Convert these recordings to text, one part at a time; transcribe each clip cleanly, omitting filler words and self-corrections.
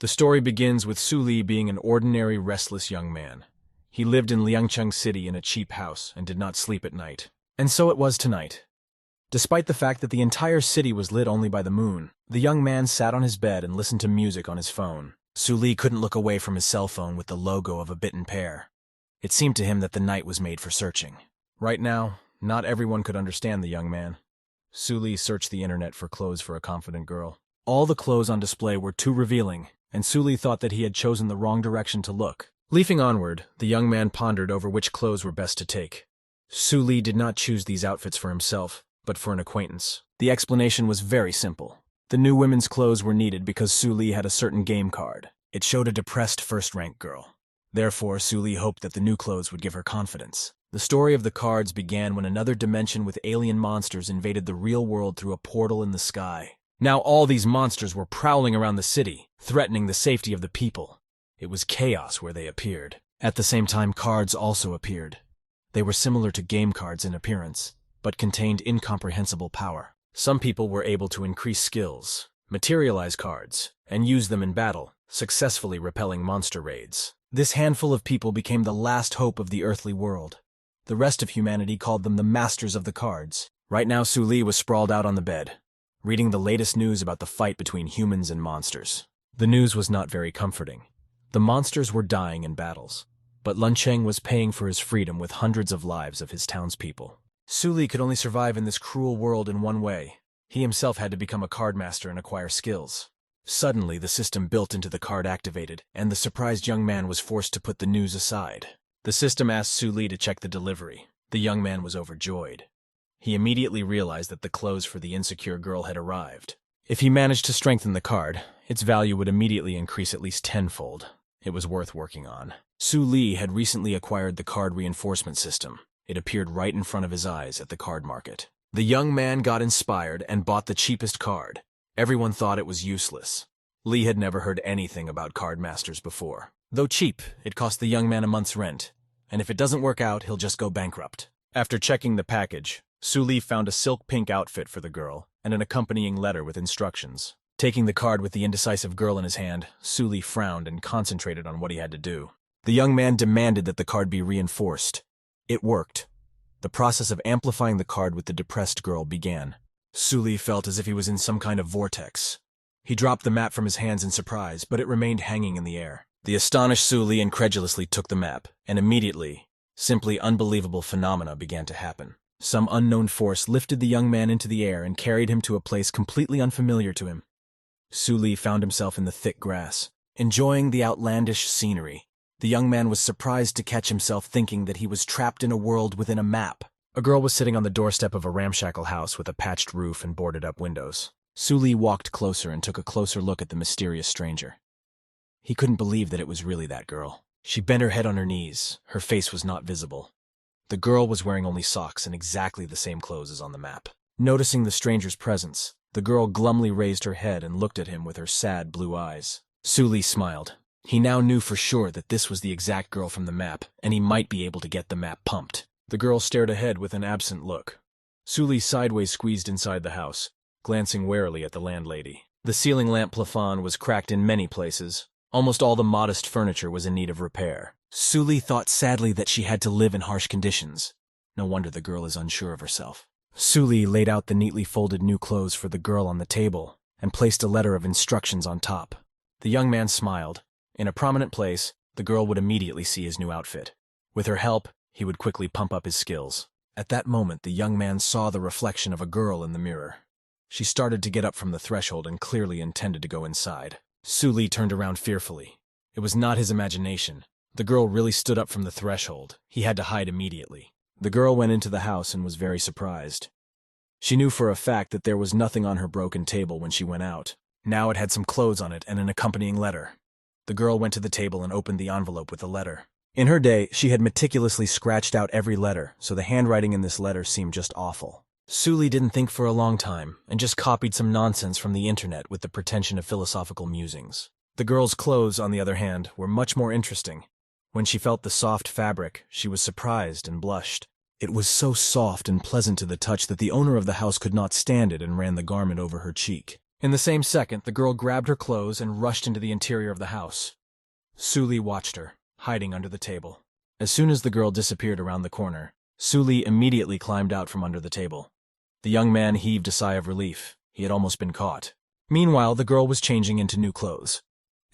The story begins with Su Li being an ordinary, restless young man. He lived in Liangcheng City in a cheap house and did not sleep at night. And so it was tonight. Despite the fact that the entire city was lit only by the moon, the young man sat on his bed and listened to music on his phone. Su Li couldn't look away from his cell phone with the logo of a bitten pear. It seemed to him that the night was made for searching. Right now, not everyone could understand the young man. Su Li searched the internet for clothes for a confident girl. All the clothes on display were too revealing, and Su Li thought that he had chosen the wrong direction to look. Leafing onward, the young man pondered over which clothes were best to take. Su Li did not choose these outfits for himself, but for an acquaintance. The explanation was very simple. The new women's clothes were needed because Su Li had a certain game card. It showed a depressed first-rank girl. Therefore, Su Li hoped that the new clothes would give her confidence. The story of the cards began when another dimension with alien monsters invaded the real world through a portal in the sky. Now all these monsters were prowling around the city, threatening the safety of the people. It was chaos where they appeared. At the same time, cards also appeared. They were similar to game cards in appearance, but contained incomprehensible power. Some people were able to increase skills, materialize cards, and use them in battle, successfully repelling monster raids. This handful of people became the last hope of the earthly world. The rest of humanity called them the masters of the cards. Right now, Su Li was sprawled out on the bed, reading the latest news about the fight between humans and monsters. The news was not very comforting. The monsters were dying in battles, but Luncheng was paying for his freedom with hundreds of lives of his townspeople. Su Li could only survive in this cruel world in one way. He himself had to become a card master and acquire skills. Suddenly, the system built into the card activated, and the surprised young man was forced to put the news aside. The system asked Su Li to check the delivery. The young man was overjoyed. He immediately realized that the clothes for the insecure girl had arrived. If he managed to strengthen the card, its value would immediately increase at least tenfold. It was worth working on. Su Li had recently acquired the card reinforcement system. It appeared right in front of his eyes at the card market. The young man got inspired and bought the cheapest card. Everyone thought it was useless. Li had never heard anything about card masters before. Though cheap, it cost the young man a month's rent, and if it doesn't work out, he'll just go bankrupt. After checking the package, Su Li found a silk pink outfit for the girl and an accompanying letter with instructions. Taking the card with the indecisive girl in his hand, Su Li frowned and concentrated on what he had to do. The young man demanded that the card be reinforced. It worked. The process of amplifying the card with the depressed girl began. Su Li felt as if he was in some kind of vortex. He dropped the map from his hands in surprise, but it remained hanging in the air. The astonished Su Li incredulously took the map, and immediately, simply unbelievable phenomena began to happen. Some unknown force lifted the young man into the air and carried him to a place completely unfamiliar to him. Su Li found himself in the thick grass, enjoying the outlandish scenery. The young man was surprised to catch himself thinking that he was trapped in a world within a map. A girl was sitting on the doorstep of a ramshackle house with a patched roof and boarded-up windows. Su Li walked closer and took a closer look at the mysterious stranger. He couldn't believe that it was really that girl. She bent her head on her knees. Her face was not visible. The girl was wearing only socks and exactly the same clothes as on the map. Noticing the stranger's presence, the girl glumly raised her head and looked at him with her sad blue eyes. Su Li smiled. He now knew for sure that this was the exact girl from the map, and he might be able to get the map pumped. The girl stared ahead with an absent look. Su Li sideways squeezed inside the house, glancing warily at the landlady. The ceiling lamp plafond was cracked in many places. Almost all the modest furniture was in need of repair. Su Li thought sadly that she had to live in harsh conditions. No wonder the girl is unsure of herself. Su Li laid out the neatly folded new clothes for the girl on the table and placed a letter of instructions on top. The young man smiled. In a prominent place, the girl would immediately see his new outfit. With her help, he would quickly pump up his skills. At that moment, the young man saw the reflection of a girl in the mirror. She started to get up from the threshold and clearly intended to go inside. Su Li turned around fearfully. It was not his imagination. The girl really stood up from the threshold. He had to hide immediately. The girl went into the house and was very surprised. She knew for a fact that there was nothing on her broken table when she went out. Now it had some clothes on it and an accompanying letter. The girl went to the table and opened the envelope with the letter. In her day, she had meticulously scratched out every letter, so the handwriting in this letter seemed just awful. Su Li didn't think for a long time, and just copied some nonsense from the internet with the pretension of philosophical musings. The girl's clothes, on the other hand, were much more interesting. When she felt the soft fabric, she was surprised and blushed. It was so soft and pleasant to the touch that the owner of the house could not stand it and ran the garment over her cheek. In the same second, the girl grabbed her clothes and rushed into the interior of the house. Suli watched her, hiding under the table. As soon as the girl disappeared around the corner, Suli immediately climbed out from under the table. The young man heaved a sigh of relief. He had almost been caught. Meanwhile, the girl was changing into new clothes.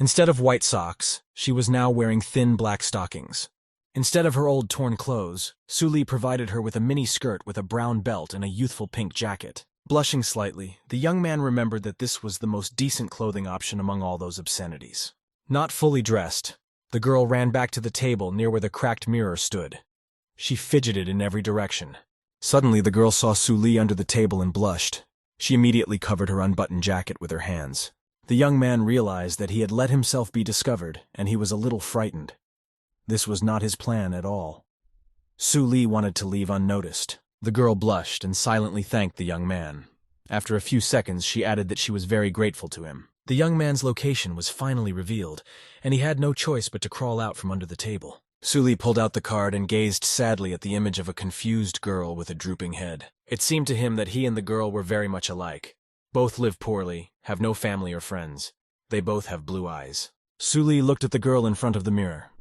Instead of white socks, she was now wearing thin black stockings. Instead of her old torn clothes, Suli provided her with a mini skirt with a brown belt and a youthful pink jacket. Blushing slightly, the young man remembered that this was the most decent clothing option among all those obscenities. Not fully dressed, the girl ran back to the table near where the cracked mirror stood. She fidgeted in every direction. Suddenly, the girl saw Suli under the table and blushed. She immediately covered her unbuttoned jacket with her hands. The young man realized that he had let himself be discovered, and he was a little frightened. This was not his plan at all. Suli wanted to leave unnoticed. The girl blushed and silently thanked the young man. After a few seconds, she added that she was very grateful to him. The young man's location was finally revealed, and he had no choice but to crawl out from under the table. Suli pulled out the card and gazed sadly at the image of a confused girl with a drooping head. It seemed to him that he and the girl were very much alike. Both live poorly, have no family or friends. They both have blue eyes. Suli looked at the girl in front of the mirror.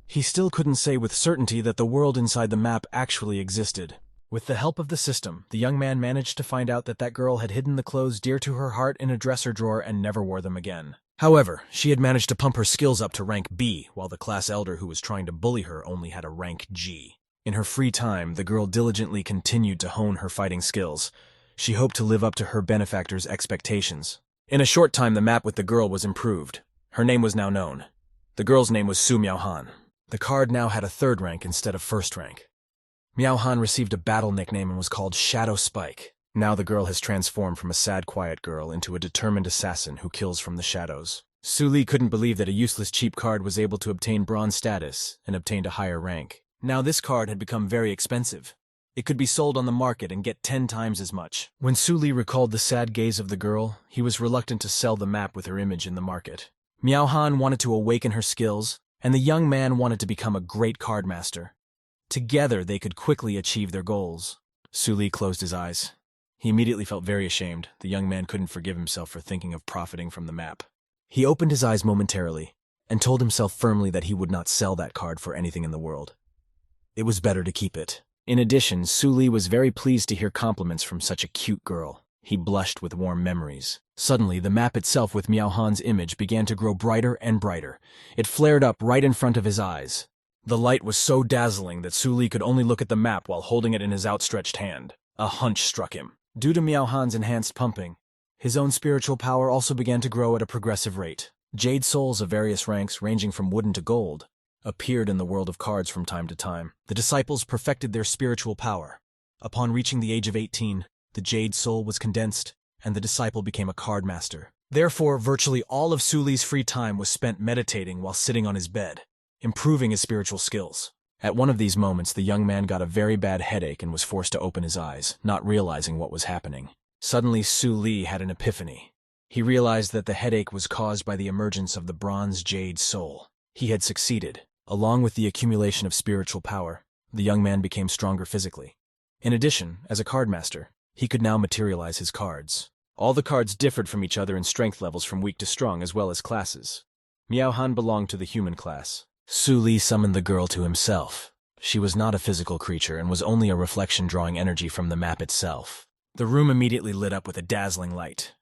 He still couldn't say with certainty that the world inside the map actually existed. With the help of the system, the young man managed to find out that girl had hidden the clothes dear to her heart in a dresser drawer and never wore them again. However, she had managed to pump her skills up to rank B, while the class elder who was trying to bully her only had a rank G. In her free time, the girl diligently continued to hone her fighting skills. She hoped to live up to her benefactor's expectations. In a short time, the map with the girl was improved. Her name was now known. The girl's name was Su Miaohan. The card now had a third rank instead of first rank. Miaohan received a battle nickname and was called Shadow Spike. Now the girl has transformed from a sad, quiet girl into a determined assassin who kills from the shadows. Suli couldn't believe that a useless cheap card was able to obtain bronze status and obtained a higher rank. Now this card had become very expensive. It could be sold on the market and get 10 times as much. When Suli recalled the sad gaze of the girl, he was reluctant to sell the map with her image in the market. Miaohan wanted to awaken her skills, and the young man wanted to become a great card master. Together, they could quickly achieve their goals. Suli closed his eyes. He immediately felt very ashamed. The young man couldn't forgive himself for thinking of profiting from the map. He opened his eyes momentarily and told himself firmly that he would not sell that card for anything in the world. It was better to keep it. In addition, Suli was very pleased to hear compliments from such a cute girl. He blushed with warm memories. Suddenly, the map itself with Miaohan's image began to grow brighter and brighter. It flared up right in front of his eyes. The light was so dazzling that Suli could only look at the map while holding it in his outstretched hand. A hunch struck him. Due to Miaohan's enhanced pumping, his own spiritual power also began to grow at a progressive rate. Jade souls of various ranks, ranging from wooden to gold, appeared in the world of cards from time to time. The disciples perfected their spiritual power. Upon reaching the age of 18, the jade soul was condensed, and the disciple became a card master. Therefore, virtually all of Suli's free time was spent meditating while sitting on his bed, improving his spiritual skills. At one of these moments, the young man got a very bad headache and was forced to open his eyes, not realizing what was happening. Suddenly, Suli had an epiphany. He realized that the headache was caused by the emergence of the bronze jade soul. He had succeeded. Along with the accumulation of spiritual power, the young man became stronger physically. In addition, as a card master, he could now materialize his cards. All the cards differed from each other in strength levels from weak to strong as well as classes. Miaohan belonged to the human class. Suli summoned the girl to himself. She was not a physical creature and was only a reflection drawing energy from the map itself. The room immediately lit up with a dazzling light.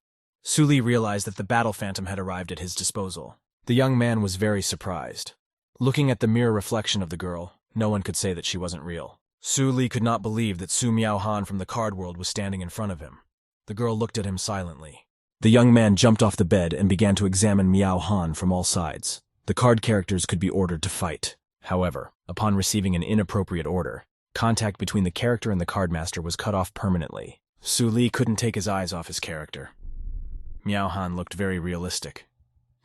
Suli realized that the battle phantom had arrived at his disposal. The young man was very surprised. Looking at the mirror reflection of the girl, no one could say that she wasn't real. Suli could not believe that Su Miaohan from the card world was standing in front of him. The girl looked at him silently. The young man jumped off the bed and began to examine Miaohan from all sides. The card characters could be ordered to fight. However, upon receiving an inappropriate order, contact between the character and the card master was cut off permanently. Suli couldn't take his eyes off his character. Miaohan looked very realistic,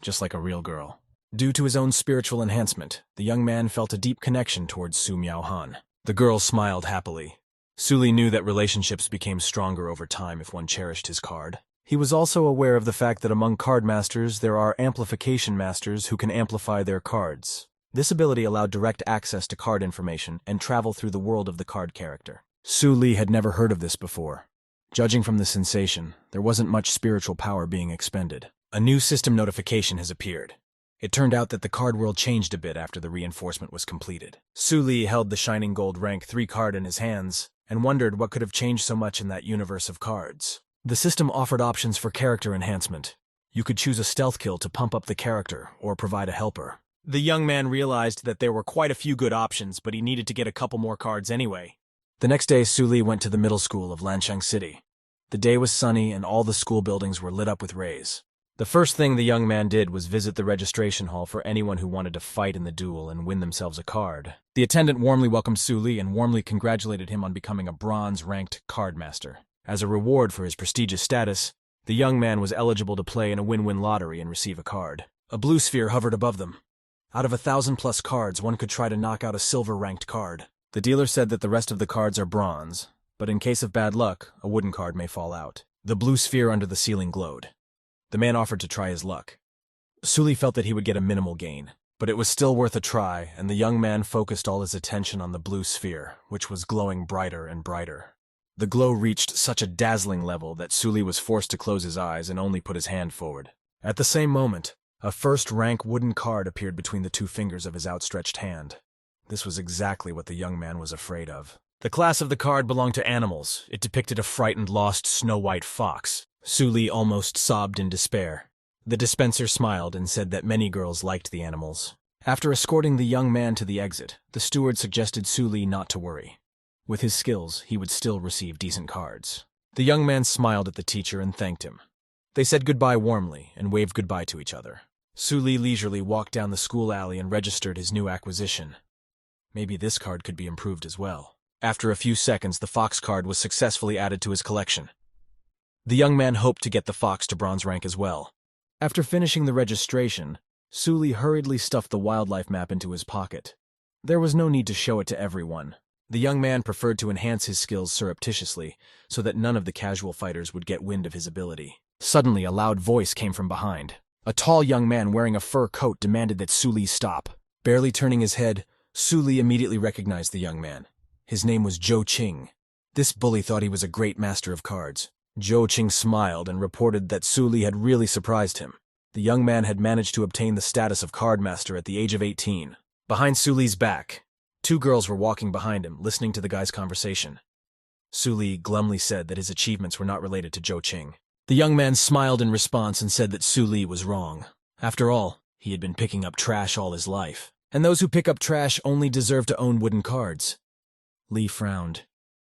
just like a real girl. Due to his own spiritual enhancement, the young man felt a deep connection towards Su Miaohan. The girl smiled happily. Suli knew that relationships became stronger over time if one cherished his card. He was also aware of the fact that among card masters there are amplification masters who can amplify their cards. This ability allowed direct access to card information and travel through the world of the card character. Suli had never heard of this before. Judging from the sensation, there wasn't much spiritual power being expended. A new system notification has appeared. It turned out that the card world changed a bit after the reinforcement was completed. Suli held the shining gold rank 3 card in his hands and wondered what could have changed so much in that universe of cards. The system offered options for character enhancement. You could choose a stealth kill to pump up the character or provide a helper. The young man realized that there were quite a few good options, but he needed to get a couple more cards anyway. The next day, Suli went to the middle school of Lancheng City. The day was sunny and all the school buildings were lit up with rays. The first thing the young man did was visit the registration hall for anyone who wanted to fight in the duel and win themselves a card. The attendant warmly welcomed Suli and warmly congratulated him on becoming a bronze-ranked card master. As a reward for his prestigious status, the young man was eligible to play in a win-win lottery and receive a card. A blue sphere hovered above them. Out of 1,000+ cards, one could try to knock out a silver-ranked card. The dealer said that the rest of the cards are bronze, but in case of bad luck, a wooden card may fall out. The blue sphere under the ceiling glowed. The man offered to try his luck. Suli felt that he would get a minimal gain, but it was still worth a try, and the young man focused all his attention on the blue sphere, which was glowing brighter and brighter. The glow reached such a dazzling level that Suli was forced to close his eyes and only put his hand forward. At the same moment, a first-rank wooden card appeared between the 2 fingers of his outstretched hand. This was exactly what the young man was afraid of. The class of the card belonged to animals. It depicted a frightened, lost, snow-white fox. Suli almost sobbed in despair. The dispenser smiled and said that many girls liked the animals. After escorting the young man to the exit, the steward suggested Suli not to worry. With his skills, he would still receive decent cards. The young man smiled at the teacher and thanked him. They said goodbye warmly and waved goodbye to each other. Suli leisurely walked down the school alley and registered his new acquisition. Maybe this card could be improved as well. After a few seconds, the fox card was successfully added to his collection. The young man hoped to get the fox to bronze rank as well. After finishing the registration, Suli hurriedly stuffed the wildlife map into his pocket. There was no need to show it to everyone. The young man preferred to enhance his skills surreptitiously, so that none of the casual fighters would get wind of his ability. Suddenly, a loud voice came from behind. A tall young man wearing a fur coat demanded that Suli stop. Barely turning his head, Suli immediately recognized the young man. His name was Zhou Qing. This bully thought he was a great master of cards. Zhou Qing smiled and reported that Suli had really surprised him. The young man had managed to obtain the status of card master at the age of 18. Behind Suli's back, 2 girls were walking behind him, listening to the guy's conversation. Suli glumly said that his achievements were not related to Zhou Qing. The young man smiled in response and said that Suli was wrong. After all, he had been picking up trash all his life. And those who pick up trash only deserve to own wooden cards. Li frowned.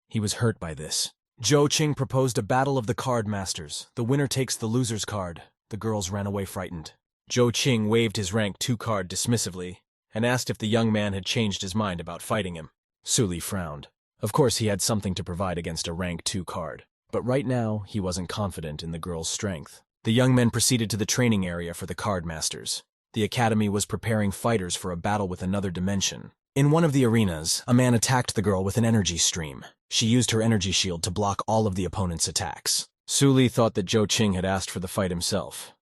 He was hurt by this. Zhou Qing proposed a battle of the card masters. The winner takes the loser's card. The girls ran away frightened. Zhou Qing waved his rank 2 card dismissively and asked if the young man had changed his mind about fighting him. Suli frowned. Of course he had something to provide against a rank 2 card, but right now he wasn't confident in the girl's strength. The young men proceeded to the training area for the card masters. The academy was preparing fighters for a battle with another dimension. In one of the arenas, a man attacked the girl with an energy stream. She used her energy shield to block all of the opponent's attacks. Suli thought that Zhou Qing had asked for the fight himself.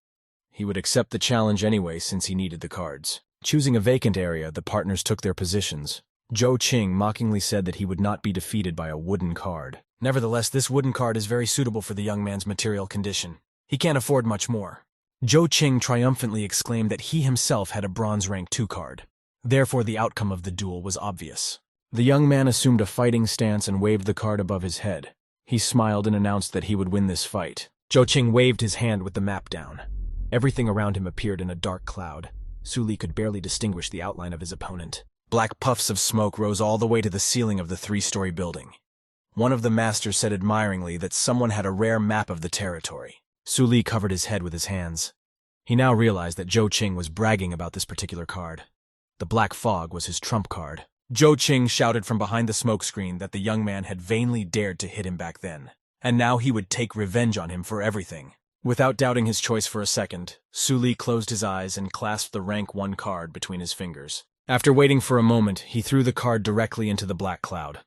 He would accept the challenge anyway since he needed the cards. Choosing a vacant area, the partners took their positions. Zhou Qing mockingly said that he would not be defeated by a wooden card. Nevertheless, this wooden card is very suitable for the young man's material condition. He can't afford much more. Zhou Qing triumphantly exclaimed that he himself had a bronze rank 2 card. Therefore, the outcome of the duel was obvious. The young man assumed a fighting stance and waved the card above his head. He smiled and announced that he would win this fight. Zhou Qing waved his hand with the map down. Everything around him appeared in a dark cloud. Suli could barely distinguish the outline of his opponent. Black puffs of smoke rose all the way to the ceiling of the 3-story building. One of the masters said admiringly that someone had a rare map of the territory. Suli covered his head with his hands. He now realized that Zhou Qing was bragging about this particular card. The black fog was his trump card. Zhou Qing shouted from behind the smokescreen that the young man had vainly dared to hit him back then, and now he would take revenge on him for everything. Without doubting his choice for a second, Suli closed his eyes and clasped the rank 1 card between his fingers. After waiting for a moment, he threw the card directly into the black cloud.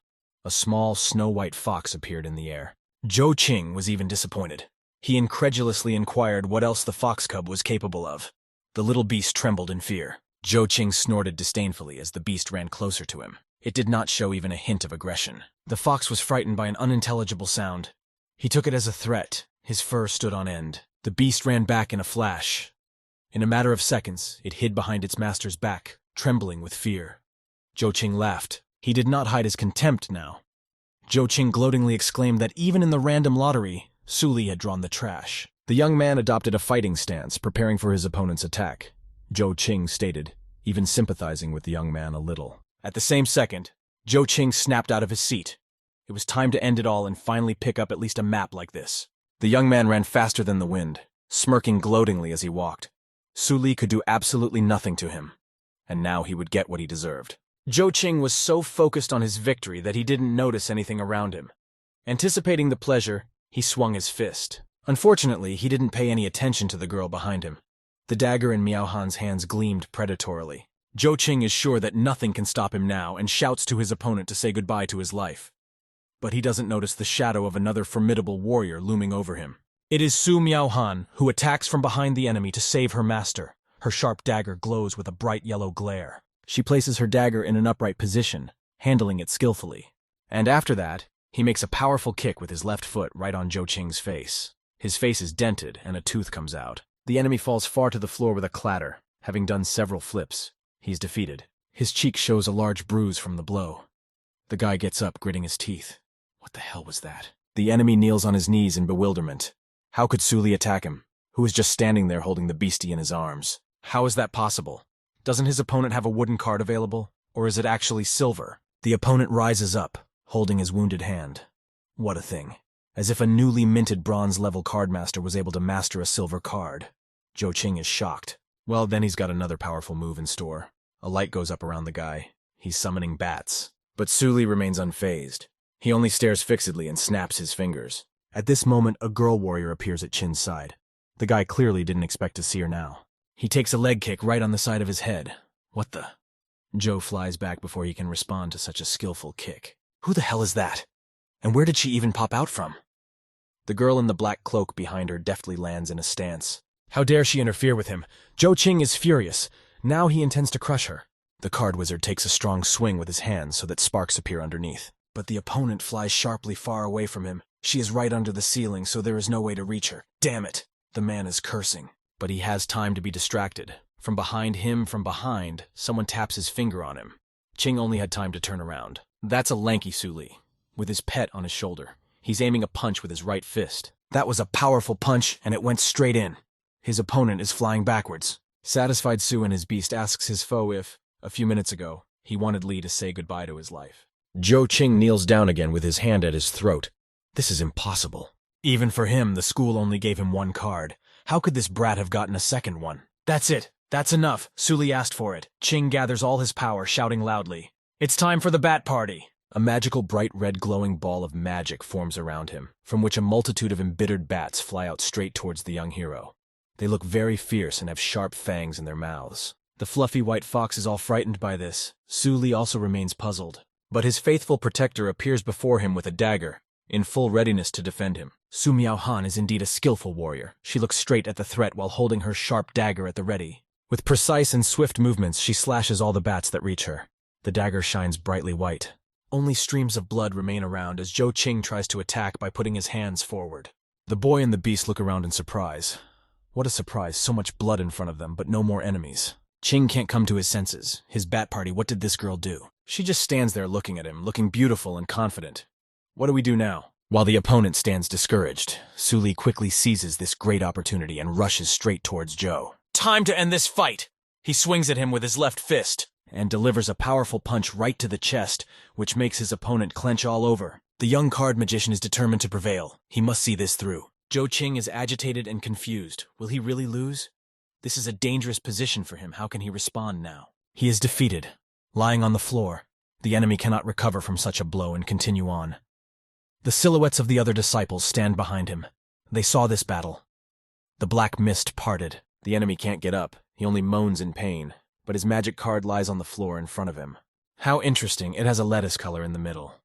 A small, snow-white fox appeared in the air. Zhou Qing was even disappointed. He incredulously inquired what else the fox cub was capable of. The little beast trembled in fear. Zhou Qing snorted disdainfully as the beast ran closer to him. It did not show even a hint of aggression. The fox was frightened by an unintelligible sound. He took it as a threat. His fur stood on end. The beast ran back in a flash. In a matter of seconds, it hid behind its master's back, trembling with fear. Zhou Qing laughed. He did not hide his contempt now. Zhou Qing gloatingly exclaimed that even in the random lottery, Su Li had drawn the trash. The young man adopted a fighting stance, preparing for his opponent's attack. Zhou Qing stated, even sympathizing with the young man a little. At the same second, Zhou Qing snapped out of his seat. It was time to end it all and finally pick up at least a map like this. The young man ran faster than the wind, smirking gloatingly as he walked. Su Li could do absolutely nothing to him, and now he would get what he deserved. Zhou Qing was so focused on his victory that he didn't notice anything around him. Anticipating the pleasure, he swung his fist. Unfortunately, he didn't pay any attention to the girl behind him. The dagger in Miao Han's hands gleamed predatorily. Zhou Qing is sure that nothing can stop him now and shouts to his opponent to say goodbye to his life. But he doesn't notice the shadow of another formidable warrior looming over him. It is Su Miao Han, who attacks from behind the enemy to save her master. Her sharp dagger glows with a bright yellow glare. She places her dagger in an upright position, handling it skillfully. And after that, he makes a powerful kick with his left foot right on Zhou Qing's face. His face is dented and a tooth comes out. The enemy falls far to the floor with a clatter. Having done several flips, he's defeated. His cheek shows a large bruise from the blow. The guy gets up, gritting his teeth. What the hell was that? The enemy kneels on his knees in bewilderment. How could Su Li attack him, who was just standing there holding the beastie in his arms? How is that possible? Doesn't his opponent have a wooden card available? Or is it actually silver? The opponent rises up, holding his wounded hand. What a thing. As if a newly minted bronze-level cardmaster was able to master a silver card. Zhou Qing is shocked. Well, then he's got another powerful move in store. A light goes up around the guy. He's summoning bats. But Su Li remains unfazed. He only stares fixedly and snaps his fingers. At this moment, a girl warrior appears at Qin's side. The guy clearly didn't expect to see her now. He takes a leg kick right on the side of his head. What the? Zhou flies back before he can respond to such a skillful kick. Who the hell is that? And where did she even pop out from? The girl in the black cloak behind her deftly lands in a stance. How dare she interfere with him? Zhou Qing is furious. Now he intends to crush her. The card wizard takes a strong swing with his hands so that sparks appear underneath. But the opponent flies sharply far away from him. She is right under the ceiling, so there is no way to reach her. Damn it! The man is cursing. But he has time to be distracted. From behind, someone taps his finger on him. Qing only had time to turn around. That's a lanky Su Li, with his pet on his shoulder. He's aiming a punch with his right fist. That was a powerful punch, and it went straight in. His opponent is flying backwards. Satisfied, Su and his beast asks his foe if, a few minutes ago, he wanted Li to say goodbye to his life. Zhou Qing kneels down again with his hand at his throat. This is impossible. Even for him, the school only gave him one card. How could this brat have gotten a second one? That's it. That's enough. Su Li asked for it. Qing gathers all his power, shouting loudly. It's time for the bat party. A magical bright red glowing ball of magic forms around him, from which a multitude of embittered bats fly out straight towards the young hero. They look very fierce and have sharp fangs in their mouths. The fluffy white fox is all frightened by this. Su Li also remains puzzled. But his faithful protector appears before him with a dagger, in full readiness to defend him. Su Miao Han is indeed a skillful warrior. She looks straight at the threat while holding her sharp dagger at the ready. With precise and swift movements, she slashes all the bats that reach her. The dagger shines brightly white. Only streams of blood remain around as Zhou Qing tries to attack by putting his hands forward. The boy and the beast look around in surprise. What a surprise, so much blood in front of them, but no more enemies. Qing can't come to his senses. His bat party, what did this girl do? She just stands there looking at him, looking beautiful and confident. What do we do now? While the opponent stands discouraged, Su Li quickly seizes this great opportunity and rushes straight towards Zhou. Time to end this fight! He swings at him with his left fist and delivers a powerful punch right to the chest, which makes his opponent clench all over. The young card magician is determined to prevail. He must see this through. Zhou Qing is agitated and confused. Will he really lose? This is a dangerous position for him. How can he respond now? He is defeated, lying on the floor. The enemy cannot recover from such a blow and continue on. The silhouettes of the other disciples stand behind him. They saw this battle. The black mist parted. The enemy can't get up. He only moans in pain, but his magic card lies on the floor in front of him. How interesting. It has a lettuce color in the middle.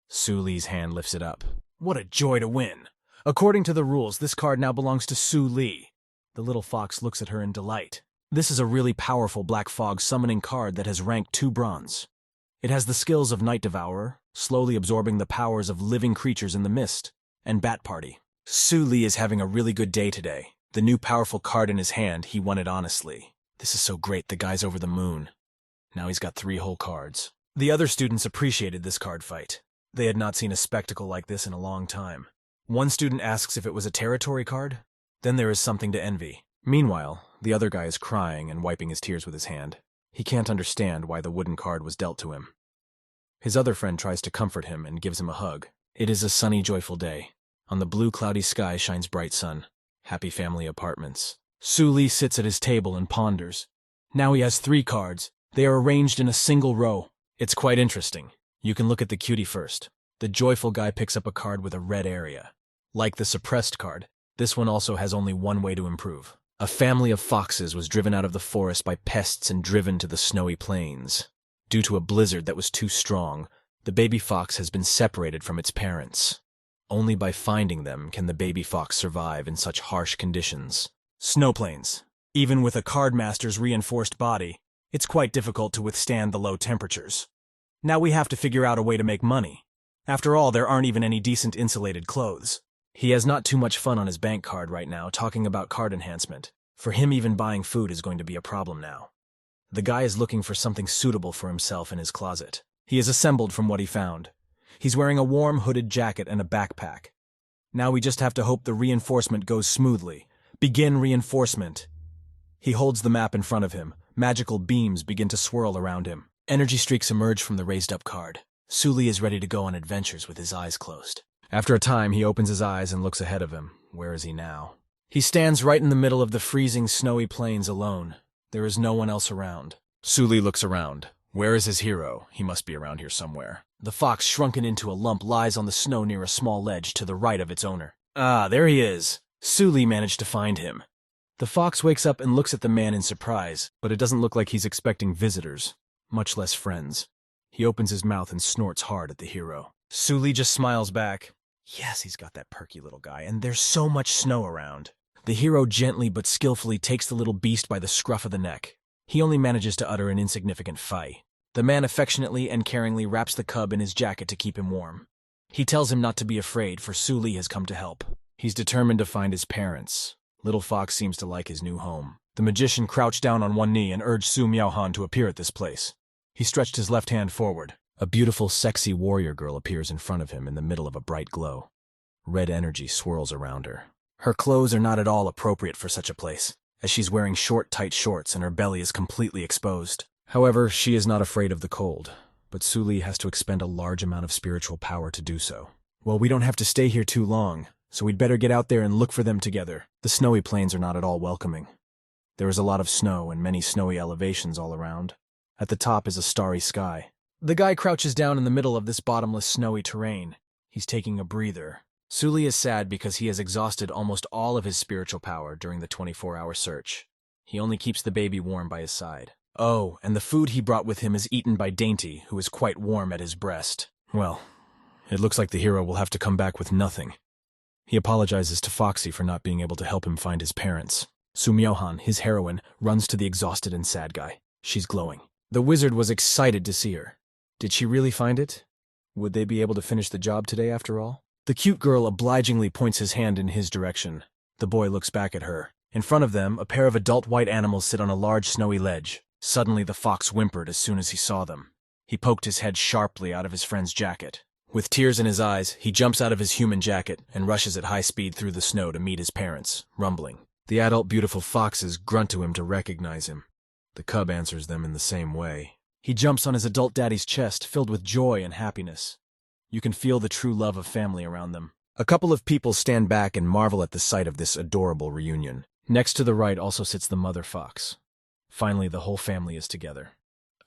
Su Li's hand lifts it up. What a joy to win. According to the rules, this card now belongs to Su Li. The little fox looks at her in delight. This is a really powerful black fog summoning card that has rank 2 bronze. It has the skills of Night Devourer, slowly absorbing the powers of living creatures in the mist. and Bat Party. Su Li is having a really good day today. The new powerful card in his hand, he won it honestly. This is so great, the guy's over the moon. Now he's got 3 whole cards. The other students appreciated this card fight. They had not seen a spectacle like this in a long time. One student asks if it was a territory card. Then there is something to envy. Meanwhile, the other guy is crying and wiping his tears with his hand. He can't understand why the wooden card was dealt to him. His other friend tries to comfort him and gives him a hug. It is a sunny, joyful day. On the blue, cloudy sky shines bright sun. Happy family apartments. Su Li sits at his table and ponders. Now he has 3 cards. They are arranged in a single row. It's quite interesting. You can look at the cutie first. The joyful guy picks up a card with a red area. Like the suppressed card, this one also has only one way to improve. A family of foxes was driven out of the forest by pests and driven to the snowy plains. Due to a blizzard that was too strong, the baby fox has been separated from its parents. Only by finding them can the baby fox survive in such harsh conditions. Snow plains. Even with a cardmaster's reinforced body, it's quite difficult to withstand the low temperatures. Now we have to figure out a way to make money. After all, there aren't even any decent insulated clothes. He has not too much fun on his bank card right now talking about card enhancement. For him, even buying food is going to be a problem now. The guy is looking for something suitable for himself in his closet. He is assembled from what he found. He's wearing a warm hooded jacket and a backpack. Now we just have to hope the reinforcement goes smoothly. Begin reinforcement. He holds the map in front of him. Magical beams begin to swirl around him. Energy streaks emerge from the raised-up card. Su Li is ready to go on adventures with his eyes closed. After a time, he opens his eyes and looks ahead of him. Where is he now? He stands right in the middle of the freezing, snowy plains alone. There is no one else around. Su Li looks around. Where is his hero? He must be around here somewhere. The fox, shrunken into a lump, lies on the snow near a small ledge to the right of its owner. Ah, there he is. Su Li managed to find him. The fox wakes up and looks at the man in surprise, but it doesn't look like he's expecting visitors, much less friends. He opens his mouth and snorts hard at the hero. Su Li just smiles back. Yes, he's got that perky little guy, and there's so much snow around. The hero gently but skillfully takes the little beast by the scruff of the neck. He only manages to utter an insignificant phi. The man affectionately and caringly wraps the cub in his jacket to keep him warm. He tells him not to be afraid, for Su Li has come to help. He's determined to find his parents. Little Fox seems to like his new home. The magician crouched down on one knee and urged Su Miaohan to appear at this place. He stretched his left hand forward. A beautiful, sexy warrior girl appears in front of him in the middle of a bright glow. Red energy swirls around her. Her clothes are not at all appropriate for such a place, as she's wearing short, tight shorts and her belly is completely exposed. However, she is not afraid of the cold, but Su Li has to expend a large amount of spiritual power to do so. Well, we don't have to stay here too long, so we'd better get out there and look for them together. The snowy plains are not at all welcoming. There is a lot of snow and many snowy elevations all around. At the top is a starry sky. The guy crouches down in the middle of this bottomless snowy terrain. He's taking a breather. Su Li is sad because he has exhausted almost all of his spiritual power during the 24-hour search. He only keeps the baby warm by his side. Oh, and the food he brought with him is eaten by Dainty, who is quite warm at his breast. Well, it looks like the hero will have to come back with nothing. He apologizes to Foxy for not being able to help him find his parents. Su Miaohan, his heroine, runs to the exhausted and sad guy. She's glowing. The wizard was excited to see her. Did she really find it? Would they be able to finish the job today after all? The cute girl obligingly points his hand in his direction. The boy looks back at her. In front of them, a pair of adult white animals sit on a large snowy ledge. Suddenly the fox whimpered as soon as he saw them. He poked his head sharply out of his friend's jacket. With tears in his eyes, he jumps out of his human jacket and rushes at high speed through the snow to meet his parents, rumbling. The adult beautiful foxes grunt to him to recognize him. The cub answers them in the same way. He jumps on his adult daddy's chest, filled with joy and happiness. You can feel the true love of family around them. A couple of people stand back and marvel at the sight of this adorable reunion. Next to the right also sits the mother fox. Finally, the whole family is together.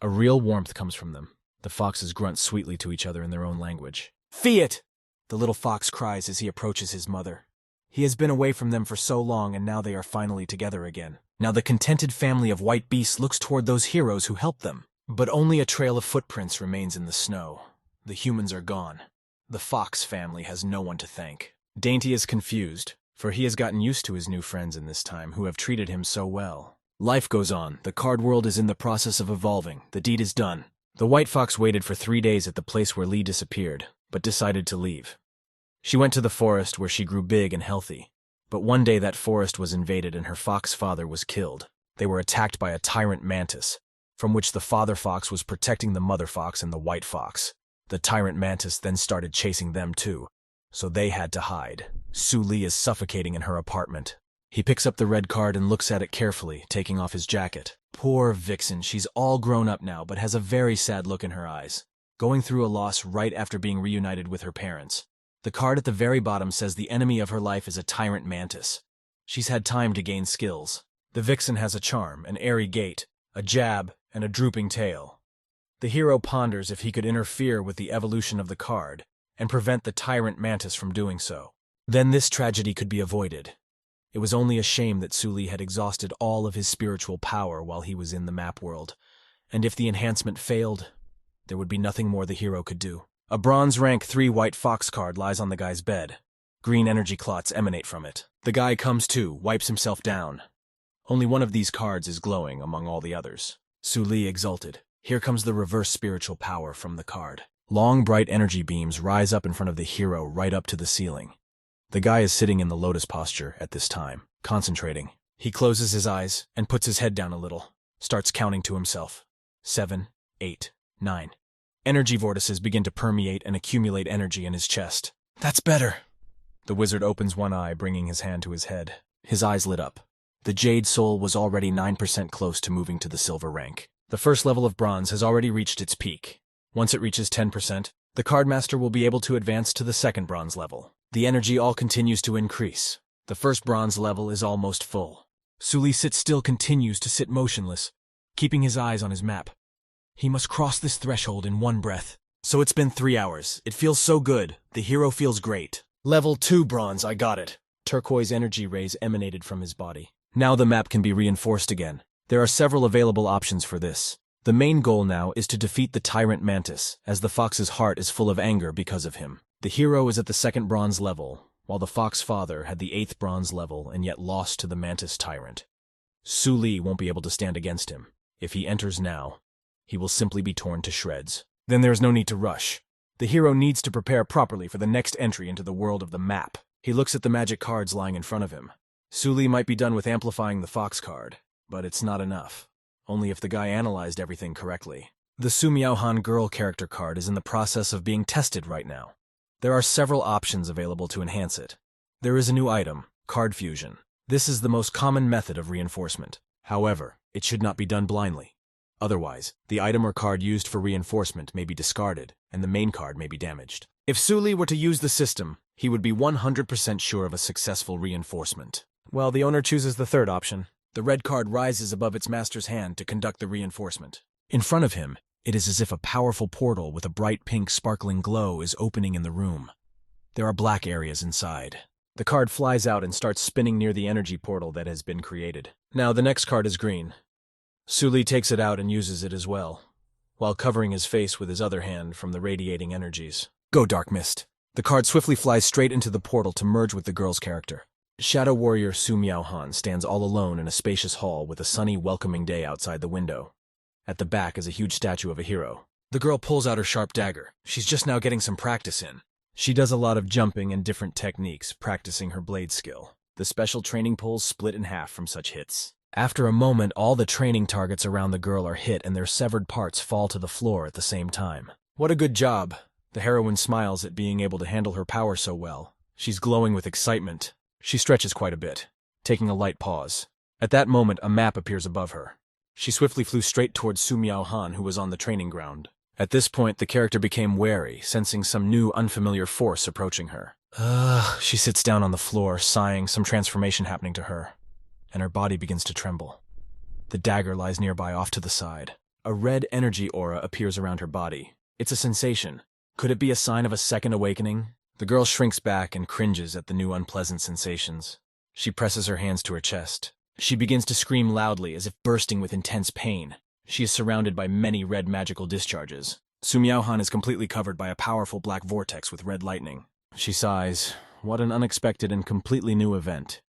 A real warmth comes from them. The foxes grunt sweetly to each other in their own language. "Fiat!" the little fox cries as he approaches his mother. He has been away from them for so long, and now they are finally together again. Now the contented family of white beasts looks toward those heroes who helped them. But only a trail of footprints remains in the snow. The humans are gone. The fox family has no one to thank. Dainty is confused, for he has gotten used to his new friends in this time who have treated him so well. Life goes on. The card world is in the process of evolving. The deed is done. The white fox waited for 3 days at the place where Lee disappeared, but decided to leave. She went to the forest where she grew big and healthy. But one day that forest was invaded and her fox father was killed. They were attacked by a tyrant mantis, from which the father fox was protecting the mother fox and the white fox. The tyrant mantis then started chasing them too, so they had to hide. Su Li is suffocating in her apartment. He picks up the red card and looks at it carefully, taking off his jacket. Poor Vixen, she's all grown up now but has a very sad look in her eyes, going through a loss right after being reunited with her parents. The card at the very bottom says the enemy of her life is a tyrant mantis. She's had time to gain skills. The Vixen has a charm, an airy gait, a jab, and a drooping tail. The hero ponders if he could interfere with the evolution of the card and prevent the tyrant mantis from doing so. Then this tragedy could be avoided. It was only a shame that Su Li had exhausted all of his spiritual power while he was in the map world, and if the enhancement failed, there would be nothing more the hero could do. A bronze rank 3 white fox card lies on the guy's bed. Green energy clots emanate from it. The guy comes to, wipes himself down. Only one of these cards is glowing among all the others. Su Li exulted. Here comes the reverse spiritual power from the card. Long, bright energy beams rise up in front of the hero right up to the ceiling. The guy is sitting in the lotus posture at this time, concentrating. He closes his eyes and puts his head down a little, starts counting to himself. 7, 8, 9. Energy vortices begin to permeate and accumulate energy in his chest. That's better. The wizard opens one eye, bringing his hand to his head. His eyes lit up. The Jade Soul was already 9% close to moving to the silver rank. The first level of bronze has already reached its peak. Once it reaches 10%, the cardmaster will be able to advance to the second bronze level. The energy all continues to increase. The first bronze level is almost full. Su Li sits still, continues to sit motionless, keeping his eyes on his map. He must cross this threshold in one breath. So it's been 3 hours. It feels so good. The hero feels great. Level 2 bronze, I got it. Turquoise energy rays emanated from his body. Now the map can be reinforced again. There are several available options for this. The main goal now is to defeat the tyrant mantis, as the fox's heart is full of anger because of him. The hero is at the 2nd bronze level, while the fox father had the 8th bronze level and yet lost to the mantis tyrant. Su Li won't be able to stand against him. If he enters now, he will simply be torn to shreds. Then there is no need to rush. The hero needs to prepare properly for the next entry into the world of the map. He looks at the magic cards lying in front of him. Su Li might be done with amplifying the fox card, but it's not enough. Only if the guy analyzed everything correctly. The Su Miaohan girl character card is in the process of being tested right now. There are several options available to enhance it. There is a new item, card fusion. This is the most common method of reinforcement. However, it should not be done blindly. Otherwise, the item or card used for reinforcement may be discarded, and the main card may be damaged. If Su Li were to use the system, he would be 100% sure of a successful reinforcement. Well, the owner chooses the third option. The red card rises above its master's hand to conduct the reinforcement. In front of him, it is as if a powerful portal with a bright pink sparkling glow is opening in the room. There are black areas inside. The card flies out and starts spinning near the energy portal that has been created. Now the next card is green. Su Li takes it out and uses it as well, while covering his face with his other hand from the radiating energies. Go, Dark Mist. The card swiftly flies straight into the portal to merge with the girl's character. Shadow Warrior Su Miaohan stands all alone in a spacious hall with a sunny, welcoming day outside the window. At the back is a huge statue of a hero. The girl pulls out her sharp dagger. She's just now getting some practice in. She does a lot of jumping and different techniques, practicing her blade skill. The special training pulls split in half from such hits. After a moment, all the training targets around the girl are hit and their severed parts fall to the floor at the same time. What a good job. The heroine smiles at being able to handle her power so well. She's glowing with excitement. She stretches quite a bit, taking a light pause. At that moment, a map appears above her. She swiftly flew straight towards Su Miaohan, who was on the training ground. At this point, the character became wary, sensing some new, unfamiliar force approaching her. She sits down on the floor, sighing, some transformation happening to her, and her body begins to tremble. The dagger lies nearby off to the side. A red energy aura appears around her body. It's a sensation. Could it be a sign of a second awakening? The girl shrinks back and cringes at the new unpleasant sensations. She presses her hands to her chest. She begins to scream loudly, as if bursting with intense pain. She is surrounded by many red magical discharges. Su Miaohan is completely covered by a powerful black vortex with red lightning. She sighs. What an unexpected and completely new event.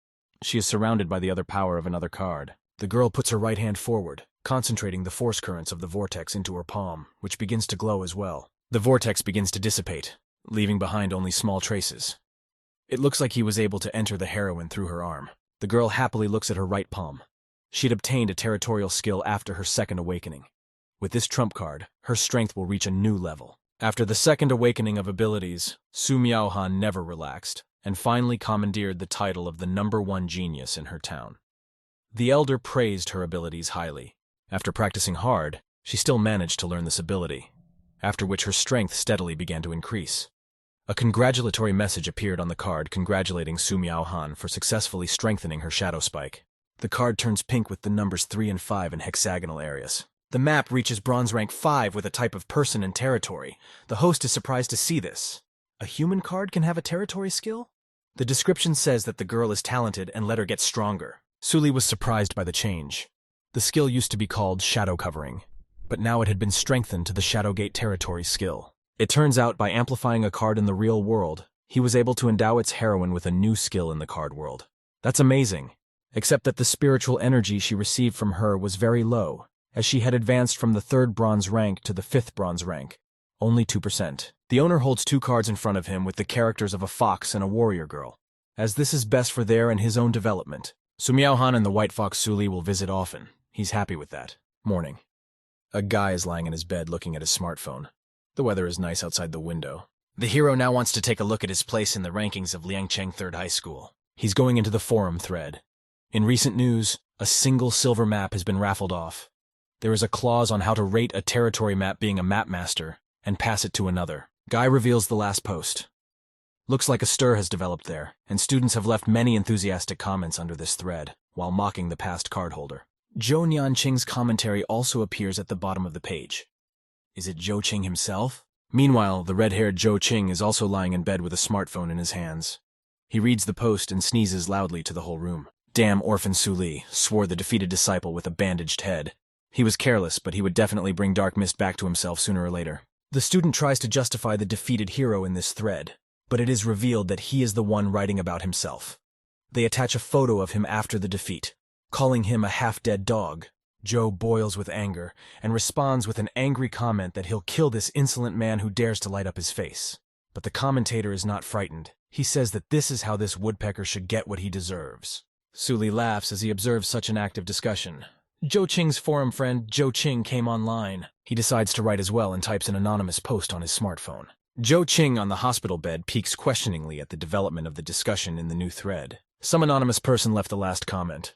She is surrounded by the other power of another card. The girl puts her right hand forward, concentrating the force currents of the vortex into her palm, which begins to glow as well. The vortex begins to dissipate, leaving behind only small traces. It looks like he was able to enter the heroine through her arm. The girl happily looks at her right palm. She'd obtained a territorial skill after her second awakening. With this trump card, her strength will reach a new level. After the second awakening of abilities, Su Miaohan never relaxed, and finally commandeered the title of the #1 genius in her town. The elder praised her abilities highly. After practicing hard, she still managed to learn this ability, after which her strength steadily began to increase. A congratulatory message appeared on the card congratulating Su Miaohan for successfully strengthening her shadow spike. The card turns pink with the numbers 3 and 5 in hexagonal areas. The map reaches bronze rank 5 with a type of person and territory. The host is surprised to see this. A human card can have a territory skill? The description says that the girl is talented and let her get stronger. Suli was surprised by the change. The skill used to be called Shadow Covering, but now it had been strengthened to the Shadowgate Territory skill. It turns out by amplifying a card in the real world, he was able to endow its heroine with a new skill in the card world. That's amazing, except that the spiritual energy she received from her was very low, as she had advanced from the 3rd bronze rank to the 5th bronze rank, only 2%. The owner holds 2 cards in front of him with the characters of a fox and a warrior girl, as this is best for their and his own development. Su Miaohan and the white fox Suli will visit often. He's happy with that. Morning. A guy is lying in his bed looking at his smartphone. The weather is nice outside the window. The hero now wants to take a look at his place in the rankings of Liangcheng Third High School. He's going into the forum thread. In recent news, a single silver map has been raffled off. There is a clause on how to rate a territory map being a map master and pass it to another. Guy reveals the last post. Looks like a stir has developed there, and students have left many enthusiastic comments under this thread, while mocking the past card holder. Zhou Nianqing's commentary also appears at the bottom of the page. Is it Zhou Qing himself? Meanwhile, the red-haired Zhou Qing is also lying in bed with a smartphone in his hands. He reads the post and sneezes loudly to the whole room. Damn orphan Suli, swore the defeated disciple with a bandaged head. He was careless, but he would definitely bring Dark Mist back to himself sooner or later. The student tries to justify the defeated hero in this thread, but it is revealed that he is the one writing about himself. They attach a photo of him after the defeat, calling him a half-dead dog. Joe boils with anger and responds with an angry comment that he'll kill this insolent man who dares to light up his face. But the commentator is not frightened. He says that this is how this woodpecker should get what he deserves. Suli laughs as he observes such an active discussion. Zhou Qing's forum friend Zhou Qing came online. He decides to write as well and types an anonymous post on his smartphone. Zhou Qing on the hospital bed peeks questioningly at the development of the discussion in the new thread. Some anonymous person left the last comment.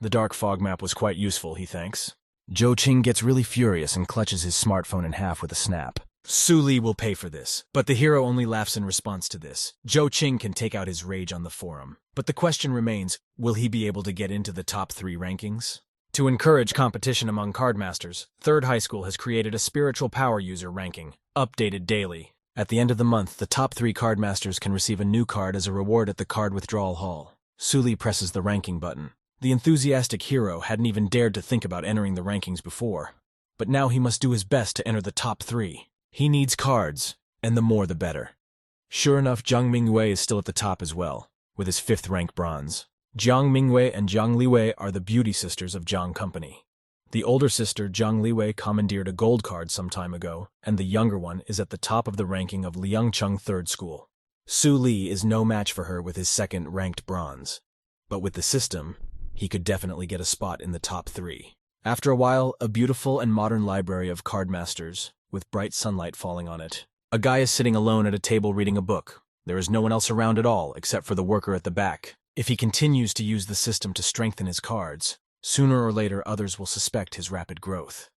The dark fog map was quite useful, he thanks. Zhou Qing gets really furious and clutches his smartphone in half with a snap. Suli will pay for this, but the hero only laughs in response to this. Zhou Qing can take out his rage on the forum. But the question remains, will he be able to get into the top 3 rankings? To encourage competition among cardmasters, Third High School has created a spiritual power user ranking, updated daily. At the end of the month, the top 3 cardmasters can receive a new card as a reward at the card withdrawal hall. Suli presses the ranking button. The enthusiastic hero hadn't even dared to think about entering the rankings before. But now he must do his best to enter the top 3. He needs cards, and the more the better. Sure enough, Jiang Mingwei is still at the top as well, with his 5th rank bronze. Jiang Mingwei and Jiang Liwei are the beauty sisters of Jiang Company. The older sister, Jiang Liwei, commandeered a gold card some time ago, and the younger one is at the top of the ranking of Liangcheng Third School. Su Li is no match for her with his 2nd ranked bronze. But with the system, he could definitely get a spot in the top 3. After a while, a beautiful and modern library of cardmasters, with bright sunlight falling on it. A guy is sitting alone at a table reading a book. There is no one else around at all, except for the worker at the back. If he continues to use the system to strengthen his cards, sooner or later others will suspect his rapid growth.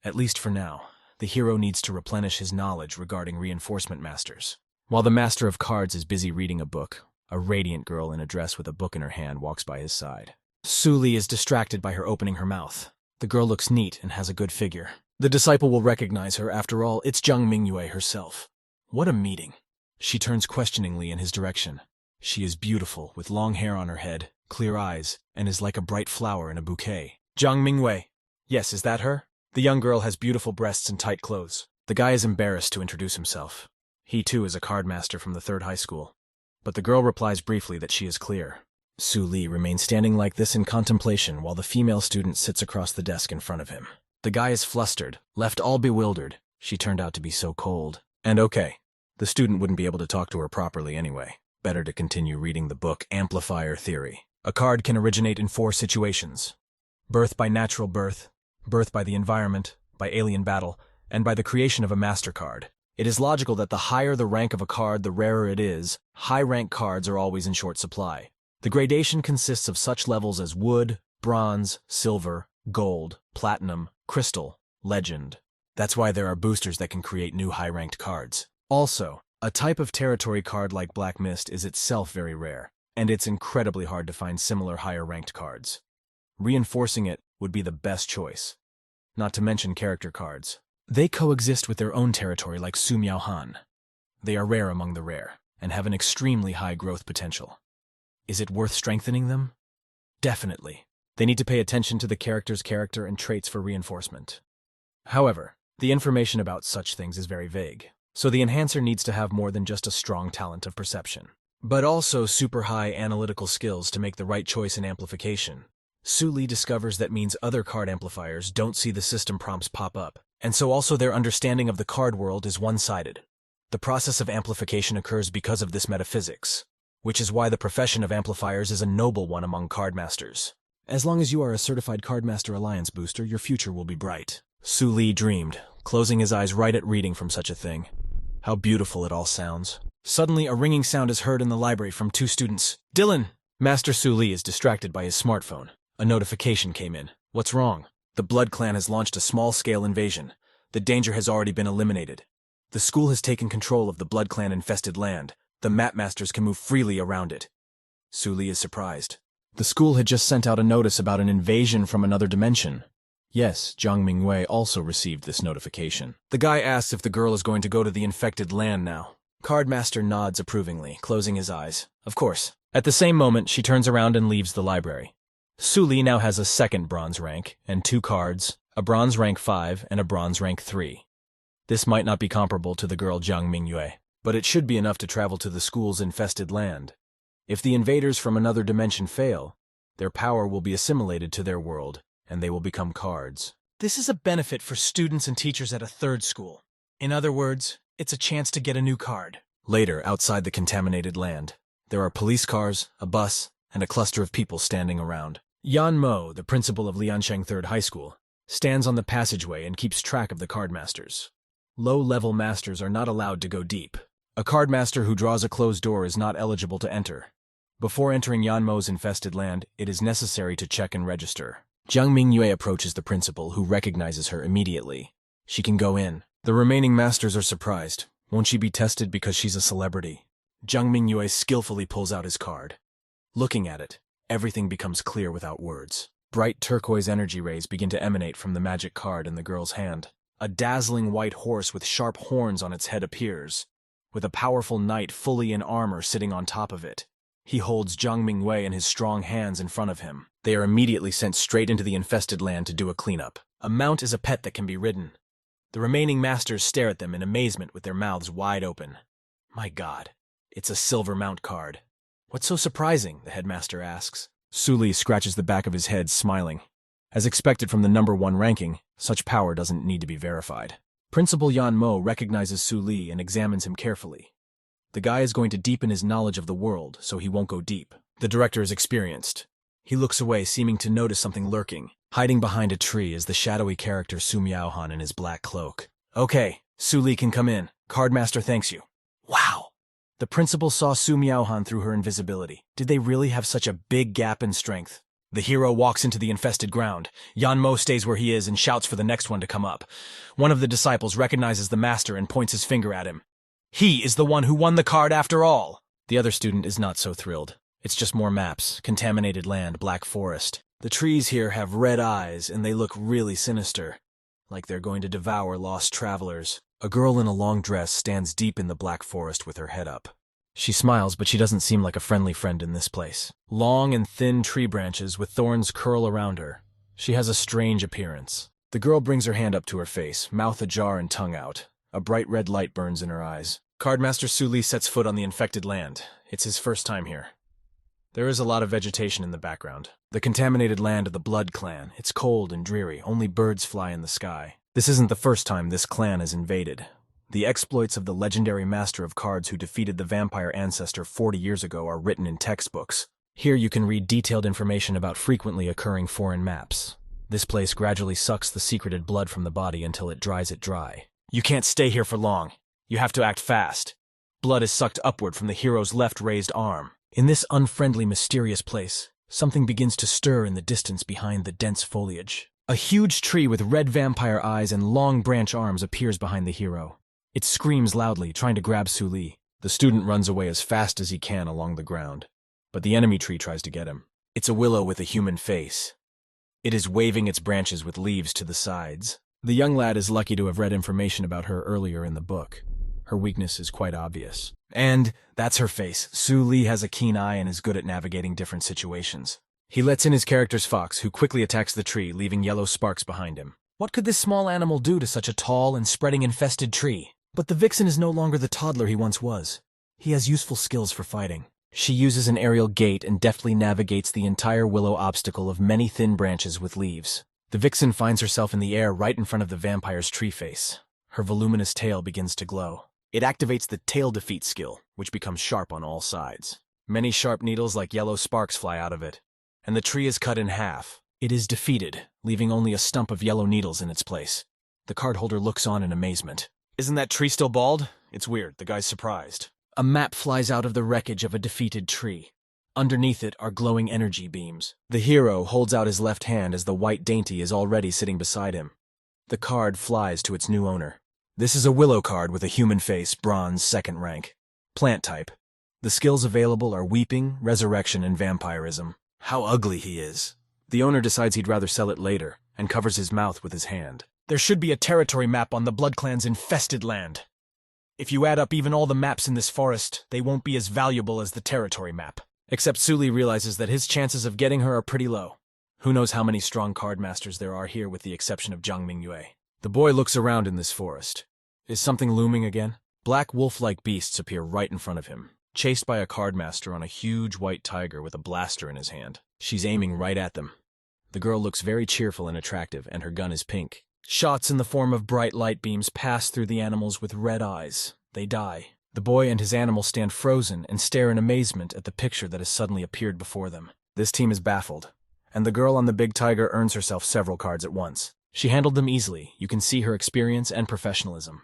At least for now, the hero needs to replenish his knowledge regarding reinforcement masters. While the master of cards is busy reading a book, a radiant girl in a dress with a book in her hand walks by his side. Suli is distracted by her opening her mouth. The girl looks neat and has a good figure. The disciple will recognize her. After all, it's Jiang Mingyue herself. What a meeting. She turns questioningly in his direction. She is beautiful, with long hair on her head, clear eyes, and is like a bright flower in a bouquet. Jiang Mingyue. Yes, is that her? The young girl has beautiful breasts and tight clothes. The guy is embarrassed to introduce himself. He too is a cardmaster from the Third High School. But the girl replies briefly that she is clear. Su Li remains standing like this in contemplation while the female student sits across the desk in front of him. The guy is flustered, left all bewildered. She turned out to be so cold. And okay, the student wouldn't be able to talk to her properly anyway. Better to continue reading the book Amplifier Theory. A card can originate in 4 situations: birth by natural birth, birth by the environment, by alien battle, and by the creation of a master card. It is logical that the higher the rank of a card, the rarer it is. High-rank cards are always in short supply. The gradation consists of such levels as wood, bronze, silver, gold, platinum, crystal, legend. That's why there are boosters that can create new high-ranked cards. Also, a type of territory card like Black Mist is itself very rare, and it's incredibly hard to find similar higher-ranked cards. Reinforcing it would be the best choice. Not to mention character cards. They coexist with their own territory like Su Miao Han. They are rare among the rare, and have an extremely high growth potential. Is it worth strengthening them? Definitely. They need to pay attention to the character's character and traits for reinforcement. However, the information about such things is very vague, so the enhancer needs to have more than just a strong talent of perception, but also super high analytical skills to make the right choice in amplification. Su Li discovers that means other card amplifiers don't see the system prompts pop up, and so also their understanding of the card world is one-sided. The process of amplification occurs because of this metaphysics, which is why the profession of amplifiers is a noble one among cardmasters. As long as you are a certified Cardmaster Alliance booster, your future will be bright. Su Li dreamed, closing his eyes right at reading from such a thing. How beautiful it all sounds. Suddenly, a ringing sound is heard in the library from 2 students. Dylan! Master Su Li is distracted by his smartphone. A notification came in. What's wrong? The Blood Clan has launched a small-scale invasion. The danger has already been eliminated. The school has taken control of the Blood Clan-infested land. The Map Masters can move freely around it. Su Li is surprised. The school had just sent out a notice about an invasion from another dimension. Yes, Jiang Mingwei also received this notification. The guy asks if the girl is going to go to the infected land now. Cardmaster nods approvingly, closing his eyes. Of course. At the same moment, she turns around and leaves the library. Su Li now has a 2nd bronze rank, and 2 cards, a bronze rank 5 and a bronze rank 3. This might not be comparable to the girl Jiang Mingyue, but it should be enough to travel to the school's infested land. If the invaders from another dimension fail, their power will be assimilated to their world, and they will become cards. This is a benefit for students and teachers at a 3rd school. In other words, it's a chance to get a new card. Later, outside the contaminated land, there are police cars, a bus, and a cluster of people standing around. Yan Mo, the principal of Liansheng Third High School, stands on the passageway and keeps track of the cardmasters. Low-level masters are not allowed to go deep. A cardmaster who draws a closed door is not eligible to enter. Before entering Yan Mo's infested land, it is necessary to check and register. Jiang Mingyue approaches the principal, who recognizes her immediately. She can go in. The remaining masters are surprised. Won't she be tested because she's a celebrity? Jiang Mingyue skillfully pulls out his card. Looking at it, everything becomes clear without words. Bright turquoise energy rays begin to emanate from the magic card in the girl's hand. A dazzling white horse with sharp horns on its head appears, with a powerful knight fully in armor sitting on top of it. He holds Jiang Mingyue in his strong hands in front of him. They are immediately sent straight into the infested land to do a cleanup. A mount is a pet that can be ridden. The remaining masters stare at them in amazement with their mouths wide open. My God, it's a silver mount card. What's so surprising? The headmaster asks. Su Li scratches the back of his head, smiling. As expected from the number 1 ranking, such power doesn't need to be verified. Principal Yan Mo recognizes Su Li and examines him carefully. The guy is going to deepen his knowledge of the world, so he won't go deep. The director is experienced. He looks away, seeming to notice something lurking. Hiding behind a tree is the shadowy character Su Miaohan in his black cloak. Okay, Su Li can come in. Cardmaster thanks you. Wow! The principal saw Su Miaohan through her invisibility. Did they really have such a big gap in strength? The hero walks into the infested ground. Yan Mo stays where he is and shouts for the next one to come up. One of the disciples recognizes the master and points his finger at him. He is the one who won the card after all! The other student is not so thrilled. It's just more maps, contaminated land, black forest. The trees here have red eyes, and they look really sinister, like they're going to devour lost travelers. A girl in a long dress stands deep in the black forest with her head up. She smiles, but she doesn't seem like a friendly friend in this place. Long and thin tree branches with thorns curl around her. She has a strange appearance. The girl brings her hand up to her face, mouth ajar and tongue out. A bright red light burns in her eyes. Cardmaster Su Li sets foot on the infected land. It's his first time here. There is a lot of vegetation in the background. The contaminated land of the Blood Clan. It's cold and dreary. Only birds fly in the sky. This isn't the first time this clan has invaded. The exploits of the legendary master of cards who defeated the vampire ancestor 40 years ago are written in textbooks. Here you can read detailed information about frequently occurring foreign maps. This place gradually sucks the secreted blood from the body until it dries it dry. You can't stay here for long. You have to act fast. Blood is sucked upward from the hero's left raised arm. In this unfriendly, mysterious place, something begins to stir in the distance behind the dense foliage. A huge tree with red vampire eyes and long branch arms appears behind the hero. It screams loudly, trying to grab Su Li. The student runs away as fast as he can along the ground. But the enemy tree tries to get him. It's a willow with a human face. It is waving its branches with leaves to the sides. The young lad is lucky to have read information about her earlier in the book. Her weakness is quite obvious. And that's her face. Su Li has a keen eye and is good at navigating different situations. He lets in his character's fox, who quickly attacks the tree, leaving yellow sparks behind him. What could this small animal do to such a tall and spreading infested tree? But the vixen is no longer the toddler he once was. He has useful skills for fighting. She uses an aerial gait and deftly navigates the entire willow obstacle of many thin branches with leaves. The vixen finds herself in the air right in front of the vampire's tree face. Her voluminous tail begins to glow. It activates the tail defeat skill, which becomes sharp on all sides. Many sharp needles like yellow sparks fly out of it, and the tree is cut in half. It is defeated, leaving only a stump of yellow needles in its place. The card holder looks on in amazement. Isn't that tree still bald? It's weird, the guy's surprised. A map flies out of the wreckage of a defeated tree. Underneath it are glowing energy beams. The hero holds out his left hand as the white dainty is already sitting beside him. The card flies to its new owner. This is a willow card with a human face, bronze, 2nd rank. Plant type. The skills available are weeping, resurrection, and vampirism. How ugly he is. The owner decides he'd rather sell it later, and covers his mouth with his hand. There should be a territory map on the Blood Clan's infested land. If you add up even all the maps in this forest, they won't be as valuable as the territory map. Except Su Li realizes that his chances of getting her are pretty low. Who knows how many strong card masters there are here with the exception of Zhang Mingyue. The boy looks around in this forest. Is something looming again? Black wolf-like beasts appear right in front of him, chased by a card master on a huge white tiger with a blaster in his hand. She's aiming right at them. The girl looks very cheerful and attractive, and her gun is pink. Shots in the form of bright light beams pass through the animals with red eyes. They die. The boy and his animal stand frozen and stare in amazement at the picture that has suddenly appeared before them. This team is baffled, and the girl on the big tiger earns herself several cards at once. She handled them easily. You can see her experience and professionalism.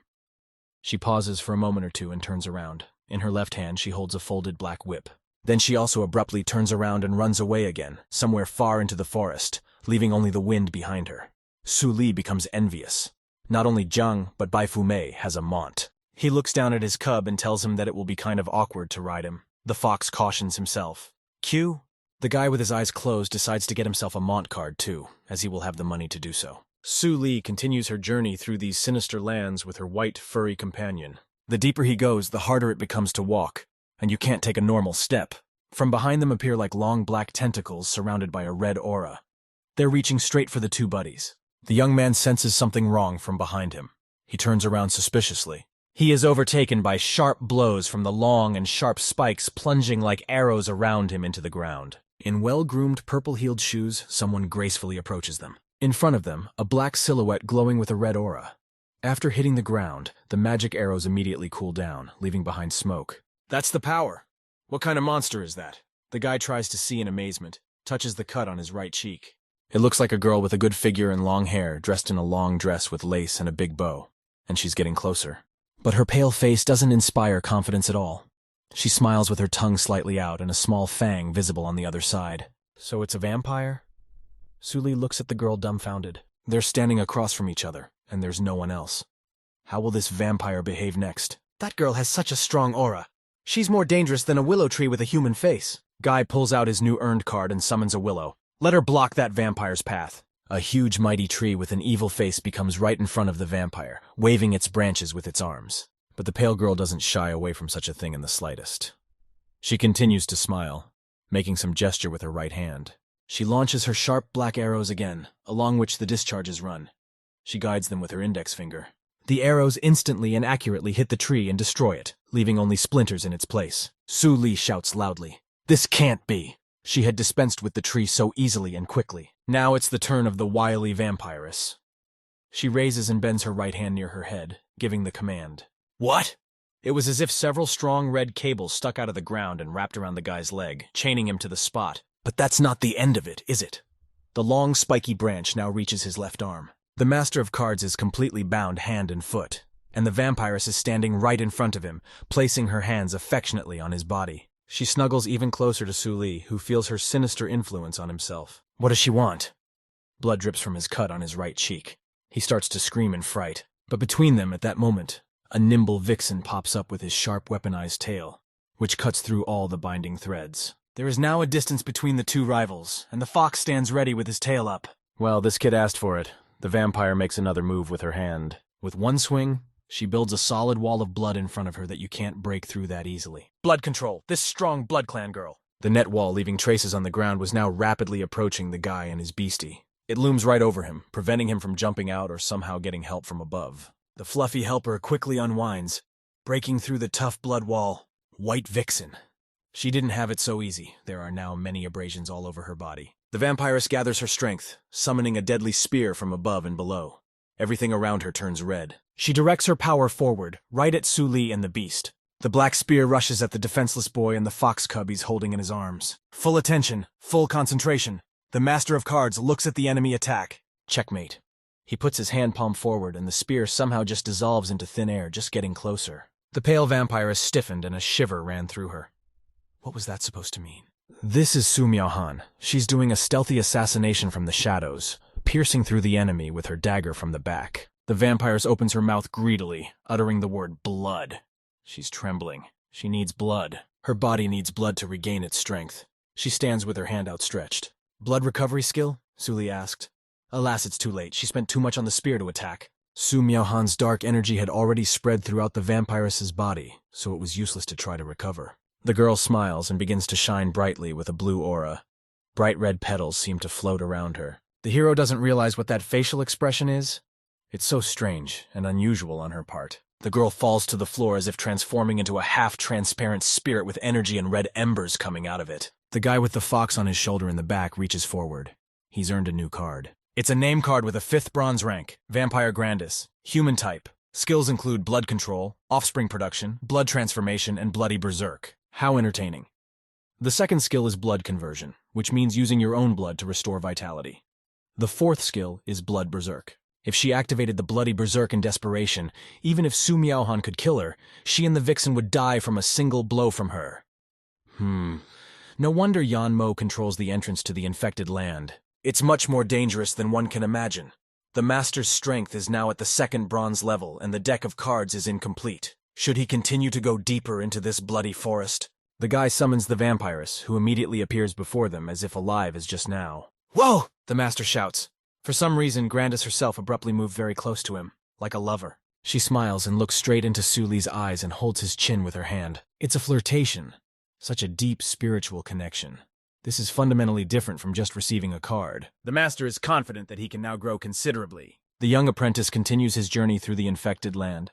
She pauses for a moment or two and turns around. In her left hand, she holds a folded black whip. Then she also abruptly turns around and runs away again, somewhere far into the forest, leaving only the wind behind her. Su Li becomes envious. Not only Zhang, but Bai Fu Mei has a mont. He looks down at his cub and tells him that it will be kind of awkward to ride him. The fox cautions himself. Q? The guy with his eyes closed decides to get himself a mont card too, as he will have the money to do so. Su Li continues her journey through these sinister lands with her white, furry companion. The deeper he goes, the harder it becomes to walk, and you can't take a normal step. From behind them appear like long black tentacles surrounded by a red aura. They're reaching straight for the two buddies. The young man senses something wrong from behind him. He turns around suspiciously. He is overtaken by sharp blows from the long and sharp spikes plunging like arrows around him into the ground. In well-groomed purple-heeled shoes, someone gracefully approaches them. In front of them, a black silhouette glowing with a red aura. After hitting the ground, the magic arrows immediately cool down, leaving behind smoke. That's the power. What kind of monster is that? The guy tries to see in amazement, touches the cut on his right cheek. It looks like a girl with a good figure and long hair, dressed in a long dress with lace and a big bow. And she's getting closer. But her pale face doesn't inspire confidence at all. She smiles with her tongue slightly out and a small fang visible on the other side. So it's a vampire? Su Li looks at the girl dumbfounded. They're standing across from each other, and there's no one else. How will this vampire behave next? That girl has such a strong aura. She's more dangerous than a willow tree with a human face. Guy pulls out his new earned card and summons a willow. Let her block that vampire's path. A huge mighty tree with an evil face becomes right in front of the vampire, waving its branches with its arms. But the pale girl doesn't shy away from such a thing in the slightest. She continues to smile, making some gesture with her right hand. She launches her sharp black arrows again, along which the discharges run. She guides them with her index finger. The arrows instantly and accurately hit the tree and destroy it, leaving only splinters in its place. Su Li shouts loudly. This can't be! She had dispensed with the tree so easily and quickly. Now it's the turn of the wily vampiress. She raises and bends her right hand near her head, giving the command. What? It was as if several strong red cables stuck out of the ground and wrapped around the guy's leg, chaining him to the spot. But that's not the end of it, is it? The long, spiky branch now reaches his left arm. The Master of Cards is completely bound hand and foot, and the vampiress is standing right in front of him, placing her hands affectionately on his body. She snuggles even closer to Su-Li, who feels her sinister influence on himself. What does she want? Blood drips from his cut on his right cheek. He starts to scream in fright. But between them, at that moment, a nimble vixen pops up with his sharp weaponized tail, which cuts through all the binding threads. There is now a distance between the two rivals, and the fox stands ready with his tail up. Well, this kid asked for it. The vampire makes another move with her hand. With one swing, she builds a solid wall of blood in front of her that you can't break through that easily. Blood control, this strong Blood Clan girl. The net wall, leaving traces on the ground, was now rapidly approaching the guy and his beastie. It looms right over him, preventing him from jumping out or somehow getting help from above. The fluffy helper quickly unwinds, breaking through the tough blood wall. White Vixen. She didn't have it so easy. There are now many abrasions all over her body. The vampiress gathers her strength, summoning a deadly spear from above and below. Everything around her turns red. She directs her power forward, right at Su-Li and the beast. The black spear rushes at the defenseless boy and the fox cub he's holding in his arms. Full attention, full concentration. The Master of Cards looks at the enemy attack. Checkmate. He puts his hand palm forward and the spear somehow just dissolves into thin air, just getting closer. The pale vampiress stiffened and a shiver ran through her. What was that supposed to mean? This is Su Miaohan. She's doing a stealthy assassination from the shadows, piercing through the enemy with her dagger from the back. The vampiress opens her mouth greedily, uttering the word blood. She's trembling. She needs blood. Her body needs blood to regain its strength. She stands with her hand outstretched. Blood recovery skill? Su-Li asked. Alas, it's too late. She spent too much on the spear to attack. Su Miaohan's dark energy had already spread throughout the vampiress's body, so it was useless to try to recover. The girl smiles and begins to shine brightly with a blue aura. Bright red petals seem to float around her. The hero doesn't realize what that facial expression is. It's so strange and unusual on her part. The girl falls to the floor as if transforming into a half-transparent spirit with energy and red embers coming out of it. The guy with the fox on his shoulder in the back reaches forward. He's earned a new card. It's a name card with a 5th bronze rank, Vampire Grandis, human type. Skills include blood control, offspring production, blood transformation, and bloody berserk. How entertaining. The second skill is blood conversion, which means using your own blood to restore vitality. The 4th skill is blood berserk. If she activated the bloody berserk in desperation, even if Su Miaohan could kill her, she and the vixen would die from a single blow from her. No wonder Yan Mo controls the entrance to the infected land. It's much more dangerous than one can imagine. The master's strength is now at the 2nd bronze level, and the deck of cards is incomplete. Should he continue to go deeper into this bloody forest? The guy summons the vampiress, who immediately appears before them as if alive as just now. Whoa! The master shouts. For some reason, Grandis herself abruptly moved very close to him, like a lover. She smiles and looks straight into Su-Li's eyes and holds his chin with her hand. It's a flirtation. Such a deep spiritual connection. This is fundamentally different from just receiving a card. The master is confident that he can now grow considerably. The young apprentice continues his journey through the infected land.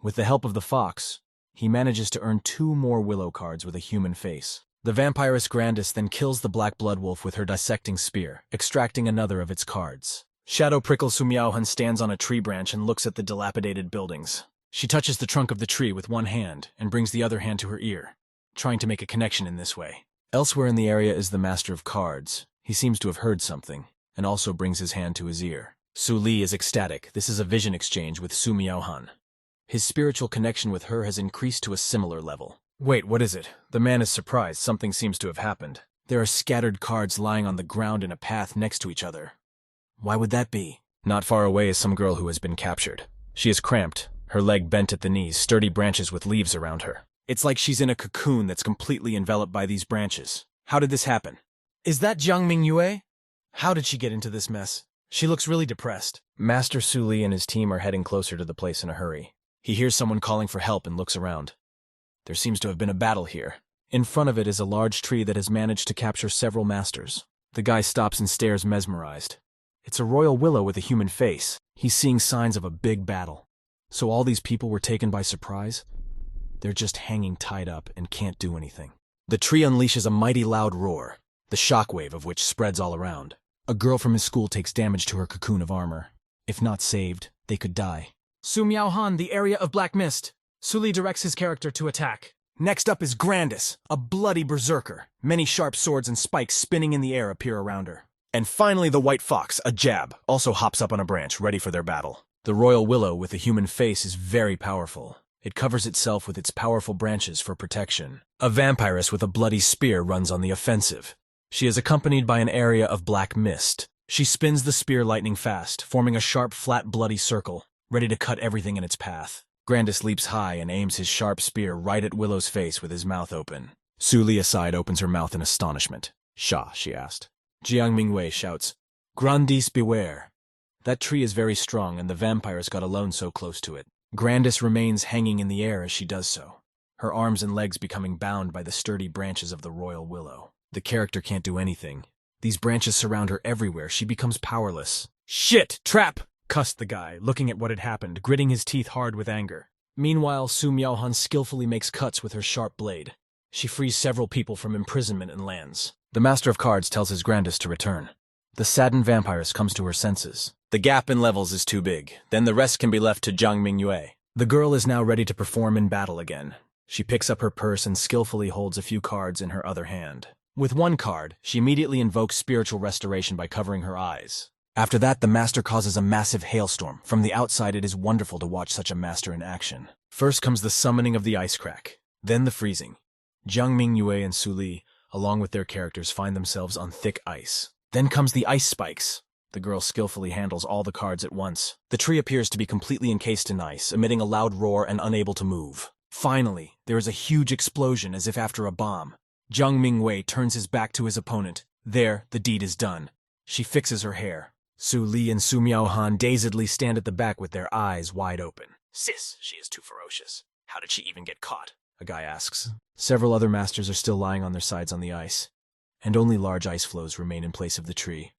With the help of the fox, he manages to earn 2 more willow cards with a human face. The vampiress Grandis then kills the black blood wolf with her dissecting spear, extracting another of its cards. Shadow Prickle Su Miaohan stands on a tree branch and looks at the dilapidated buildings. She touches the trunk of the tree with one hand and brings the other hand to her ear, trying to make a connection in this way. Elsewhere in the area is the Master of Cards. He seems to have heard something, and also brings his hand to his ear. Su-Li is ecstatic. This is a vision exchange with Su Miaohan. His spiritual connection with her has increased to a similar level. Wait, what is it? The man is surprised. Something seems to have happened. There are scattered cards lying on the ground in a path next to each other. Why would that be? Not far away is some girl who has been captured. She is cramped, her leg bent at the knees, sturdy branches with leaves around her. It's like she's in a cocoon that's completely enveloped by these branches. How did this happen? Is that Jiang Mingyue? How did she get into this mess? She looks really depressed. Master Su-Li and his team are heading closer to the place in a hurry. He hears someone calling for help and looks around. There seems to have been a battle here. In front of it is a large tree that has managed to capture several masters. The guy stops and stares mesmerized. It's a royal willow with a human face. He's seeing signs of a big battle. So all these people were taken by surprise? They're just hanging tied up and can't do anything. The tree unleashes a mighty loud roar, the shockwave of which spreads all around. A girl from his school takes damage to her cocoon of armor. If not saved, they could die. Su Miaohan, the area of black mist. Suli directs his character to attack. Next up is Grandis, a bloody berserker. Many sharp swords and spikes spinning in the air appear around her. And finally the White Fox, a jab, also hops up on a branch, ready for their battle. The royal willow with a human face is very powerful. It covers itself with its powerful branches for protection. A vampiress with a bloody spear runs on the offensive. She is accompanied by an area of black mist. She spins the spear lightning fast, forming a sharp, flat, bloody circle, ready to cut everything in its path. Grandis leaps high and aims his sharp spear right at Willow's face with his mouth open. Suli aside opens her mouth in astonishment. "Sha," she asked. Jiang Mingwei shouts, "Grandis beware." That tree is very strong and the vampires got alone so close to it. Grandis remains hanging in the air as she does so, her arms and legs becoming bound by the sturdy branches of the royal willow. The character can't do anything. These branches surround her everywhere. She becomes powerless. "Shit! Trap!" cussed the guy, looking at what had happened, gritting his teeth hard with anger. Meanwhile, Su Miaohan skillfully makes cuts with her sharp blade. She frees several people from imprisonment and lands. The Master of Cards tells his Grandis to return. The saddened vampiress comes to her senses. The gap in levels is too big. Then the rest can be left to Jiang Mingyue. The girl is now ready to perform in battle again. She picks up her purse and skillfully holds a few cards in her other hand. With one card, she immediately invokes spiritual restoration by covering her eyes. After that, the master causes a massive hailstorm. From the outside, it is wonderful to watch such a master in action. First comes the summoning of the ice crack, then the freezing. Jiang Mingyue and Suli, along with their characters, find themselves on thick ice. Then comes the ice spikes. The girl skillfully handles all the cards at once. The tree appears to be completely encased in ice, emitting a loud roar and unable to move. Finally, there is a huge explosion as if after a bomb. Jiang Mingwei turns his back to his opponent. There, the deed is done. She fixes her hair. Su Li and Su Miaohan dazedly stand at the back with their eyes wide open. "Sis, she is too ferocious. How did she even get caught?" a guy asks. Several other masters are still lying on their sides on the ice, and only large ice floes remain in place of the tree.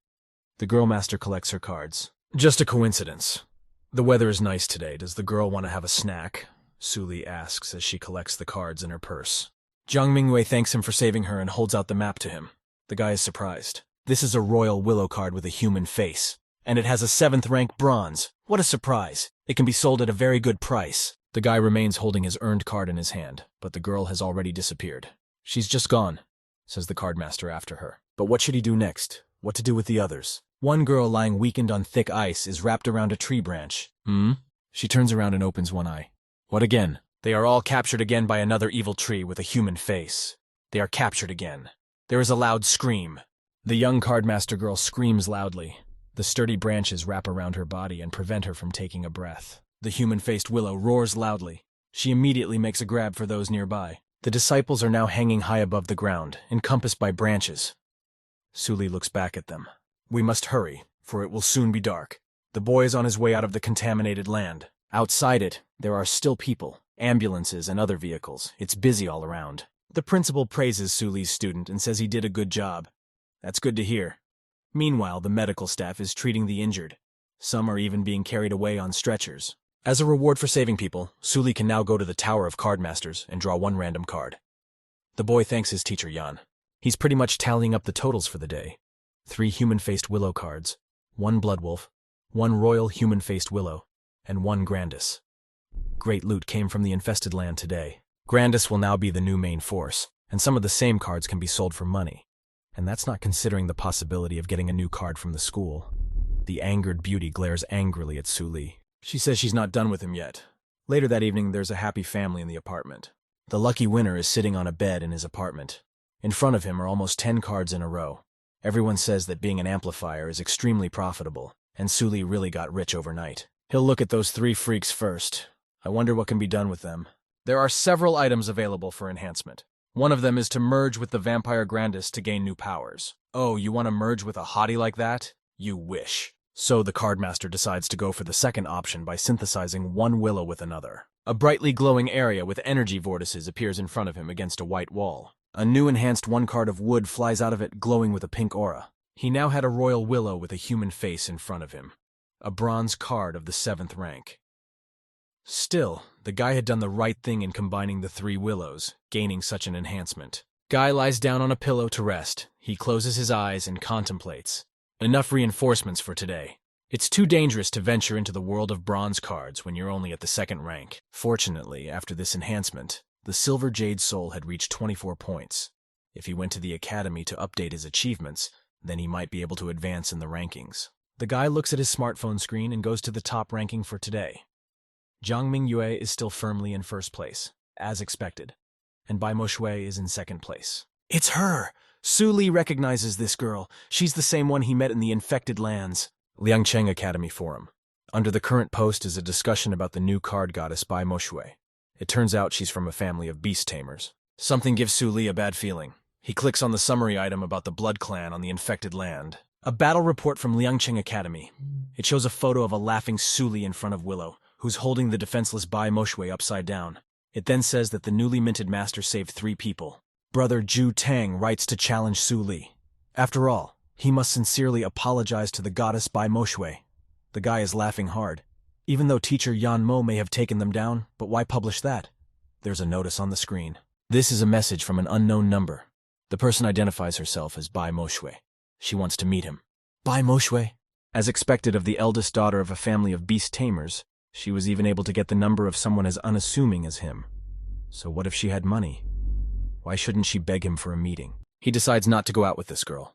The girl master collects her cards. "Just a coincidence. The weather is nice today. Does the girl want to have a snack?" Su Li asks as she collects the cards in her purse. Jiang Mingwei thanks him for saving her and holds out the map to him. The guy is surprised. This is a royal willow card with a human face, and it has a 7th rank bronze. What a surprise. It can be sold at a very good price. The guy remains holding his earned card in his hand, but the girl has already disappeared. "She's just gone," says the cardmaster after her. But what should he do next? What to do with the others? One girl lying weakened on thick ice is wrapped around a tree branch. She turns around and opens one eye. What again? They are all captured again by another evil tree with a human face. They are captured again. There is a loud scream. The young cardmaster girl screams loudly. The sturdy branches wrap around her body and prevent her from taking a breath. The human-faced willow roars loudly. She immediately makes a grab for those nearby. The disciples are now hanging high above the ground, encompassed by branches. Suli looks back at them. "We must hurry, for it will soon be dark." The boy is on his way out of the contaminated land. Outside it, there are still people, ambulances and other vehicles. It's busy all around. The principal praises Suli's student and says he did a good job. That's good to hear. Meanwhile, the medical staff is treating the injured. Some are even being carried away on stretchers. As a reward for saving people, Suli can now go to the Tower of Cardmasters and draw one random card. The boy thanks his teacher Yan. He's pretty much tallying up the totals for the day. 3 human-faced willow cards, 1 bloodwolf, 1 royal human-faced willow, and 1 Grandis. Great loot came from the infested land today. Grandis will now be the new main force, and some of the same cards can be sold for money. And that's not considering the possibility of getting a new card from the school. The angered beauty glares angrily at Suli. She says she's not done with him yet. Later that evening, there's a happy family in the apartment. The lucky winner is sitting on a bed in his apartment. In front of him are almost 10 cards in a row. Everyone says that being an amplifier is extremely profitable, and Suli really got rich overnight. He'll look at those 3 freaks first. I wonder what can be done with them. There are several items available for enhancement. One of them is to merge with the Vampire Grandis to gain new powers. Oh, you want to merge with a hottie like that? You wish. So the cardmaster decides to go for the second option by synthesizing one willow with another. A brightly glowing area with energy vortices appears in front of him against a white wall. A new enhanced 1 card of wood flies out of it, glowing with a pink aura. He now had a royal willow with a human face in front of him. A bronze card of the 7th rank. Still, the guy had done the right thing in combining the 3 willows, gaining such an enhancement. Guy lies down on a pillow to rest. He closes his eyes and contemplates. Enough reinforcements for today. It's too dangerous to venture into the world of bronze cards when you're only at the second rank. Fortunately, after this enhancement, the Silver Jade Soul had reached 24 points. If he went to the academy to update his achievements, then he might be able to advance in the rankings. The guy looks at his smartphone screen and goes to the top ranking for today. Jiang Mingyue is still firmly in first place, as expected, and Bai Moshui is in second place. It's her! Su Li recognizes this girl. She's the same one he met in the infected lands. Liangcheng Academy Forum. Under the current post is a discussion about the new card goddess Bai Moshui. It turns out she's from a family of beast tamers. Something gives Su Li a bad feeling. He clicks on the summary item about the Blood Clan on the infected land. A battle report from Liangcheng Academy. It shows a photo of a laughing Su Li in front of Willow, who's holding the defenseless Bai Moshui upside down. It then says that the newly minted master saved 3 people. Brother Zhu Tang writes to challenge Su Li. After all, he must sincerely apologize to the goddess Bai Moshui. The guy is laughing hard. Even though teacher Yan Mo may have taken them down, but why publish that? There's a notice on the screen. This is a message from an unknown number. The person identifies herself as Bai Moshui. She wants to meet him. Bai Moshui? As expected of the eldest daughter of a family of beast tamers, she was even able to get the number of someone as unassuming as him. So what if she had money? Why shouldn't she beg him for a meeting? He decides not to go out with this girl.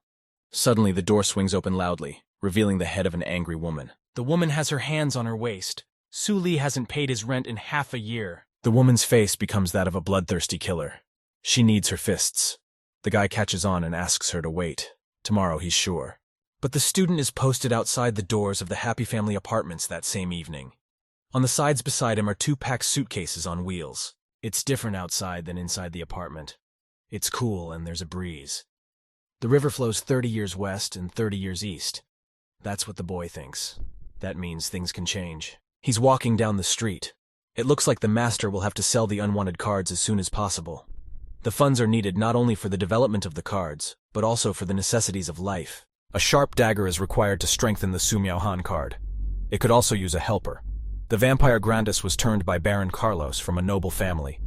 Suddenly, the door swings open loudly, revealing the head of an angry woman. The woman has her hands on her waist. Su Li hasn't paid his rent in half a year. The woman's face becomes that of a bloodthirsty killer. She needs her fists. The guy catches on and asks her to wait. Tomorrow, he's sure. But the student is posted outside the doors of the Happy Family apartments that same evening. On the sides beside him are 2 packed suitcases on wheels. It's different outside than inside the apartment. It's cool and there's a breeze. The river flows 30 years west and 30 years east. That's what the boy thinks. That means things can change. He's walking down the street. It looks like the master will have to sell the unwanted cards as soon as possible. The funds are needed not only for the development of the cards, but also for the necessities of life. A sharp dagger is required to strengthen the Su Miaohan card. It could also use a helper. The vampire Grandis was turned by Baron Carlos from a noble family.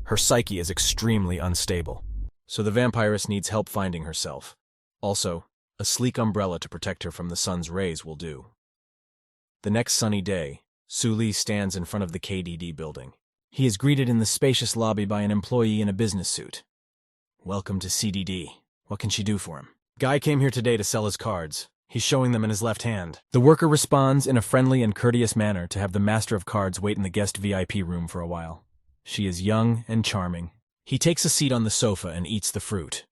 Her psyche is extremely unstable, so the vampiress needs help finding herself. Also, a sleek umbrella to protect her from the sun's rays will do. The next sunny day, Su Li stands in front of the KDD building. He is greeted in the spacious lobby by an employee in a business suit. Welcome to CDD. What can she do for him? Guy came here today to sell his cards. He's showing them in his left hand. The worker responds in a friendly and courteous manner to have the master of cards wait in the guest VIP room for a while. She is young and charming. He takes a seat on the sofa and eats the fruit.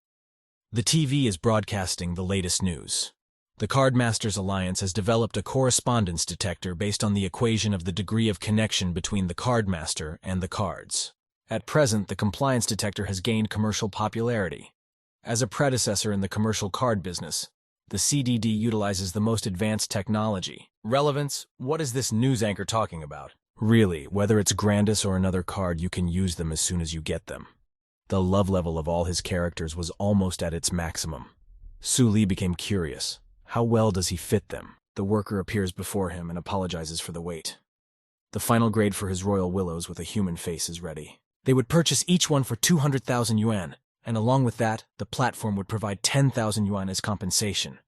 The TV is broadcasting the latest news. The Cardmasters Alliance has developed a correspondence detector based on the equation of the degree of connection between the cardmaster and the cards. At present, the compliance detector has gained commercial popularity. As a predecessor in the commercial card business, the CDD utilizes the most advanced technology. Relevance? What is this news anchor talking about? Really, whether it's Grandis or another card, you can use them as soon as you get them. The love level of all his characters was almost at its maximum. Su Li became curious. How well does he fit them? The worker appears before him and apologizes for the wait. The final grade for his royal willows with a human face is ready. They would purchase each one for 200,000 yuan, and along with that, the platform would provide 10,000 yuan as compensation.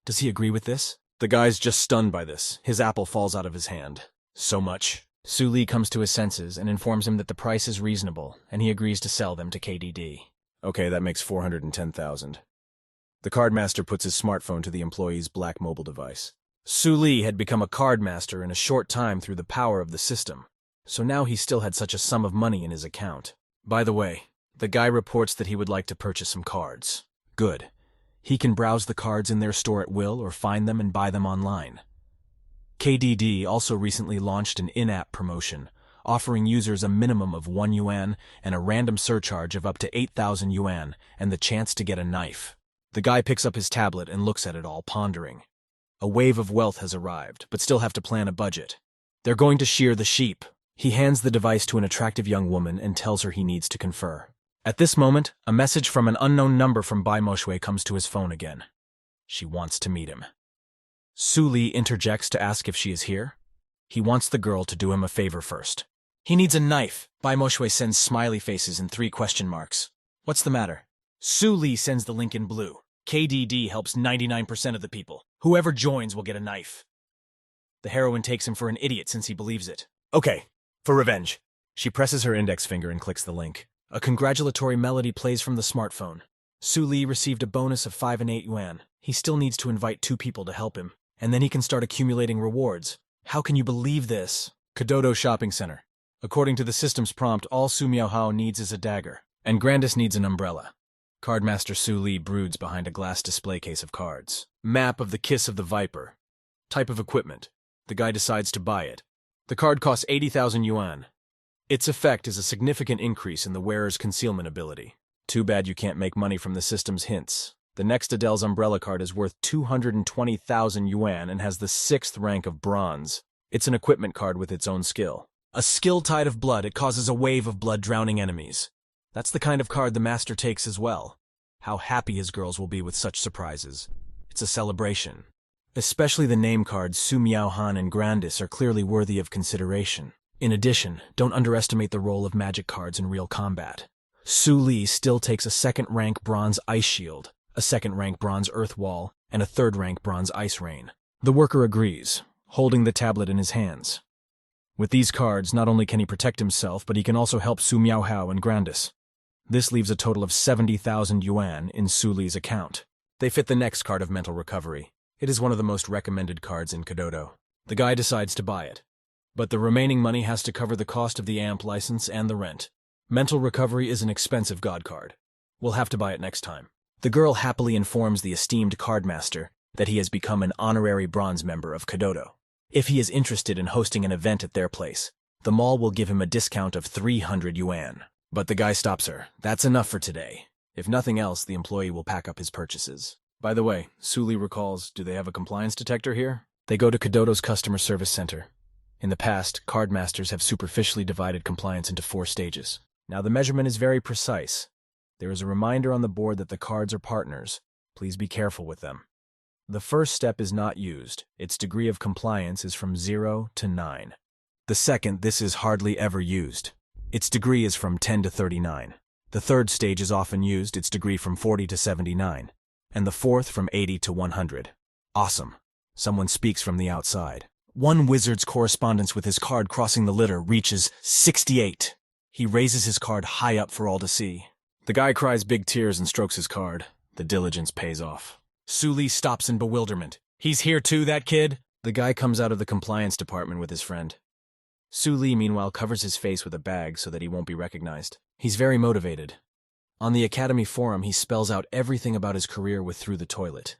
Does he agree with this? The guy's just stunned by this. His apple falls out of his hand. So much. Su Li comes to his senses and informs him that the price is reasonable, and he agrees to sell them to KDD. Okay, that makes 410,000. The cardmaster puts his smartphone to the employee's black mobile device. Su Li had become a cardmaster in a short time through the power of the system, so now he still had such a sum of money in his account. By the way, the guy reports that he would like to purchase some cards. Good. He can browse the cards in their store at will or find them and buy them online. KDD also recently launched an in-app promotion, offering users a minimum of 1 yuan and a random surcharge of up to 8,000 yuan and the chance to get a knife. The guy picks up his tablet and looks at it all, pondering. A wave of wealth has arrived, but still have to plan a budget. They're going to shear the sheep. He hands the device to an attractive young woman and tells her he needs to confer. At this moment, a message from an unknown number from Bai Moshui comes to his phone again. She wants to meet him. Su Li interjects to ask if she is here. He wants the girl to do him a favor first. He needs a knife. Bai Moshui sends smiley faces and 3 question marks. What's the matter? Su Li sends the link in blue. KDD helps 99% of the people. Whoever joins will get a knife. The heroine takes him for an idiot since he believes it. Okay, for revenge. She presses her index finger and clicks the link. A congratulatory melody plays from the smartphone. Su Li received a bonus of 5 and 8 yuan. He still needs to invite 2 people to help him, and then he can start accumulating rewards. How can you believe this? Kododo Shopping Center. According to the system's prompt, all Su Miaohao needs is a dagger, and Grandis needs an umbrella. Cardmaster Su Li broods behind a glass display case of cards. Map of the Kiss of the Viper. Type of equipment. The guy decides to buy it. The card costs 80,000 yuan. Its effect is a significant increase in the wearer's concealment ability. Too bad you can't make money from the system's hints. The next Adele's umbrella card is worth 220,000 yuan and has the 6th rank of bronze. It's an equipment card with its own skill. A skill tide of blood, it causes a wave of blood drowning enemies. That's the kind of card the master takes as well. How happy his girls will be with such surprises. It's a celebration. Especially the name cards Su Miaohan and Grandis are clearly worthy of consideration. In addition, don't underestimate the role of magic cards in real combat. Su Li still takes a 2nd rank bronze ice shield, a 2nd rank bronze earth wall, and a 3rd rank bronze ice rain. The worker agrees, holding the tablet in his hands. With these cards, not only can he protect himself, but he can also help Su Miaohao and Grandis. This leaves a total of 70,000 yuan in Su Li's account. They fit the next card of mental recovery. It is one of the most recommended cards in Kododo. The guy decides to buy it. But the remaining money has to cover the cost of the AMP license and the rent. Mental recovery is an expensive god card. We'll have to buy it next time. The girl happily informs the esteemed cardmaster that he has become an honorary bronze member of Kododo. If he is interested in hosting an event at their place, the mall will give him a discount of 300 yuan. But the guy stops her. That's enough for today. If nothing else, the employee will pack up his purchases. By the way, Su Li recalls, do they have a compliance detector here? They go to Kododo's customer service center. In the past, cardmasters have superficially divided compliance into 4 stages. Now the measurement is very precise. There is a reminder on the board that the cards are partners. Please be careful with them. The first step is not used. Its degree of compliance is from 0 to 9. The second, this is hardly ever used. Its degree is from 10 to 39. The third stage is often used, its degree from 40 to 79. And the fourth from 80 to 100. Awesome. Someone speaks from the outside. One wizard's correspondence with his card crossing the litter reaches 68. He raises his card high up for all to see. The guy cries big tears and strokes his card. The diligence pays off. Su Li stops in bewilderment. He's here too, that kid? The guy comes out of the compliance department with his friend. Su Li, meanwhile, covers his face with a bag so that he won't be recognized. He's very motivated. On the Academy forum, he spells out everything about his career with Through the Toilet.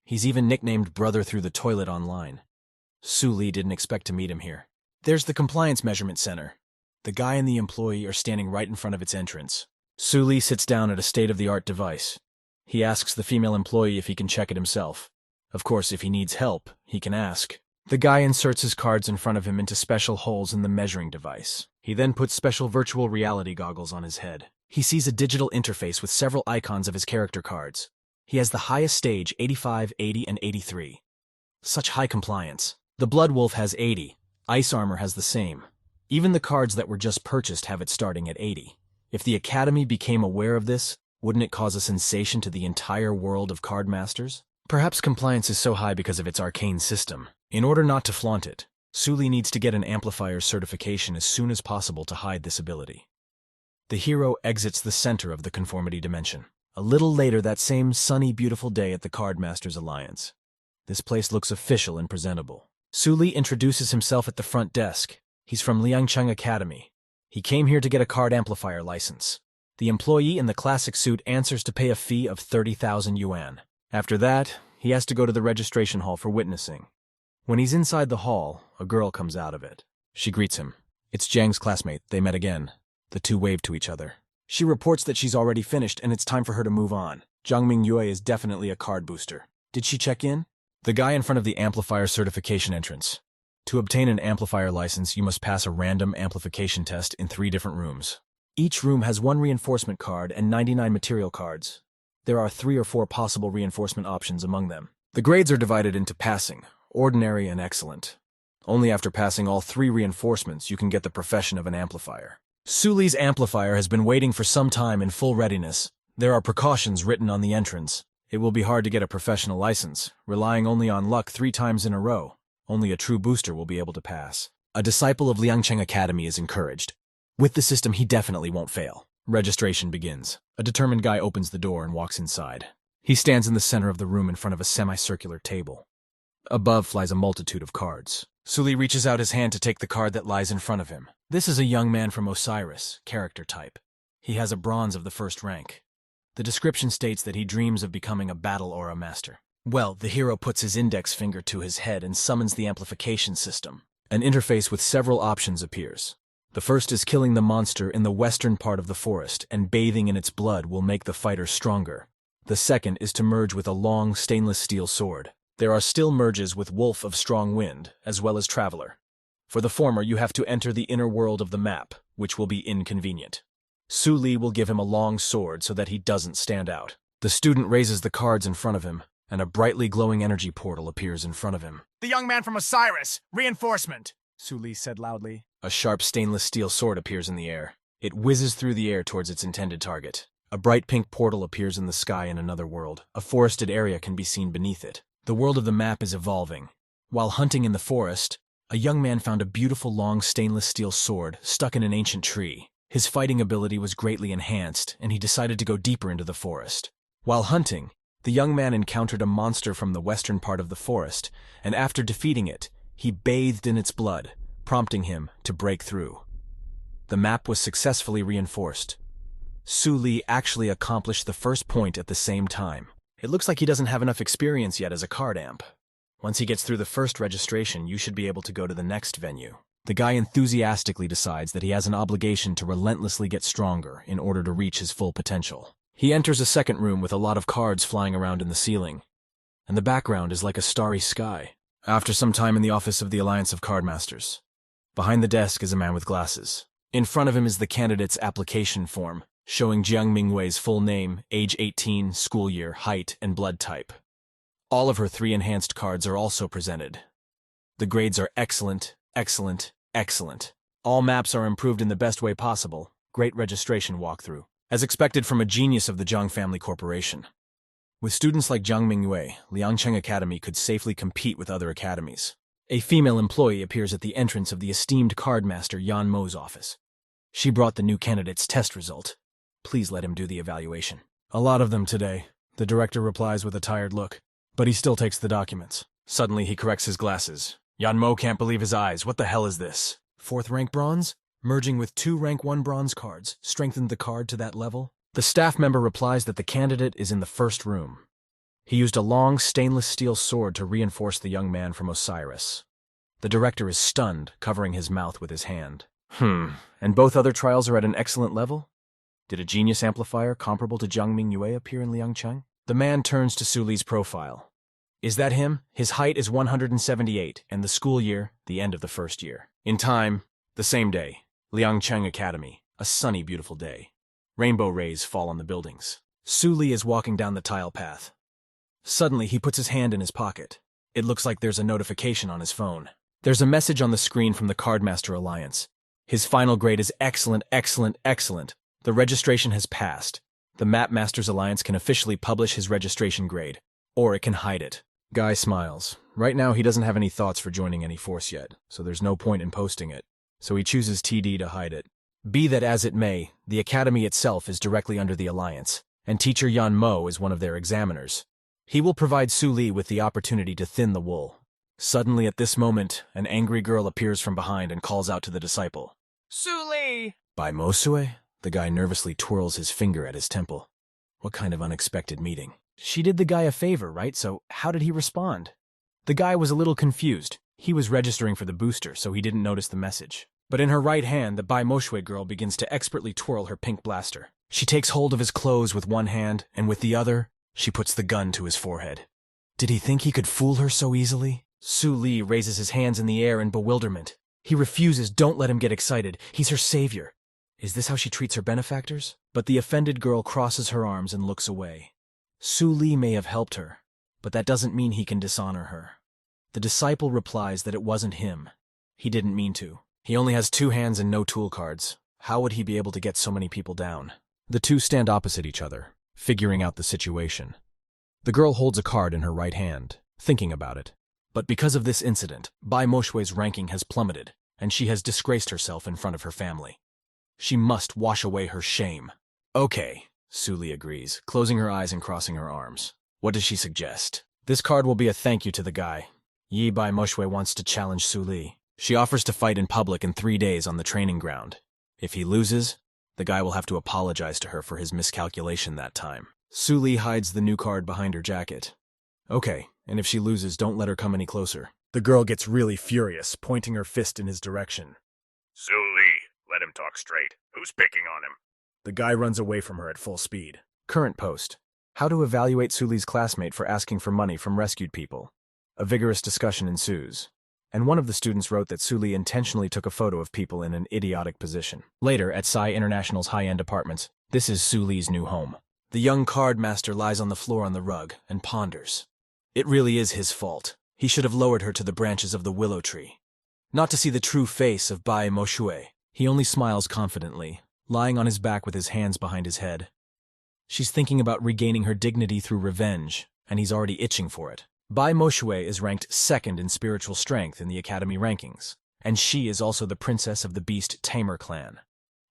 He's even nicknamed Brother Through the Toilet online. Su Li didn't expect to meet him here. There's the Compliance Measurement Center. The guy and the employee are standing right in front of its entrance. Su Li sits down at a state-of-the-art device. He asks the female employee if he can check it himself. Of course, if he needs help, he can ask. The guy inserts his cards in front of him into special holes in the measuring device. He then puts special virtual reality goggles on his head. He sees a digital interface with several icons of his character cards. He has the highest stage, 85, 80, and 83. Such high compliance. The Blood Wolf has 80. Ice Armor has the same. Even the cards that were just purchased have it starting at 80. If the Academy became aware of this, wouldn't it cause a sensation to the entire world of cardmasters? Perhaps compliance is so high because of its arcane system. In order not to flaunt it, Su Li needs to get an amplifier certification as soon as possible to hide this ability. The hero exits the center of the conformity dimension. A little later that same sunny, beautiful day at the Cardmasters Alliance. This place looks official and presentable. Su Li introduces himself at the front desk. He's from Liangcheng Academy. He came here to get a card amplifier license. The employee in the classic suit answers to pay a fee of 30,000 yuan. After that, he has to go to the registration hall for witnessing. When he's inside the hall, a girl comes out of it. She greets him. It's Jiang's classmate. They met again. The two wave to each other. She reports that she's already finished and it's time for her to move on. Zhang Mingyue is definitely a card booster. Did she check in? The guy in front of the amplifier certification entrance. To obtain an amplifier license, you must pass a random amplification test in 3 different rooms. Each room has 1 reinforcement card and 99 material cards. There are 3 or 4 possible reinforcement options among them. The grades are divided into passing, ordinary, and excellent. Only after passing all 3 reinforcements you can get the profession of an amplifier. Su Li's amplifier has been waiting for some time in full readiness. There are precautions written on the entrance. It will be hard to get a professional license, relying only on luck 3 times in a row. Only a true booster will be able to pass. A disciple of Liangcheng Academy is encouraged. With the system, he definitely won't fail. Registration begins. A determined guy opens the door and walks inside. He stands in the center of the room in front of a semicircular table. Above flies a multitude of cards. Suli reaches out his hand to take the card that lies in front of him. This is a young man from Osiris, character type. He has a bronze of the first rank. The description states that he dreams of becoming a battle aura master. Well, the hero puts his index finger to his head and summons the amplification system. An interface with several options appears. The first is killing the monster in the western part of the forest, and bathing in its blood will make the fighter stronger. The second is to merge with a long stainless steel sword. There are still merges with Wolf of Strong Wind, as well as Traveler. For the former, you have to enter the inner world of the map, which will be inconvenient. Su Li will give him a long sword so that he doesn't stand out. The student raises the cards in front of him, and a brightly glowing energy portal appears in front of him. The young man from Osiris! Reinforcement! Su Li said loudly. A sharp stainless steel sword appears in the air. It whizzes through the air towards its intended target. A bright pink portal appears in the sky in another world. A forested area can be seen beneath it. The world of the map is evolving. While hunting in the forest, a young man found a beautiful long stainless steel sword stuck in an ancient tree. His fighting ability was greatly enhanced, and he decided to go deeper into the forest. While hunting, the young man encountered a monster from the western part of the forest, and after defeating it, he bathed in its blood, prompting him to break through. The map was successfully reinforced. Su Li actually accomplished the first point at the same time. It looks like he doesn't have enough experience yet as a card amp. Once he gets through the first registration, you should be able to go to the next venue. The guy enthusiastically decides that he has an obligation to relentlessly get stronger in order to reach his full potential. He enters a second room with a lot of cards flying around in the ceiling, and the background is like a starry sky. After some time in the office of the Alliance of Cardmasters, behind the desk is a man with glasses. In front of him is the candidate's application form, showing Jiang Mingwei's full name, age 18, school year, height, and blood type. All of her 3 enhanced cards are also presented. The grades are excellent, excellent, excellent. All maps are improved in the best way possible. Great registration walkthrough, as expected from a genius of the Jiang Family Corporation. With students like Jiang Mingwei, Liangcheng Academy could safely compete with other academies. A female employee appears at the entrance of the esteemed cardmaster Yan Mo's office. She brought the new candidate's test result. Please let him do the evaluation. A lot of them today, the director replies with a tired look. But he still takes the documents. Suddenly he corrects his glasses. Yan Mo can't believe his eyes. What the hell is this? 4th rank bronze? Merging with 2 rank 1 bronze cards strengthened the card to that level? The staff member replies that the candidate is in the first room. He used a long stainless steel sword to reinforce the young man from Osiris. The director is stunned, covering his mouth with his hand. And both other trials are at an excellent level? Did a genius amplifier comparable to Jiang Mingyue appear in Liangcheng? The man turns to Su Li's profile. Is that him? His height is 178, and the school year, the end of the first year. In time, the same day, Liangcheng Academy, a sunny, beautiful day. Rainbow rays fall on the buildings. Su Li is walking down the tile path. Suddenly, he puts his hand in his pocket. It looks like there's a notification on his phone. There's a message on the screen from the Cardmaster Alliance. His final grade is excellent, excellent, excellent. The registration has passed. The Map Masters Alliance can officially publish his registration grade, or it can hide it. Guy smiles. Right now, he doesn't have any thoughts for joining any force yet, so there's no point in posting it. So he chooses TD to hide it. Be that as it may, the Academy itself is directly under the Alliance, and teacher Yan Mo is one of their examiners. He will provide Su Li with the opportunity to thin the wool. Suddenly at this moment, an angry girl appears from behind and calls out to the disciple. Su Li! By Mosue? The guy nervously twirls his finger at his temple. What kind of unexpected meeting? She did the guy a favor, right? So how did he respond? The guy was a little confused. He was registering for the booster, so he didn't notice the message. But in her right hand, the Bai Moshue girl begins to expertly twirl her pink blaster. She takes hold of his clothes with one hand, and with the other, she puts the gun to his forehead. Did he think he could fool her so easily? Su Li raises his hands in the air in bewilderment. He refuses. Don't let him get excited. He's her savior. Is this how she treats her benefactors? But the offended girl crosses her arms and looks away. Su Li may have helped her, but that doesn't mean he can dishonor her. The disciple replies that it wasn't him. He didn't mean to. He only has 2 hands and no tool cards. How would he be able to get so many people down? The two stand opposite each other, figuring out the situation. The girl holds a card in her right hand, thinking about it. But because of this incident, Bai Moshue's ranking has plummeted, and she has disgraced herself in front of her family. She must wash away her shame. Okay, Su Li agrees, closing her eyes and crossing her arms. What does she suggest? This card will be a thank you to the guy. Yi Bai Moshue wants to challenge Su Li. She offers to fight in public in 3 days on the training ground. If he loses, the guy will have to apologize to her for his miscalculation that time. Su Li hides the new card behind her jacket. Okay, and if she loses, don't let her come any closer. The girl gets really furious, pointing her fist in his direction. Su Li, let him talk straight. Who's picking on him? The guy runs away from her at full speed. Current post. How to evaluate Su Li's classmate for asking for money from rescued people. A vigorous discussion ensues, and one of the students wrote that Su Li intentionally took a photo of people in an idiotic position. Later, at Psy International's high-end apartments, this is Su Li's new home. The young card master lies on the floor on the rug and ponders. It really is his fault. He should have lowered her to the branches of the willow tree. Not to see the true face of Bai Moshue, he only smiles confidently, lying on his back with his hands behind his head. She's thinking about regaining her dignity through revenge, and he's already itching for it. Bai Moshue is ranked 2nd in spiritual strength in the academy rankings, and she is also the princess of the Beast Tamer clan.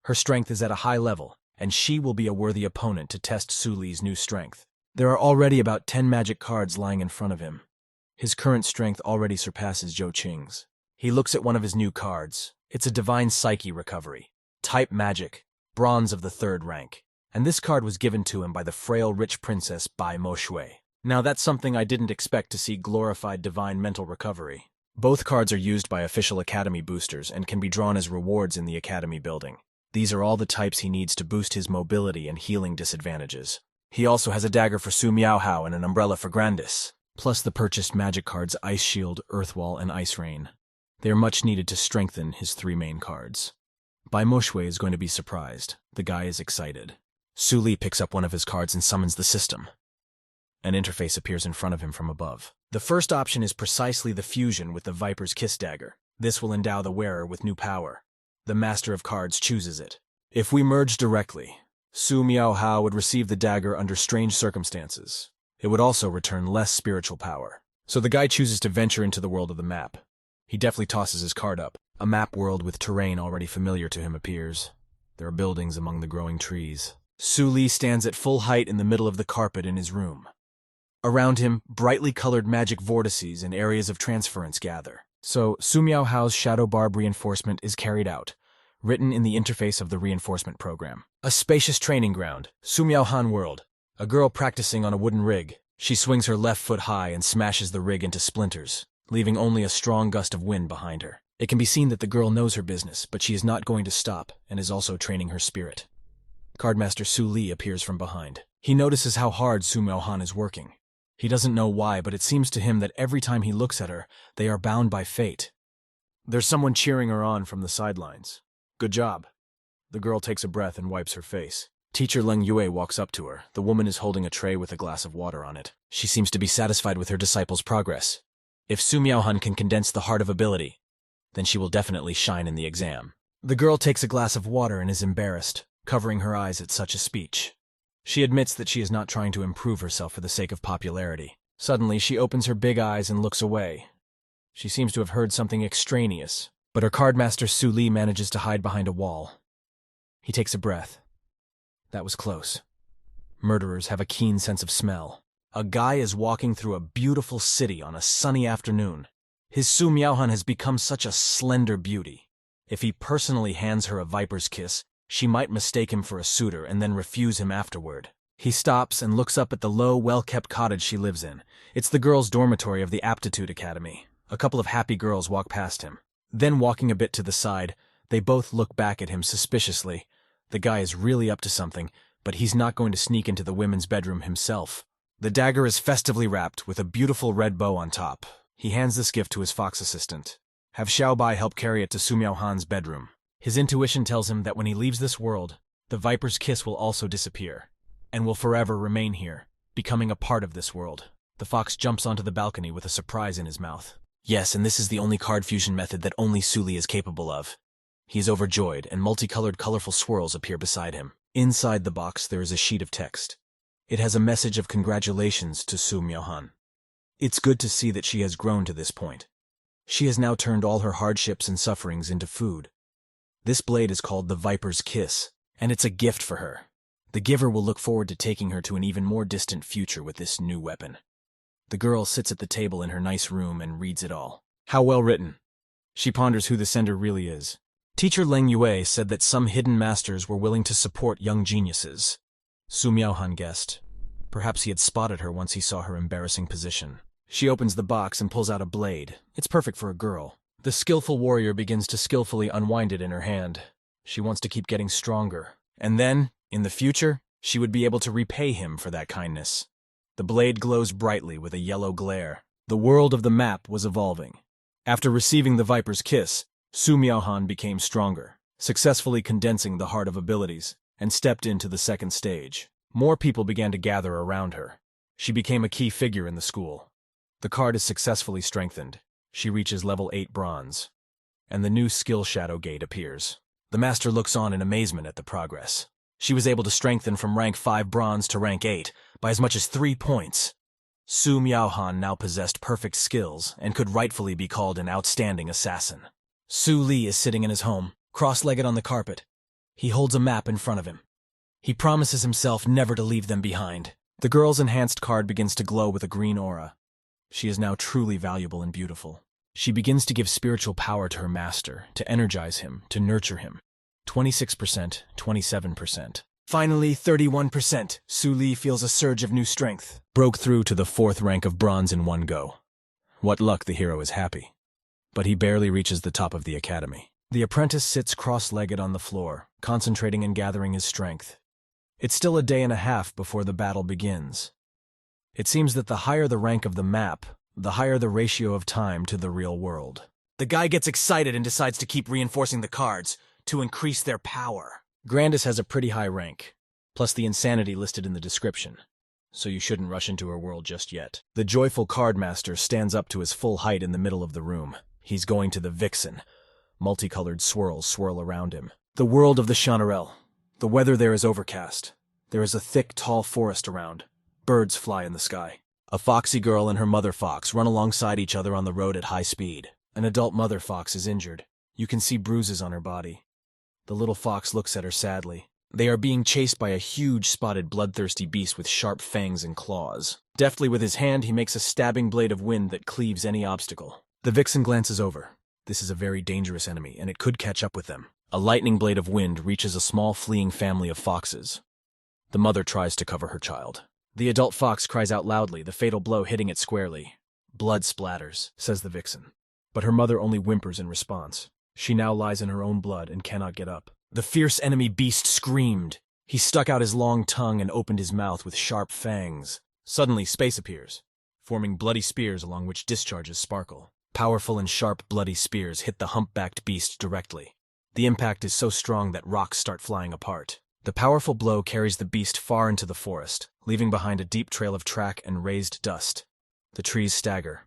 Her strength is at a high level, and she will be a worthy opponent to test Su Li's new strength. There are already about 10 magic cards lying in front of him. His current strength already surpasses Zhou Qing's. He looks at one of his new cards. It's a Divine Psyche Recovery. Type Magic, Bronze of the 3rd rank. And this card was given to him by the frail rich princess Bai Moshue. Now that's something I didn't expect to see: glorified divine mental recovery. Both cards are used by official academy boosters and can be drawn as rewards in the academy building. These are all the types he needs to boost his mobility and healing disadvantages. He also has a dagger for Su Miaohao and an umbrella for Grandis, plus the purchased magic cards Ice Shield, Earth Wall, and Ice Rain. They are much needed to strengthen his 3 main cards. Bai Moshue is going to be surprised. The guy is excited. Su Li picks up one of his cards and summons the system. An interface appears in front of him from above. The first option is precisely the fusion with the Viper's Kiss dagger. This will endow the wearer with new power. The Master of Cards chooses it. If we merge directly, Su Miaohao would receive the dagger under strange circumstances. It would also return less spiritual power. So the guy chooses to venture into the world of the map. He deftly tosses his card up. A map world with terrain already familiar to him appears. There are buildings among the growing trees. Su Li stands at full height in the middle of the carpet in his room. Around him, brightly colored magic vortices and areas of transference gather. So, Su Miaohao's Shadow Barb reinforcement is carried out, written in the interface of the reinforcement program. A spacious training ground, Su Miaohan World. A girl practicing on a wooden rig. She swings her left foot high and smashes the rig into splinters, leaving only a strong gust of wind behind her. It can be seen that the girl knows her business, but she is not going to stop and is also training her spirit. Cardmaster Su Li appears from behind. He notices how hard Su Miaohan is working. He doesn't know why, but it seems to him that every time he looks at her, they are bound by fate. There's someone cheering her on from the sidelines. Good job. The girl takes a breath and wipes her face. Teacher Leng Yue walks up to her. The woman is holding a tray with a glass of water on it. She seems to be satisfied with her disciple's progress. If Su Miaohan can condense the heart of ability, then she will definitely shine in the exam. The girl takes a glass of water and is embarrassed, covering her eyes at such a speech. She admits that she is not trying to improve herself for the sake of popularity. Suddenly, she opens her big eyes and looks away. She seems to have heard something extraneous, but her cardmaster Su Li manages to hide behind a wall. He takes a breath. That was close. Murderers have a keen sense of smell. A guy is walking through a beautiful city on a sunny afternoon. His Su Miaohan has become such a slender beauty. If he personally hands her a viper's kiss, she might mistake him for a suitor and then refuse him afterward. He stops and looks up at the low, well-kept cottage she lives in. It's the girls' dormitory of the Aptitude Academy. A couple of happy girls walk past him. Then, walking a bit to the side, they both look back at him suspiciously. The guy is really up to something, but he's not going to sneak into the women's bedroom himself. The dagger is festively wrapped with a beautiful red bow on top. He hands this gift to his fox assistant. Have Xiaobai help carry it to Su Miaohan's bedroom. His intuition tells him that when he leaves this world, the Viper's Kiss will also disappear, and will forever remain here, becoming a part of this world. The fox jumps onto the balcony with a surprise in his mouth. Yes, and this is the only card fusion method that only Su Li is capable of. He is overjoyed, and multicolored colorful swirls appear beside him. Inside the box there is a sheet of text. It has a message of congratulations to Su Miaohan. It's good to see that she has grown to this point. She has now turned all her hardships and sufferings into food. This blade is called the Viper's Kiss, and it's a gift for her. The giver will look forward to taking her to an even more distant future with this new weapon. The girl sits at the table in her nice room and reads it all. How well written. She ponders who the sender really is. Teacher Leng Yue said that some hidden masters were willing to support young geniuses. Su Miaohan guessed. Perhaps he had spotted her once he saw her embarrassing position. She opens the box and pulls out a blade. It's perfect for a girl. The skillful warrior begins to skillfully unwind it in her hand. She wants to keep getting stronger. And then, in the future, she would be able to repay him for that kindness. The blade glows brightly with a yellow glare. The world of the map was evolving. After receiving the Viper's Kiss, Su Miaohan became stronger, successfully condensing the Heart of Abilities, and stepped into the second stage. More people began to gather around her. She became a key figure in the school. The card is successfully strengthened. She reaches level 8 bronze. And the new skill Shadow Gate appears. The master looks on in amazement at the progress. She was able to strengthen from rank 5 bronze to rank 8 by as much as 3 points. Su Miaohan now possessed perfect skills and could rightfully be called an outstanding assassin. Su Li is sitting in his home, cross-legged on the carpet. He holds a map in front of him. He promises himself never to leave them behind. The girl's enhanced card begins to glow with a green aura. She is now truly valuable and beautiful. She begins to give spiritual power to her master, to energize him, to nurture him. 26%, 27%. Finally, 31%. Su Li feels a surge of new strength. Broke through to the 4th rank of bronze in one go. What luck, the hero is happy. But he barely reaches the top of the academy. The apprentice sits cross-legged on the floor, concentrating and gathering his strength. It's still a day and a half before the battle begins. It seems that the higher the rank of the map, the higher the ratio of time to the real world. The guy gets excited and decides to keep reinforcing the cards, to increase their power. Grandis has a pretty high rank, plus the insanity listed in the description, so you shouldn't rush into her world just yet. The joyful card master stands up to his full height in the middle of the room. He's going to the Vixen. Multicolored swirls swirl around him. The world of the Shannel. The weather there is overcast. There is a thick, tall forest around. Birds fly in the sky. A foxy girl and her mother fox run alongside each other on the road at high speed. An adult mother fox is injured. You can see bruises on her body. The little fox looks at her sadly. They are being chased by a huge, spotted, bloodthirsty beast with sharp fangs and claws. Deftly with his hand, he makes a stabbing blade of wind that cleaves any obstacle. The Vixen glances over. This is a very dangerous enemy, and it could catch up with them. A lightning blade of wind reaches a small, fleeing family of foxes. The mother tries to cover her child. The adult fox cries out loudly, the fatal blow hitting it squarely. Blood splatters, says the Vixen. But her mother only whimpers in response. She now lies in her own blood and cannot get up. The fierce enemy beast screamed. He stuck out his long tongue and opened his mouth with sharp fangs. Suddenly, space appears, forming bloody spears along which discharges sparkle. Powerful and sharp bloody spears hit the humpbacked beast directly. The impact is so strong that rocks start flying apart. The powerful blow carries the beast far into the forest, leaving behind a deep trail of track and raised dust. The trees stagger,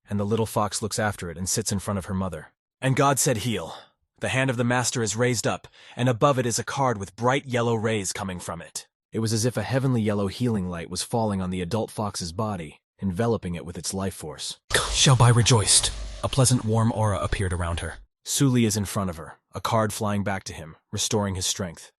and the little fox looks after it and sits in front of her mother. And God said heal. The hand of the master is raised up, and above it is a card with bright yellow rays coming from it. It was as if a heavenly yellow healing light was falling on the adult fox's body, enveloping it with its life force. Xiaobai rejoiced. A pleasant warm aura appeared around her. Su Li is in front of her, a card flying back to him, restoring his strength.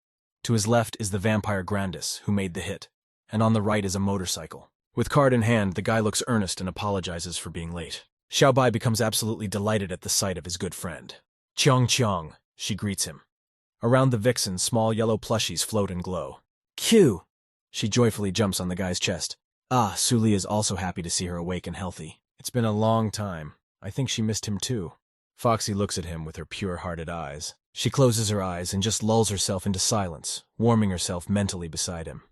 To his left is the vampire Grandis, who made the hit, and on the right is a motorcycle. With card in hand, the guy looks earnest and apologizes for being late. Xiaobai becomes absolutely delighted at the sight of his good friend. Qiang, she greets him. Around the Vixen, small yellow plushies float and glow. Q! She joyfully jumps on the guy's chest. Su Li is also happy to see her awake and healthy. It's been a long time. I think she missed him too. Foxy looks at him with her pure-hearted eyes. She closes her eyes and just lulls herself into silence, warming herself mentally beside him.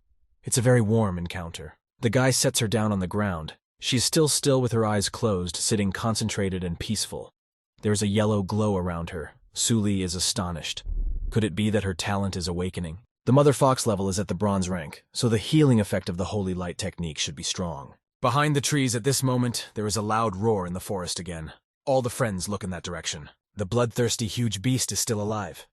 It's a very warm encounter. The guy sets her down on the ground. She is still with her eyes closed, sitting concentrated and peaceful. There is a yellow glow around her. Su Li is astonished. Could it be that her talent is awakening? The mother fox level is at the bronze rank, so the healing effect of the holy light technique should be strong. Behind the trees at this moment, there is a loud roar in the forest again. All the friends look in that direction. The bloodthirsty huge beast is still alive.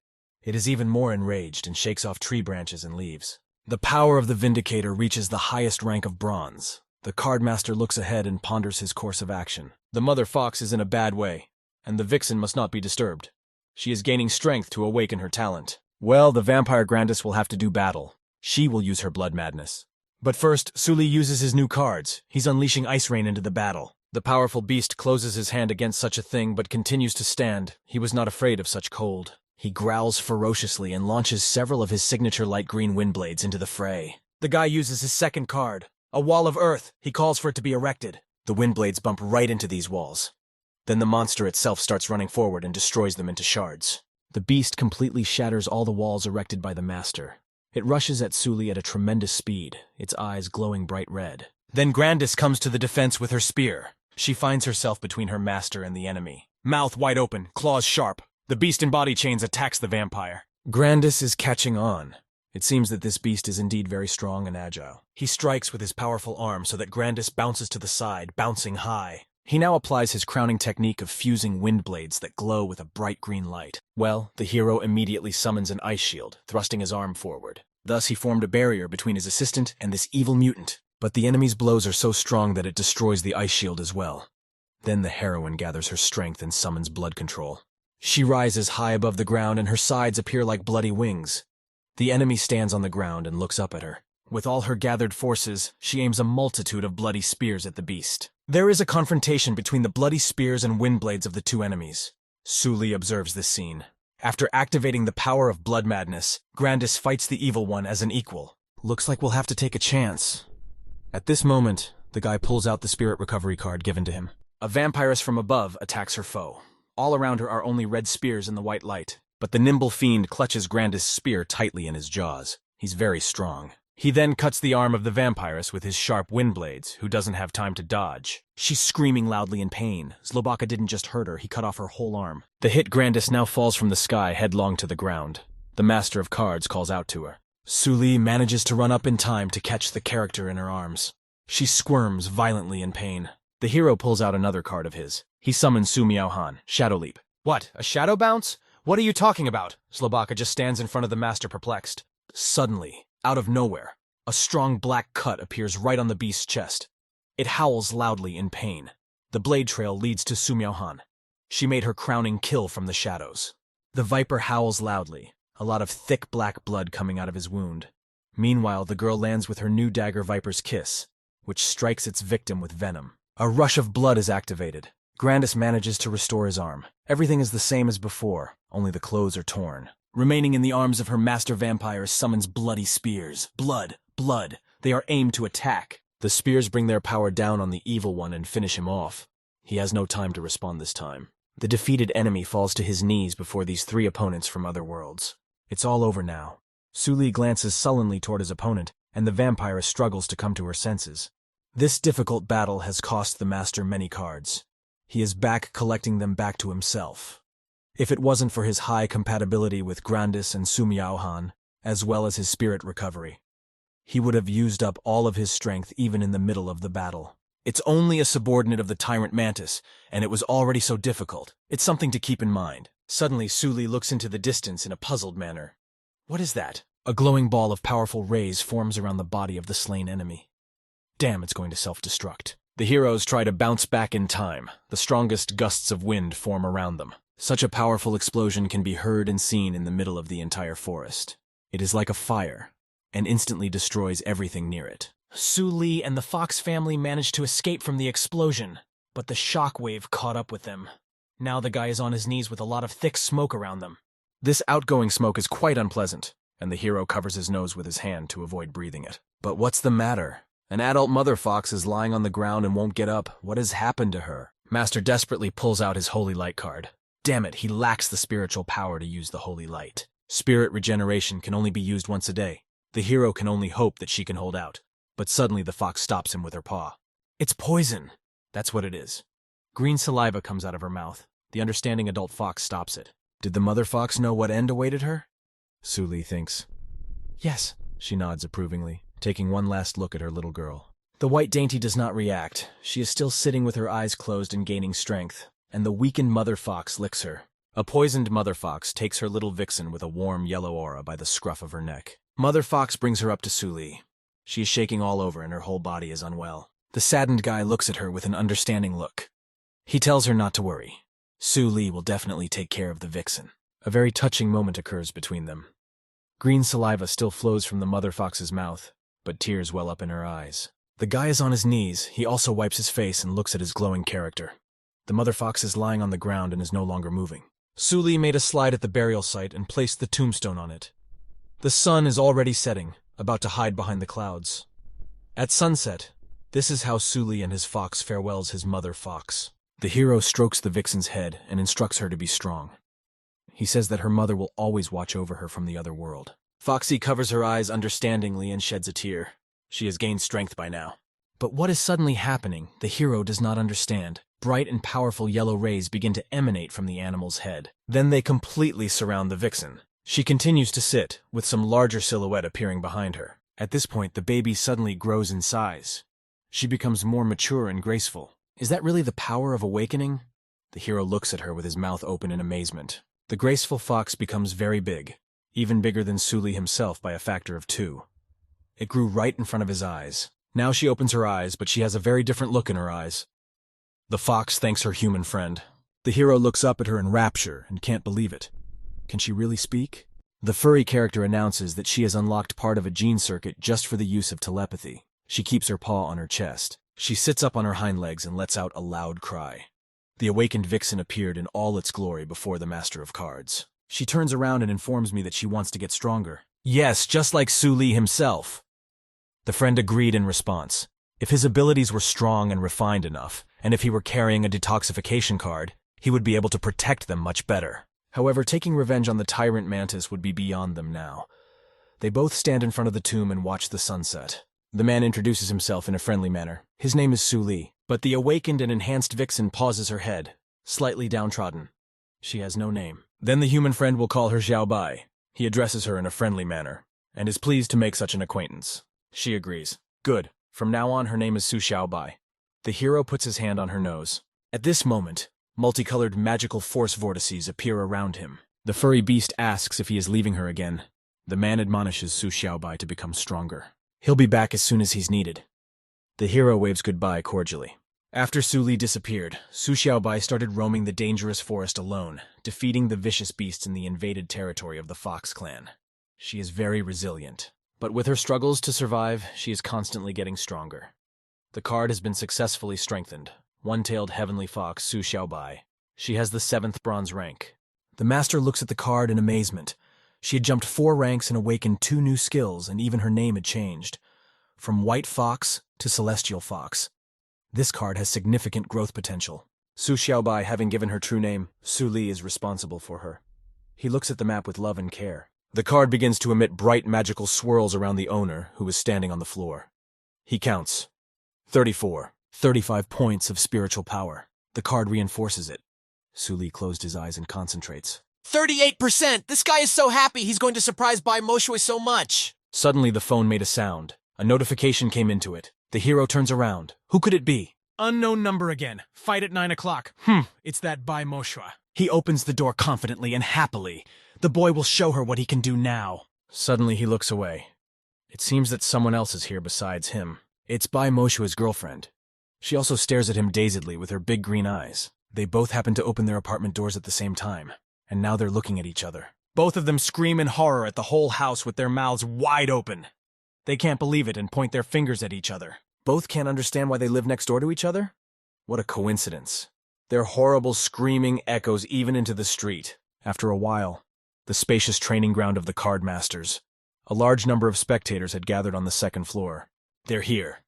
It is even more enraged and shakes off tree branches and leaves. The power of the Vindicator reaches the highest rank of bronze. The cardmaster looks ahead and ponders his course of action. The mother fox is in a bad way, and the vixen must not be disturbed. She is gaining strength to awaken her talent. Well, the vampire Grandis will have to do battle. She will use her blood madness. But first, Suli uses his new cards. He's unleashing Ice Rain into the battle. The powerful beast closes his hand against such a thing but continues to stand. He was not afraid of such cold. He growls ferociously and launches several of his signature light green wind blades into the fray. The guy uses his second card, a wall of earth. He calls for it to be erected. The wind blades bump right into these walls. Then the monster itself starts running forward and destroys them into shards. The beast completely shatters all the walls erected by the master. It rushes at Suli at a tremendous speed, its eyes glowing bright red. Then Grandis comes to the defense with her spear. She finds herself between her master and the enemy. Mouth wide open, claws sharp. The beast in body chains attacks the vampire. Grandis is catching on. It seems that this beast is indeed very strong and agile. He strikes with his powerful arm so that Grandis bounces to the side, bouncing high. He now applies his crowning technique of fusing wind blades that glow with a bright green light. Well, the hero immediately summons an ice shield, thrusting his arm forward. Thus he formed a barrier between his assistant and this evil mutant. But the enemy's blows are so strong that it destroys the ice shield as well. Then the heroine gathers her strength and summons blood control. She rises high above the ground and her sides appear like bloody wings. The enemy stands on the ground and looks up at her. With all her gathered forces, she aims a multitude of bloody spears at the beast. There is a confrontation between the bloody spears and wind blades of the two enemies. Suli observes this scene. After activating the power of blood madness, Grandis fights the evil one as an equal. Looks like we'll have to take a chance. At this moment, the guy pulls out the spirit recovery card given to him. A vampiress from above attacks her foe. All around her are only red spears in the white light, but the nimble fiend clutches Grandis' spear tightly in his jaws. He's very strong. He then cuts the arm of the vampiress with his sharp wind blades, who doesn't have time to dodge. She's screaming loudly in pain. Zlobaka didn't just hurt her, he cut off her whole arm. The hit Grandis now falls from the sky headlong to the ground. The master of cards calls out to her. Suli manages to run up in time to catch the character in her arms. She squirms violently in pain. The hero pulls out another card of his. He summons Su Miao-han, Shadow Leap. What, a shadow bounce? What are you talking about? Zlobaka just stands in front of the master perplexed. Suddenly, out of nowhere, a strong black cut appears right on the beast's chest. It howls loudly in pain. The blade trail leads to Su Miao-han. She made her crowning kill from the shadows. The viper howls loudly, a lot of thick black blood coming out of his wound. Meanwhile, the girl lands with her new dagger Viper's Kiss, which strikes its victim with venom. A rush of blood is activated. Grandis manages to restore his arm. Everything is the same as before, only the clothes are torn. Remaining in the arms of her master vampire summons bloody spears. Blood, blood. They are aimed to attack. The spears bring their power down on the evil one and finish him off. He has no time to respond this time. The defeated enemy falls to his knees before these three opponents from other worlds. It's all over now. Suli glances sullenly toward his opponent, and the vampire struggles to come to her senses. This difficult battle has cost the master many cards. He is back collecting them back to himself. If it wasn't for his high compatibility with Grandis and Su Miao-han, as well as his spirit recovery, he would have used up all of his strength even in the middle of the battle. It's only a subordinate of the Tyrant Mantis, and it was already so difficult. It's something to keep in mind. Suddenly, Suli looks into the distance in a puzzled manner. What is that? A glowing ball of powerful rays forms around the body of the slain enemy. Damn, it's going to self-destruct. The heroes try to bounce back in time. The strongest gusts of wind form around them. Such a powerful explosion can be heard and seen in the middle of the entire forest. It is like a fire, and instantly destroys everything near it. Suli and the Fox family managed to escape from the explosion, but the shockwave caught up with them. Now the guy is on his knees with a lot of thick smoke around them. This outgoing smoke is quite unpleasant, and the hero covers his nose with his hand to avoid breathing it. But what's the matter? An adult mother fox is lying on the ground and won't get up. What has happened to her? Master desperately pulls out his Holy Light card. Damn it, he lacks the spiritual power to use the Holy Light. Spirit regeneration can only be used once a day. The hero can only hope that she can hold out. But suddenly the fox stops him with her paw. It's poison. That's what it is. Green saliva comes out of her mouth. The understanding adult fox stops it. Did the mother fox know what end awaited her? Suli thinks. Yes, she nods approvingly, taking one last look at her little girl. The white dainty does not react. She is still sitting with her eyes closed and gaining strength, and the weakened mother fox licks her. A poisoned mother fox takes her little vixen with a warm yellow aura by the scruff of her neck. Mother fox brings her up to Suli. She is shaking all over and her whole body is unwell. The saddened guy looks at her with an understanding look. He tells her not to worry. Su Li will definitely take care of the vixen. A very touching moment occurs between them. Green saliva still flows from the mother fox's mouth, but tears well up in her eyes. The guy is on his knees. He also wipes his face and looks at his glowing character. The mother fox is lying on the ground and is no longer moving. Su Li made a slide at the burial site and placed the tombstone on it. The sun is already setting, about to hide behind the clouds. At sunset, this is how Su Li and his fox farewells his mother fox. The hero strokes the vixen's head and instructs her to be strong. He says that her mother will always watch over her from the other world. Foxy covers her eyes understandingly and sheds a tear. She has gained strength by now. But what is suddenly happening, the hero does not understand. Bright and powerful yellow rays begin to emanate from the animal's head. Then they completely surround the vixen. She continues to sit, with some larger silhouette appearing behind her. At this point, the baby suddenly grows in size. She becomes more mature and graceful. Is that really the power of awakening? The hero looks at her with his mouth open in amazement. The graceful fox becomes very big, even bigger than Su Li himself by a factor of 2. It grew right in front of his eyes. Now she opens her eyes, but she has a very different look in her eyes. The fox thanks her human friend. The hero looks up at her in rapture and can't believe it. Can she really speak? The furry character announces that she has unlocked part of a gene circuit just for the use of telepathy. She keeps her paw on her chest. She sits up on her hind legs and lets out a loud cry. The awakened vixen appeared in all its glory before the Master of Cards. She turns around and informs me that she wants to get stronger. Yes, just like Su Li himself. The friend agreed in response. If his abilities were strong and refined enough, and if he were carrying a detoxification card, he would be able to protect them much better. However, taking revenge on the tyrant mantis would be beyond them now. They both stand in front of the tomb and watch the sunset. The man introduces himself in a friendly manner. His name is Su Li, but the awakened and enhanced vixen pauses her head, slightly downtrodden. She has no name. Then the human friend will call her Xiao Bai. He addresses her in a friendly manner, and is pleased to make such an acquaintance. She agrees. Good. From now on, her name is Su Xiao Bai. The hero puts his hand on her nose. At this moment, multicolored magical force vortices appear around him. The furry beast asks if he is leaving her again. The man admonishes Su Xiaobai to become stronger. He'll be back as soon as he's needed. The hero waves goodbye cordially. After Su Li disappeared, Su Xiaobai started roaming the dangerous forest alone, defeating the vicious beasts in the invaded territory of the Fox clan. She is very resilient, but with her struggles to survive, she is constantly getting stronger. The card has been successfully strengthened. One-tailed heavenly fox Su Xiaobai. She has the 7th bronze rank. The master looks at the card in amazement. She had jumped 4 ranks and awakened 2 new skills, and even her name had changed. From White Fox to Celestial Fox. This card has significant growth potential. Su Xiaobai, having given her true name, Su Li is responsible for her. He looks at the map with love and care. The card begins to emit bright magical swirls around the owner, who is standing on the floor. He counts. 34. 35 points of spiritual power. The card reinforces it. Su Li closed his eyes and concentrates. 38%! This guy is so happy he's going to surprise Bai Moshui so much! Suddenly the phone made a sound. A notification came into it. The hero turns around. Who could it be? Unknown number again. Fight at 9 o'clock. It's that Bai Moshua. He opens the door confidently and happily. The boy will show her what he can do now. Suddenly he looks away. It seems that someone else is here besides him. It's Bai Moshua's girlfriend. She also stares at him dazedly with her big green eyes. They both happen to open their apartment doors at the same time, and now they're looking at each other. Both of them scream in horror at the whole house with their mouths wide open. They can't believe it and point their fingers at each other. Both can't understand why they live next door to each other? What a coincidence. Their horrible screaming echoes even into the street. After a while, the spacious training ground of the card masters. A large number of spectators had gathered on the 2nd floor. They're here.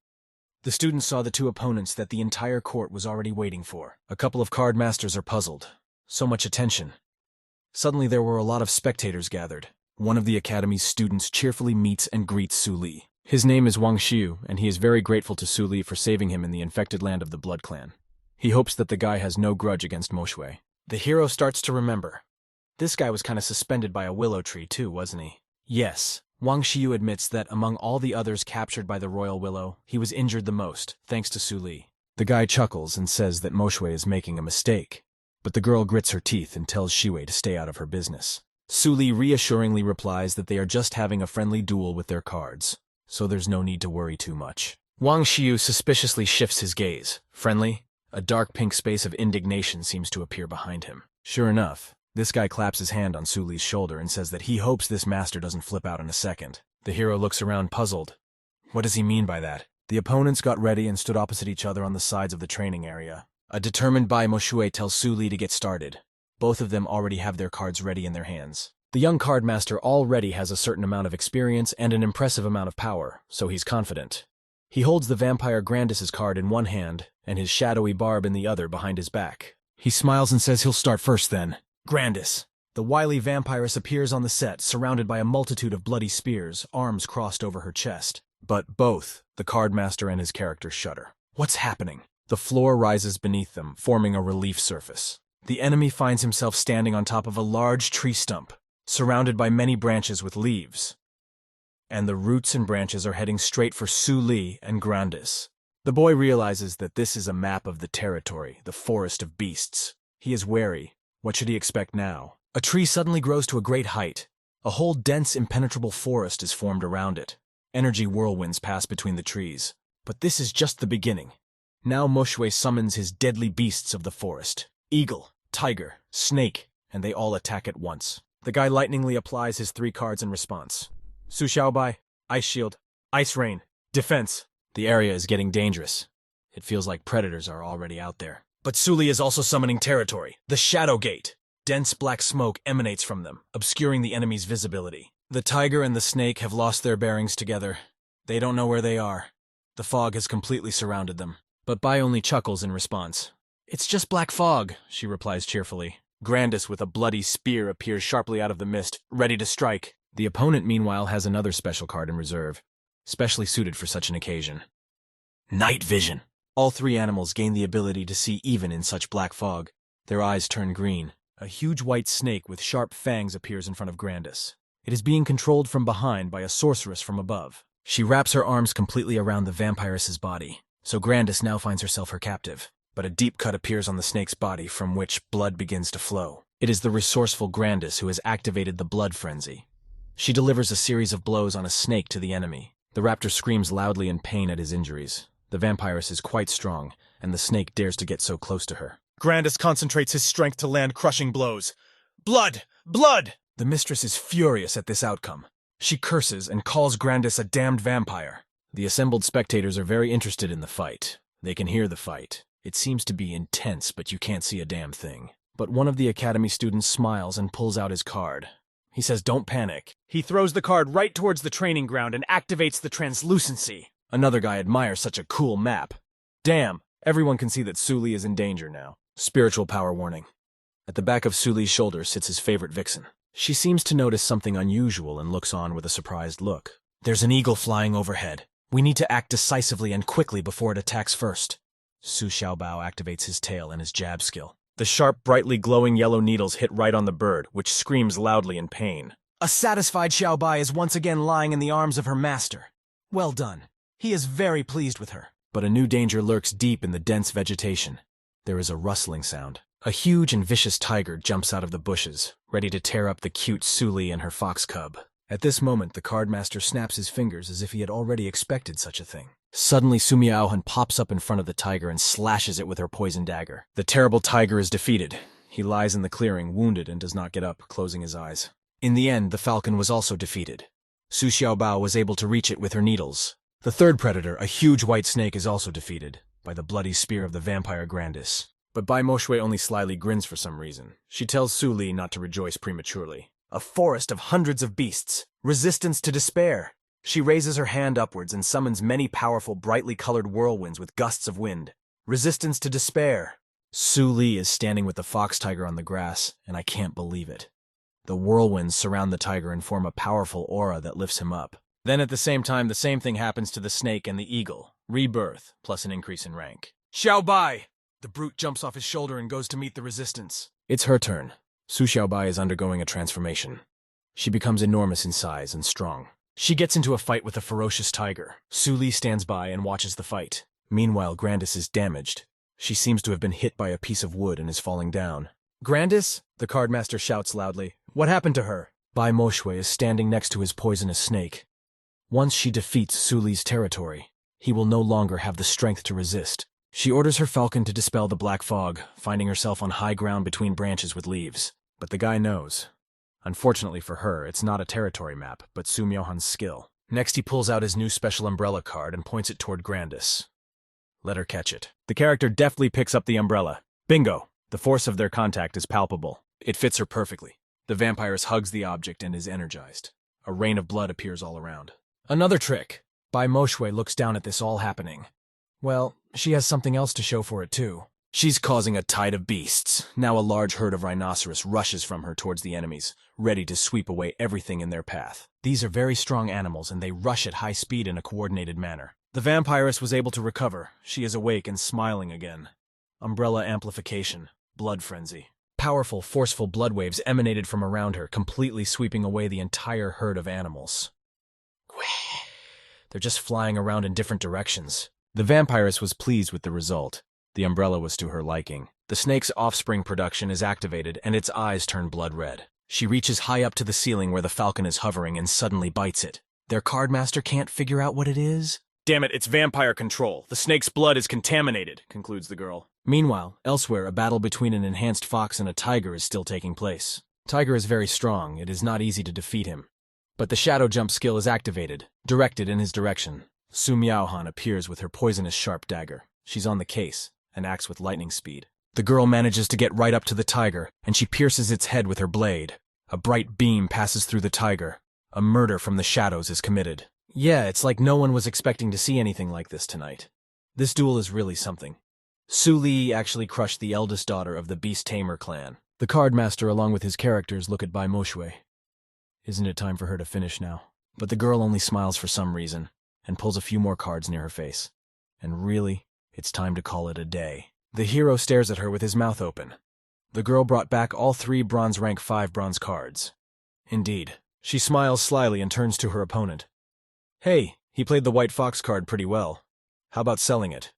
The students saw the 2 opponents that the entire court was already waiting for. A couple of card masters are puzzled. So much attention. Suddenly there were a lot of spectators gathered. One of the academy's students cheerfully meets and greets Su Li. His name is Wang Xiu, and he is very grateful to Su Li for saving him in the infected land of the Blood Clan. He hopes that the guy has no grudge against Moshui. The hero starts to remember. This guy was kind of suspended by a willow tree too, wasn't he? Yes. Wang Xiu admits that among all the others captured by the royal willow, he was injured the most, thanks to Su Li. The guy chuckles and says that Moshui is making a mistake, but the girl grits her teeth and tells Xiwei to stay out of her business. Su Li reassuringly replies that they are just having a friendly duel with their cards, so there's no need to worry too much. Wang Xiu suspiciously shifts his gaze. Friendly? A dark pink space of indignation seems to appear behind him. Sure enough, this guy claps his hand on Su Li's shoulder and says that he hopes this master doesn't flip out in a second. The hero looks around puzzled. What does he mean by that? The opponents got ready and stood opposite each other on the sides of the training area. A determined Bai Moshui tells Su Li to get started. Both of them already have their cards ready in their hands. The young card master already has a certain amount of experience and an impressive amount of power, so he's confident. He holds the vampire Grandis's card in one hand and his shadowy barb in the other behind his back. He smiles and says he'll start first then. Grandis. The wily vampiress appears on the set, surrounded by a multitude of bloody spears, arms crossed over her chest. But both, the card master and his character, shudder. What's happening? The floor rises beneath them, forming a relief surface. The enemy finds himself standing on top of a large tree stump, surrounded by many branches with leaves. And the roots and branches are heading straight for Su Li and Grandis. The boy realizes that this is a map of the territory, the forest of beasts. He is wary. What should he expect now? A tree suddenly grows to a great height. A whole dense, impenetrable forest is formed around it. Energy whirlwinds pass between the trees. But this is just the beginning. Now Moshui summons his deadly beasts of the forest. Eagle, tiger, snake, and they all attack at once. The guy lightningly applies his 3 cards in response. Su Xiaobai, Ice Shield, Ice Rain, Defense. The area is getting dangerous. It feels like predators are already out there. But Su Li is also summoning territory, the Shadow Gate. Dense black smoke emanates from them, obscuring the enemy's visibility. The tiger and the snake have lost their bearings together. They don't know where they are. The fog has completely surrounded them. But Bai only chuckles in response. It's just black fog, she replies cheerfully. Grandis with a bloody spear appears sharply out of the mist, ready to strike. The opponent, meanwhile, has another special card in reserve, specially suited for such an occasion. Night Vision. All 3 animals gain the ability to see even in such black fog. Their eyes turn green. A huge white snake with sharp fangs appears in front of Grandis. It is being controlled from behind by a sorceress from above. She wraps her arms completely around the vampiress's body, so Grandis now finds herself her captive. But a deep cut appears on the snake's body from which blood begins to flow. It is the resourceful Grandis who has activated the blood frenzy. She delivers a series of blows on a snake to the enemy. The raptor screams loudly in pain at his injuries. The vampiress is quite strong, and the snake dares to get so close to her. Grandis concentrates his strength to land crushing blows. Blood! Blood! The mistress is furious at this outcome. She curses and calls Grandis a damned vampire. The assembled spectators are very interested in the fight. They can hear the fight. It seems to be intense, but you can't see a damn thing. But one of the academy students smiles and pulls out his card. He says, "Don't panic." He throws the card right towards the training ground and activates the translucency. Another guy admires such a cool map. Damn, everyone can see that Su Li is in danger now. Spiritual power warning. At the back of Su Li's shoulder sits his favorite vixen. She seems to notice something unusual and looks on with a surprised look. There's an eagle flying overhead. We need to act decisively and quickly before it attacks first. Su Xiaobao activates his tail and his jab skill. The sharp, brightly glowing yellow needles hit right on the bird, which screams loudly in pain. A satisfied Xiaobai is once again lying in the arms of her master. Well done. He is very pleased with her. But a new danger lurks deep in the dense vegetation. There is a rustling sound. A huge and vicious tiger jumps out of the bushes, ready to tear up the cute Su Li and her fox cub. At this moment, the cardmaster snaps his fingers as if he had already expected such a thing. Suddenly, Su Miaohan pops up in front of the tiger and slashes it with her poison dagger. The terrible tiger is defeated. He lies in the clearing, wounded, and does not get up, closing his eyes. In the end, the falcon was also defeated. Su Xiaobao was able to reach it with her needles. The third predator, a huge white snake, is also defeated by the bloody spear of the vampire Grandis. But Bai Moshui only slyly grins for some reason. She tells Su Li not to rejoice prematurely. A forest of hundreds of beasts. Resistance to despair. She raises her hand upwards and summons many powerful, brightly colored whirlwinds with gusts of wind. Resistance to despair. Su Li is standing with the fox tiger on the grass, and I can't believe it. The whirlwinds surround the tiger and form a powerful aura that lifts him up. Then at the same time, the same thing happens to the snake and the eagle. Rebirth, plus an increase in rank. Xiaobai! The brute jumps off his shoulder and goes to meet the resistance. It's her turn. Su Xiaobai is undergoing a transformation. She becomes enormous in size and strong. She gets into a fight with a ferocious tiger. Su Li stands by and watches the fight. Meanwhile, Grandis is damaged. She seems to have been hit by a piece of wood and is falling down. Grandis? The cardmaster shouts loudly. What happened to her? Bai Moshui is standing next to his poisonous snake. Once she defeats Su Li's territory, he will no longer have the strength to resist. She orders her falcon to dispel the black fog, finding herself on high ground between branches with leaves. But the guy knows. Unfortunately for her, it's not a territory map, but Sumyohan's skill. Next, he pulls out his new special umbrella card and points it toward Grandis. Let her catch it. The character deftly picks up the umbrella. Bingo! The force of their contact is palpable. It fits her perfectly. The vampiress hugs the object and is energized. A rain of blood appears all around. Another trick! Bai Moshui looks down at this all happening. Well, she has something else to show for it too. She's causing a tide of beasts. Now a large herd of rhinoceros rushes from her towards the enemies, ready to sweep away everything in their path. These are very strong animals and they rush at high speed in a coordinated manner. The vampiress was able to recover. She is awake and smiling again. Umbrella amplification. Blood frenzy. Powerful, forceful blood waves emanated from around her, completely sweeping away the entire herd of animals. They're just flying around in different directions. The vampiress was pleased with the result. The umbrella was to her liking. The snake's offspring production is activated, and its eyes turn blood red. She reaches high up to the ceiling where the falcon is hovering and suddenly bites it. Their cardmaster can't figure out what it is? Damn it, it's vampire control. The snake's blood is contaminated, concludes the girl. Meanwhile, elsewhere, a battle between an enhanced fox and a tiger is still taking place. Tiger is very strong. It is not easy to defeat him. But the shadow jump skill is activated, directed in his direction. Su Miaohan appears with her poisonous sharp dagger. She's on the case, and acts with lightning speed. The girl manages to get right up to the tiger, and she pierces its head with her blade. A bright beam passes through the tiger. A murder from the shadows is committed. Yeah, it's like no one was expecting to see anything like this tonight. This duel is really something. Su Li actually crushed the eldest daughter of the Beast Tamer clan. The cardmaster, along with his characters, look at Bai Moshui. Isn't it time for her to finish now? But the girl only smiles for some reason, and pulls a few more cards near her face. And really, it's time to call it a day. The hero stares at her with his mouth open. The girl brought back all 3 bronze rank 5 bronze cards. Indeed. She smiles slyly and turns to her opponent. Hey, he played the white fox card pretty well. How about selling it?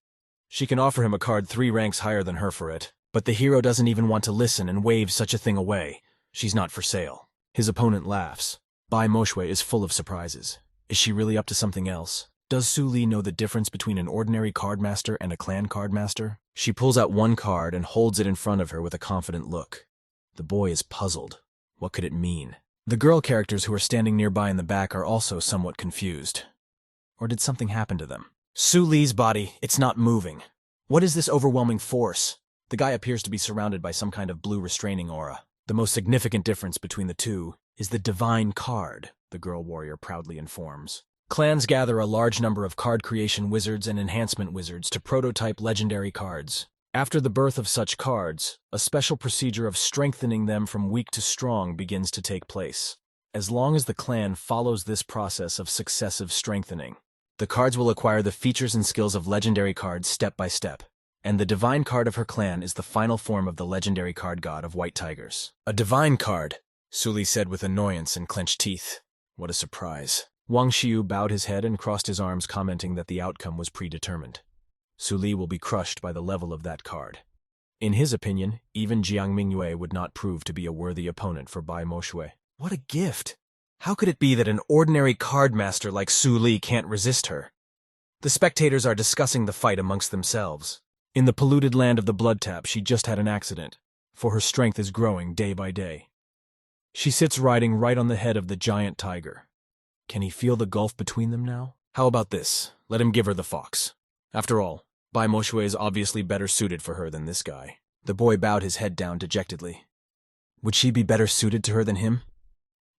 She can offer him a card 3 ranks higher than her for it, but the hero doesn't even want to listen and waves such a thing away. She's not for sale. His opponent laughs. Bai Moshui is full of surprises. Is she really up to something else? Does Su Li know the difference between an ordinary cardmaster and a clan cardmaster? She pulls out one card and holds it in front of her with a confident look. The boy is puzzled. What could it mean? The girl characters who are standing nearby in the back are also somewhat confused. Or did something happen to them? Su Li's body, it's not moving. What is this overwhelming force? The guy appears to be surrounded by some kind of blue restraining aura. The most significant difference between the two is the divine card, the girl warrior proudly informs. Clans gather a large number of card creation wizards and enhancement wizards to prototype legendary cards. After the birth of such cards, a special procedure of strengthening them from weak to strong begins to take place. As long as the clan follows this process of successive strengthening, the cards will acquire the features and skills of legendary cards step by step. And the divine card of her clan is the final form of the legendary card god of white tigers. A divine card, Su Li said with annoyance and clenched teeth. What a surprise. Wang Xiu bowed his head and crossed his arms, commenting that the outcome was predetermined. Su Li will be crushed by the level of that card. In his opinion, even Jiang Mingyue would not prove to be a worthy opponent for Bai Moshui. What a gift! How could it be that an ordinary cardmaster like Su Li can't resist her? The spectators are discussing the fight amongst themselves. In the polluted land of the Blood Tap, she just had an accident, for her strength is growing day by day. She sits riding right on the head of the giant tiger. Can he feel the gulf between them now? How about this? Let him give her the fox. After all, Bai Moshui is obviously better suited for her than this guy. The boy bowed his head down dejectedly. Would she be better suited to her than him?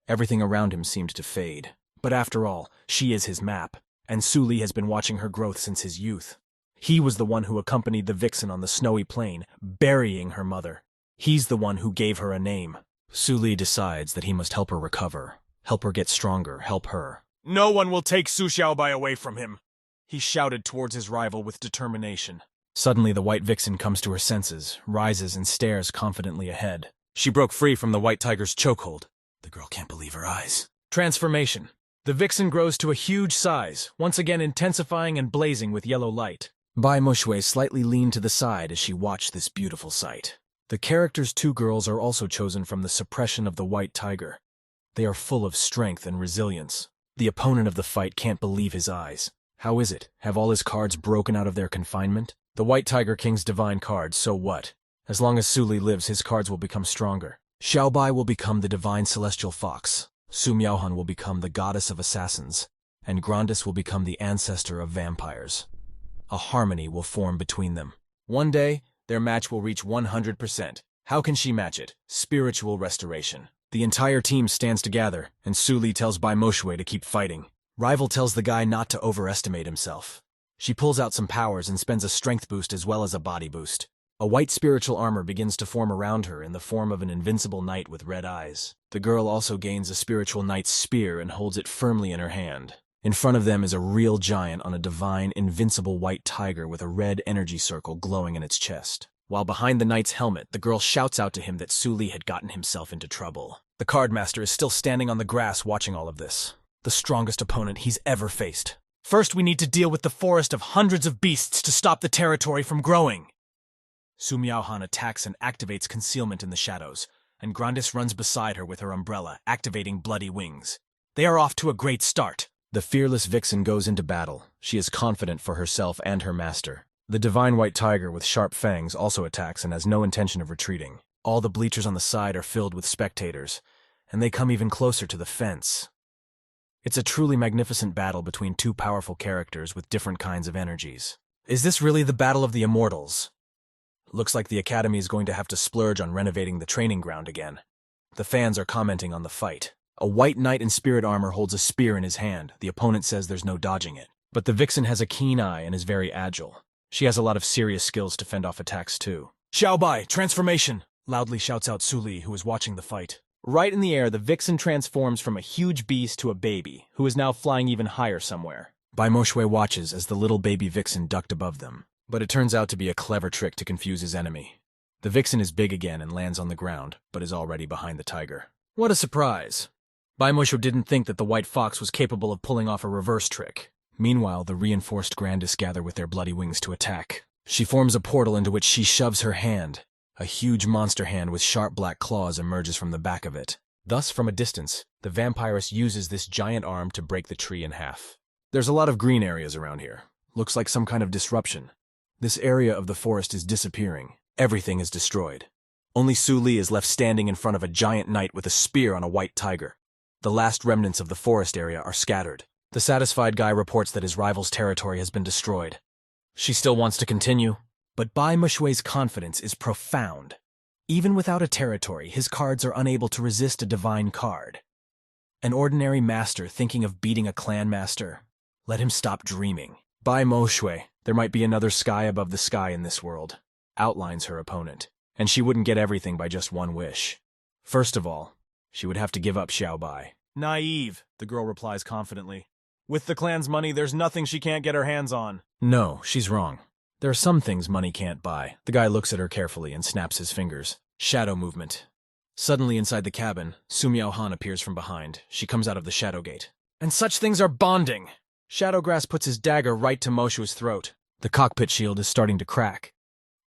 Everything around him seemed to fade. But after all, she is his map, and Su Li has been watching her growth since his youth. He was the one who accompanied the vixen on the snowy plain, burying her mother. He's the one who gave her a name. Su Li decides that he must help her recover, help her get stronger, help her. No one will take Su Xiaobai away from him, he shouted towards his rival with determination. Suddenly the white vixen comes to her senses, rises and stares confidently ahead. She broke free from the white tiger's chokehold. The girl can't believe her eyes. Transformation. The vixen grows to a huge size, once again intensifying and blazing with yellow light. Bai Moshui slightly leaned to the side as she watched this beautiful sight. The character's 2 girls are also chosen from the suppression of the white tiger. They are full of strength and resilience. The opponent of the fight can't believe his eyes. How is it? Have all his cards broken out of their confinement? The White Tiger King's divine card, so what? As long as Suli lives, his cards will become stronger. Xiaobai will become the divine celestial fox. Su Miaohan will become the goddess of assassins. And Grandis will become the ancestor of vampires. A harmony will form between them. One day, their match will reach 100%. How can she match it? Spiritual restoration. The entire team stands together, and Suli tells Bai Moshui to keep fighting. Rival tells the guy not to overestimate himself. She pulls out some powers and spends a strength boost as well as a body boost. A white spiritual armor begins to form around her in the form of an invincible knight with red eyes. The girl also gains a spiritual knight's spear and holds it firmly in her hand. In front of them is a real giant on a divine, invincible white tiger with a red energy circle glowing in its chest. While behind the knight's helmet, the girl shouts out to him that Suli had gotten himself into trouble. The cardmaster is still standing on the grass watching all of this. The strongest opponent he's ever faced. First, we need to deal with the forest of hundreds of beasts to stop the territory from growing. Su Miaohan attacks and activates concealment in the shadows, and Grandis runs beside her with her umbrella, activating bloody wings. They are off to a great start. The fearless vixen goes into battle. She is confident for herself and her master. The divine white tiger with sharp fangs also attacks and has no intention of retreating. All the bleachers on the side are filled with spectators, and they come even closer to the fence. It's a truly magnificent battle between two powerful characters with different kinds of energies. Is this really the battle of the immortals? Looks like the Academy is going to have to splurge on renovating the training ground again. The fans are commenting on the fight. A white knight in spirit armor holds a spear in his hand. The opponent says there's no dodging it. But the vixen has a keen eye and is very agile. She has a lot of serious skills to fend off attacks too. Xiaobai, transformation! Loudly shouts out Suli, who is watching the fight. Right in the air, the vixen transforms from a huge beast to a baby, who is now flying even higher somewhere. Bai Moshui watches as the little baby vixen ducked above them. But it turns out to be a clever trick to confuse his enemy. The vixen is big again and lands on the ground, but is already behind the tiger. What a surprise! Bai Moshui didn't think that the white fox was capable of pulling off a reverse trick. Meanwhile, the reinforced Grandis gather with their bloody wings to attack. She forms a portal into which she shoves her hand. A huge monster hand with sharp black claws emerges from the back of it. Thus, from a distance, the vampiress uses this giant arm to break the tree in half. There's a lot of green areas around here. Looks like some kind of disruption. This area of the forest is disappearing. Everything is destroyed. Only Suli is left standing in front of a giant knight with a spear on a white tiger. The last remnants of the forest area are scattered. The satisfied guy reports that his rival's territory has been destroyed. She still wants to continue, but Bai Moshui's confidence is profound. Even without a territory, his cards are unable to resist a divine card. An ordinary master thinking of beating a clan master? Let him stop dreaming. Bai Moshui, there might be another sky above the sky in this world, outlines her opponent, and she wouldn't get everything by just one wish. First of all, she would have to give up Xiaobai. Naive, the girl replies confidently. With the clan's money, there's nothing she can't get her hands on. No, she's wrong. There are some things money can't buy. The guy looks at her carefully and snaps his fingers. Shadow movement. Suddenly inside the cabin, Su Miaohan appears from behind. She comes out of the shadow gate. And such things are bonding! Shadowgrass puts his dagger right to Moshu's throat. The cockpit shield is starting to crack,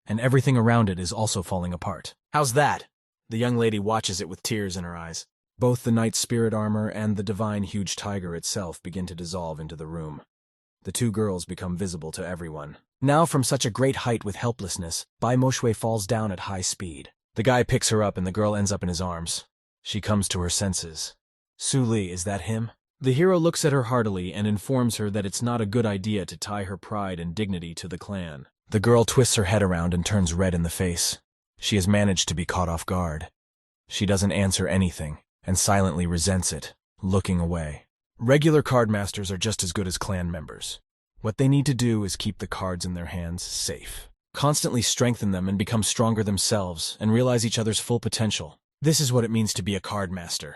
and everything around it is also falling apart. How's that? The young lady watches it with tears in her eyes. Both the knight's spirit armor and the divine huge tiger itself begin to dissolve into the room. The two girls become visible to everyone. Now from such a great height with helplessness, Bai Moshui falls down at high speed. The guy picks her up and the girl ends up in his arms. She comes to her senses. Suli, is that him? The hero looks at her heartily and informs her that it's not a good idea to tie her pride and dignity to the clan. The girl twists her head around and turns red in the face. She has managed to be caught off guard. She doesn't answer anything, and silently resents it, looking away. Regular cardmasters are just as good as clan members. What they need to do is keep the cards in their hands safe. Constantly strengthen them and become stronger themselves, and realize each other's full potential. This is what it means to be a cardmaster.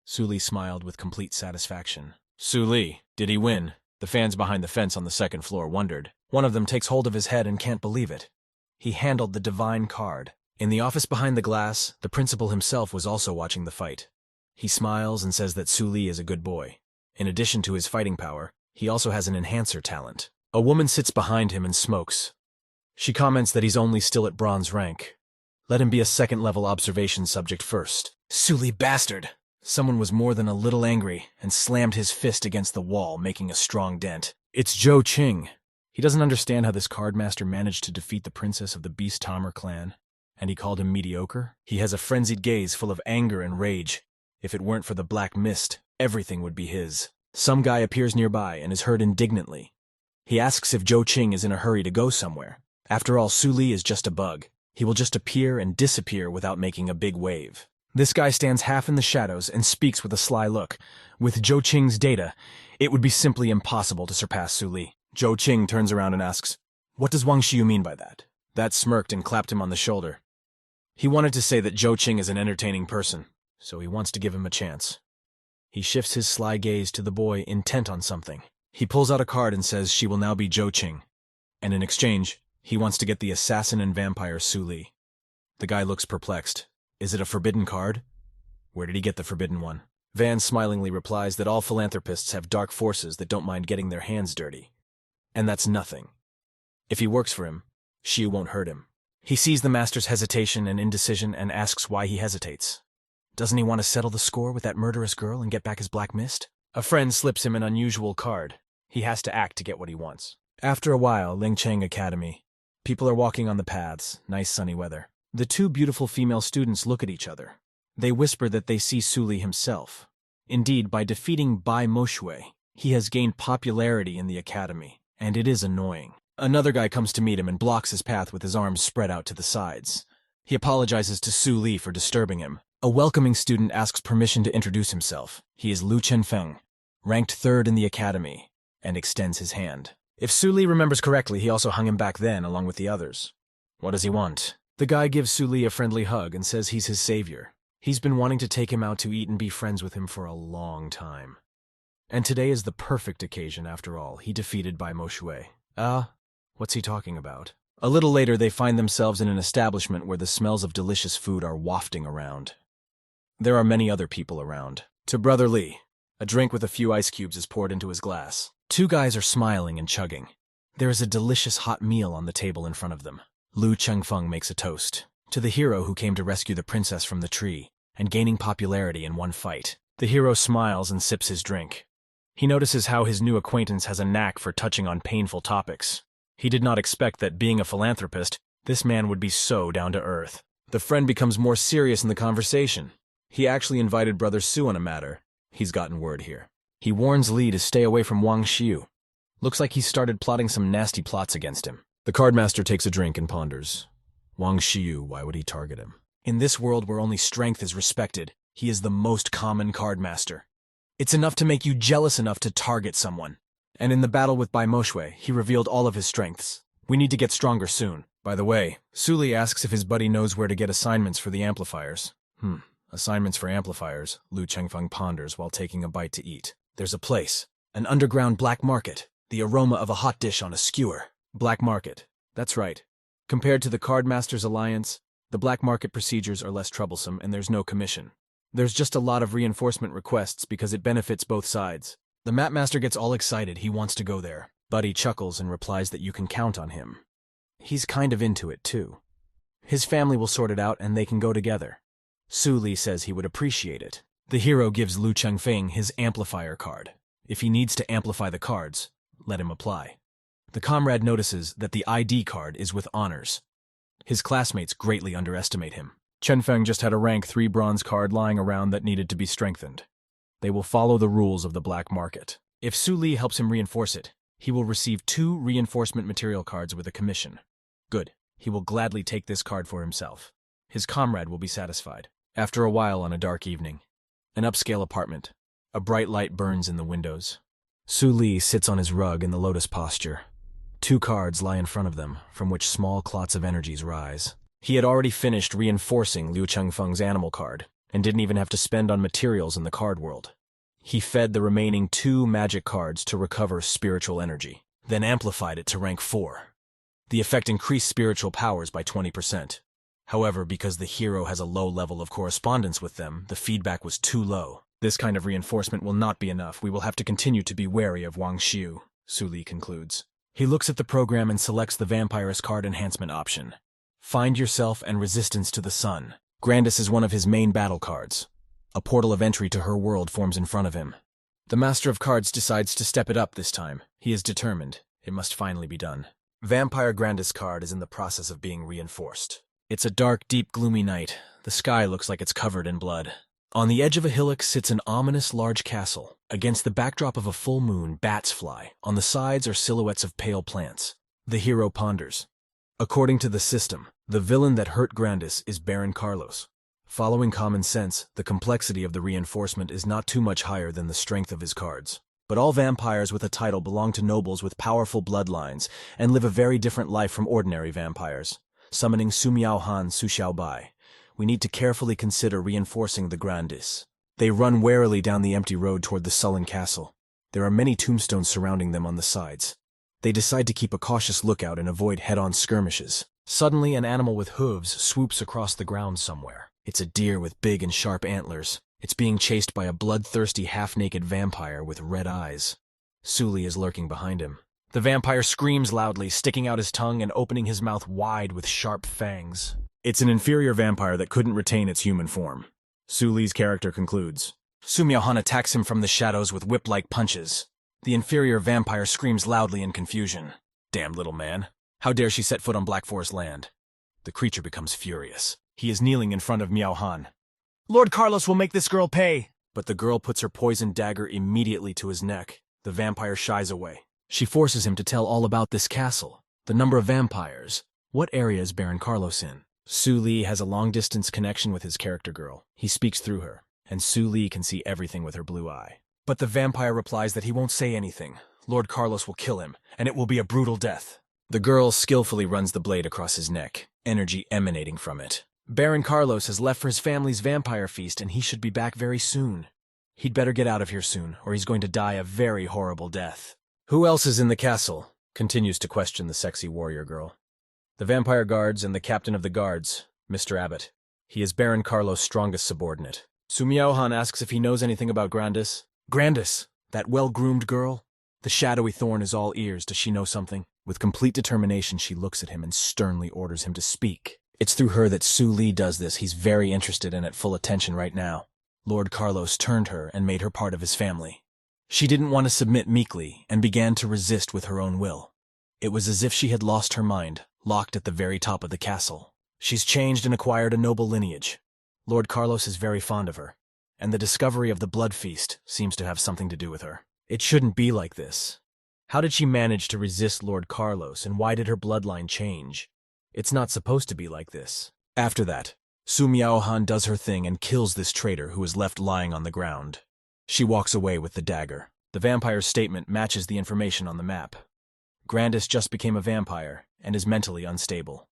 Suli smiled with complete satisfaction. Suli, did he win? The fans behind the fence on the second floor wondered. One of them takes hold of his head and can't believe it. He handled the divine card. In the office behind the glass, the principal himself was also watching the fight. He smiles and says that Suli is a good boy. In addition to his fighting power, he also has an enhancer talent. A woman sits behind him and smokes. She comments that he's only still at bronze rank. Let him be a second-level observation subject first. Suli bastard! Someone was more than a little angry and slammed his fist against the wall, making a strong dent. It's Zhou Qing. He doesn't understand how this card master managed to defeat the princess of the Beast Tamer clan, and he called him mediocre. He has a frenzied gaze full of anger and rage. If it weren't for the black mist, everything would be his. Some guy appears nearby and is heard indignantly. He asks if Zhou Qing is in a hurry to go somewhere. After all, Su Li is just a bug. He will just appear and disappear without making a big wave. This guy stands half in the shadows and speaks with a sly look. With Zhou Qing's data, it would be simply impossible to surpass Su Li. Zhou Qing turns around and asks, "What does Wang Xiu mean by that?" That smirked and clapped him on the shoulder. He wanted to say that Zhou Qing is an entertaining person, so he wants to give him a chance. He shifts his sly gaze to the boy, intent on something. He pulls out a card and says she will now be Zhou Qing, and in exchange, he wants to get the assassin and vampire Su Li. The guy looks perplexed. Is it a forbidden card? Where did he get the forbidden one? Van smilingly replies that all philanthropists have dark forces that don't mind getting their hands dirty. And that's nothing. If he works for him, Xiu won't hurt him. He sees the master's hesitation and indecision and asks why he hesitates. Doesn't he want to settle the score with that murderous girl and get back his black mist? A friend slips him an unusual card. He has to act to get what he wants. After a while, Lingcheng Academy. People are walking on the paths, nice sunny weather. The two beautiful female students look at each other. They whisper that they see Su Li himself. Indeed, by defeating Bai Moshui, he has gained popularity in the academy, and it is annoying. Another guy comes to meet him and blocks his path with his arms spread out to the sides. He apologizes to Su Li for disturbing him. A welcoming student asks permission to introduce himself. He is Lu Chenfeng, ranked 3rd in the academy, and extends his hand. If Su Li remembers correctly, he also hung him back then, along with the others. What does he want? The guy gives Su Li a friendly hug and says he's his savior. He's been wanting to take him out to eat and be friends with him for a long time. And today is the perfect occasion, after all. He defeated Bai Moshui. What's he talking about? A little later, they find themselves in an establishment where the smells of delicious food are wafting around. There are many other people around. To Brother Li, a drink with a few ice cubes is poured into his glass. Two guys are smiling and chugging. There is a delicious hot meal on the table in front of them. Lu Chengfeng makes a toast to the hero who came to rescue the princess from the tree and gaining popularity in one fight. The hero smiles and sips his drink. He notices how his new acquaintance has a knack for touching on painful topics. He did not expect that, being a philanthropist, this man would be so down to earth. The friend becomes more serious in the conversation. He actually invited Brother Su on a matter. He's gotten word here. He warns Li to stay away from Wang Xiu. Looks like he's started plotting some nasty plots against him. The cardmaster takes a drink and ponders. Wang Xiu, why would he target him? In this world where only strength is respected, he is the most common cardmaster. It's enough to make you jealous enough to target someone. And in the battle with Bai Moshui, he revealed all of his strengths. We need to get stronger soon. By the way, Su Li asks if his buddy knows where to get assignments for the amplifiers. Assignments for amplifiers, Lu Chengfeng ponders while taking a bite to eat. There's a place, an underground black market, the aroma of a hot dish on a skewer. Black market. That's right. Compared to the Cardmasters Alliance, the black market procedures are less troublesome and there's no commission. There's just a lot of reinforcement requests because it benefits both sides. The mapmaster gets all excited, he wants to go there. Buddy chuckles and replies that you can count on him. He's kind of into it too. His family will sort it out and they can go together. Su Li says he would appreciate it. The hero gives Lu Chengfeng his amplifier card. If he needs to amplify the cards, let him apply. The comrade notices that the ID card is with honors. His classmates greatly underestimate him. Chenfeng just had a rank 3 bronze card lying around that needed to be strengthened. They will follow the rules of the black market. If Su Li helps him reinforce it, he will receive 2 reinforcement material cards with a commission. Good. He will gladly take this card for himself. His comrade will be satisfied. After a while on a dark evening, an upscale apartment. A bright light burns in the windows. Su Li sits on his rug in the lotus posture. 2 cards lie in front of them, from which small clots of energies rise. He had already finished reinforcing Liu Chengfeng's animal card, and didn't even have to spend on materials in the card world. He fed the remaining 2 magic cards to recover spiritual energy, then amplified it to rank 4. The effect increased spiritual powers by 20%. However, because the hero has a low level of correspondence with them, the feedback was too low. This kind of reinforcement will not be enough. We will have to continue to be wary of Wang Xiu, Su Li concludes. He looks at the program and selects the Vampirist card enhancement option. Find yourself and resistance to the sun. Grandis is one of his main battle cards. A portal of entry to her world forms in front of him. The Master of Cards decides to step it up this time. He is determined. It must finally be done. Vampire Grandis card is in the process of being reinforced. It's a dark, deep, gloomy night. The sky looks like it's covered in blood. On the edge of a hillock sits an ominous large castle. Against the backdrop of a full moon, bats fly. On the sides are silhouettes of pale plants. The hero ponders. According to the system, the villain that hurt Grandis is Baron Carlos. Following common sense, the complexity of the reinforcement is not too much higher than the strength of his cards. But all vampires with a title belong to nobles with powerful bloodlines and live a very different life from ordinary vampires. Summoning Su Miao Han Su Xiao Bai, we need to carefully consider reinforcing the Grandis. They run warily down the empty road toward the sullen castle. There are many tombstones surrounding them on the sides. They decide to keep a cautious lookout and avoid head-on skirmishes. Suddenly, an animal with hooves swoops across the ground somewhere. It's a deer with big and sharp antlers. It's being chased by a bloodthirsty, half-naked vampire with red eyes. Suli is lurking behind him. The vampire screams loudly, sticking out his tongue and opening his mouth wide with sharp fangs. It's an inferior vampire that couldn't retain its human form. Suli's character concludes. Su Miao-han attacks him from the shadows with whip-like punches. The inferior vampire screams loudly in confusion. Damn little man. How dare she set foot on Black Forest land? The creature becomes furious. He is kneeling in front of Miao-han. Lord Carlos will make this girl pay. But the girl puts her poisoned dagger immediately to his neck. The vampire shies away. She forces him to tell all about this castle, the number of vampires. What area is Baron Carlos in? Su Li has a long-distance connection with his character girl. He speaks through her, and Su Li can see everything with her blue eye. But the vampire replies that he won't say anything. Lord Carlos will kill him, and it will be a brutal death. The girl skillfully runs the blade across his neck, energy emanating from it. Baron Carlos has left for his family's vampire feast, and he should be back very soon. He'd better get out of here soon, or he's going to die a very horrible death. Who else is in the castle? Continues to question the sexy warrior girl. The vampire guards and the captain of the guards, Mr. Abbott. He is Baron Carlos' strongest subordinate. Su Miao-han asks if he knows anything about Grandis. Grandis, that well-groomed girl? The shadowy thorn is all ears. Does she know something? With complete determination, she looks at him and sternly orders him to speak. It's through her that Su Li does this. He's very interested and at full attention right now. Lord Carlos turned her and made her part of his family. She didn't want to submit meekly and began to resist with her own will. It was as if she had lost her mind, locked at the very top of the castle. She's changed and acquired a noble lineage. Lord Carlos is very fond of her, and the discovery of the blood feast seems to have something to do with her. It shouldn't be like this. How did she manage to resist Lord Carlos, and why did her bloodline change? It's not supposed to be like this. After that, Su Miao-han does her thing and kills this traitor who is left lying on the ground. She walks away with the dagger. The vampire's statement matches the information on the map. Grandis just became a vampire and is mentally unstable.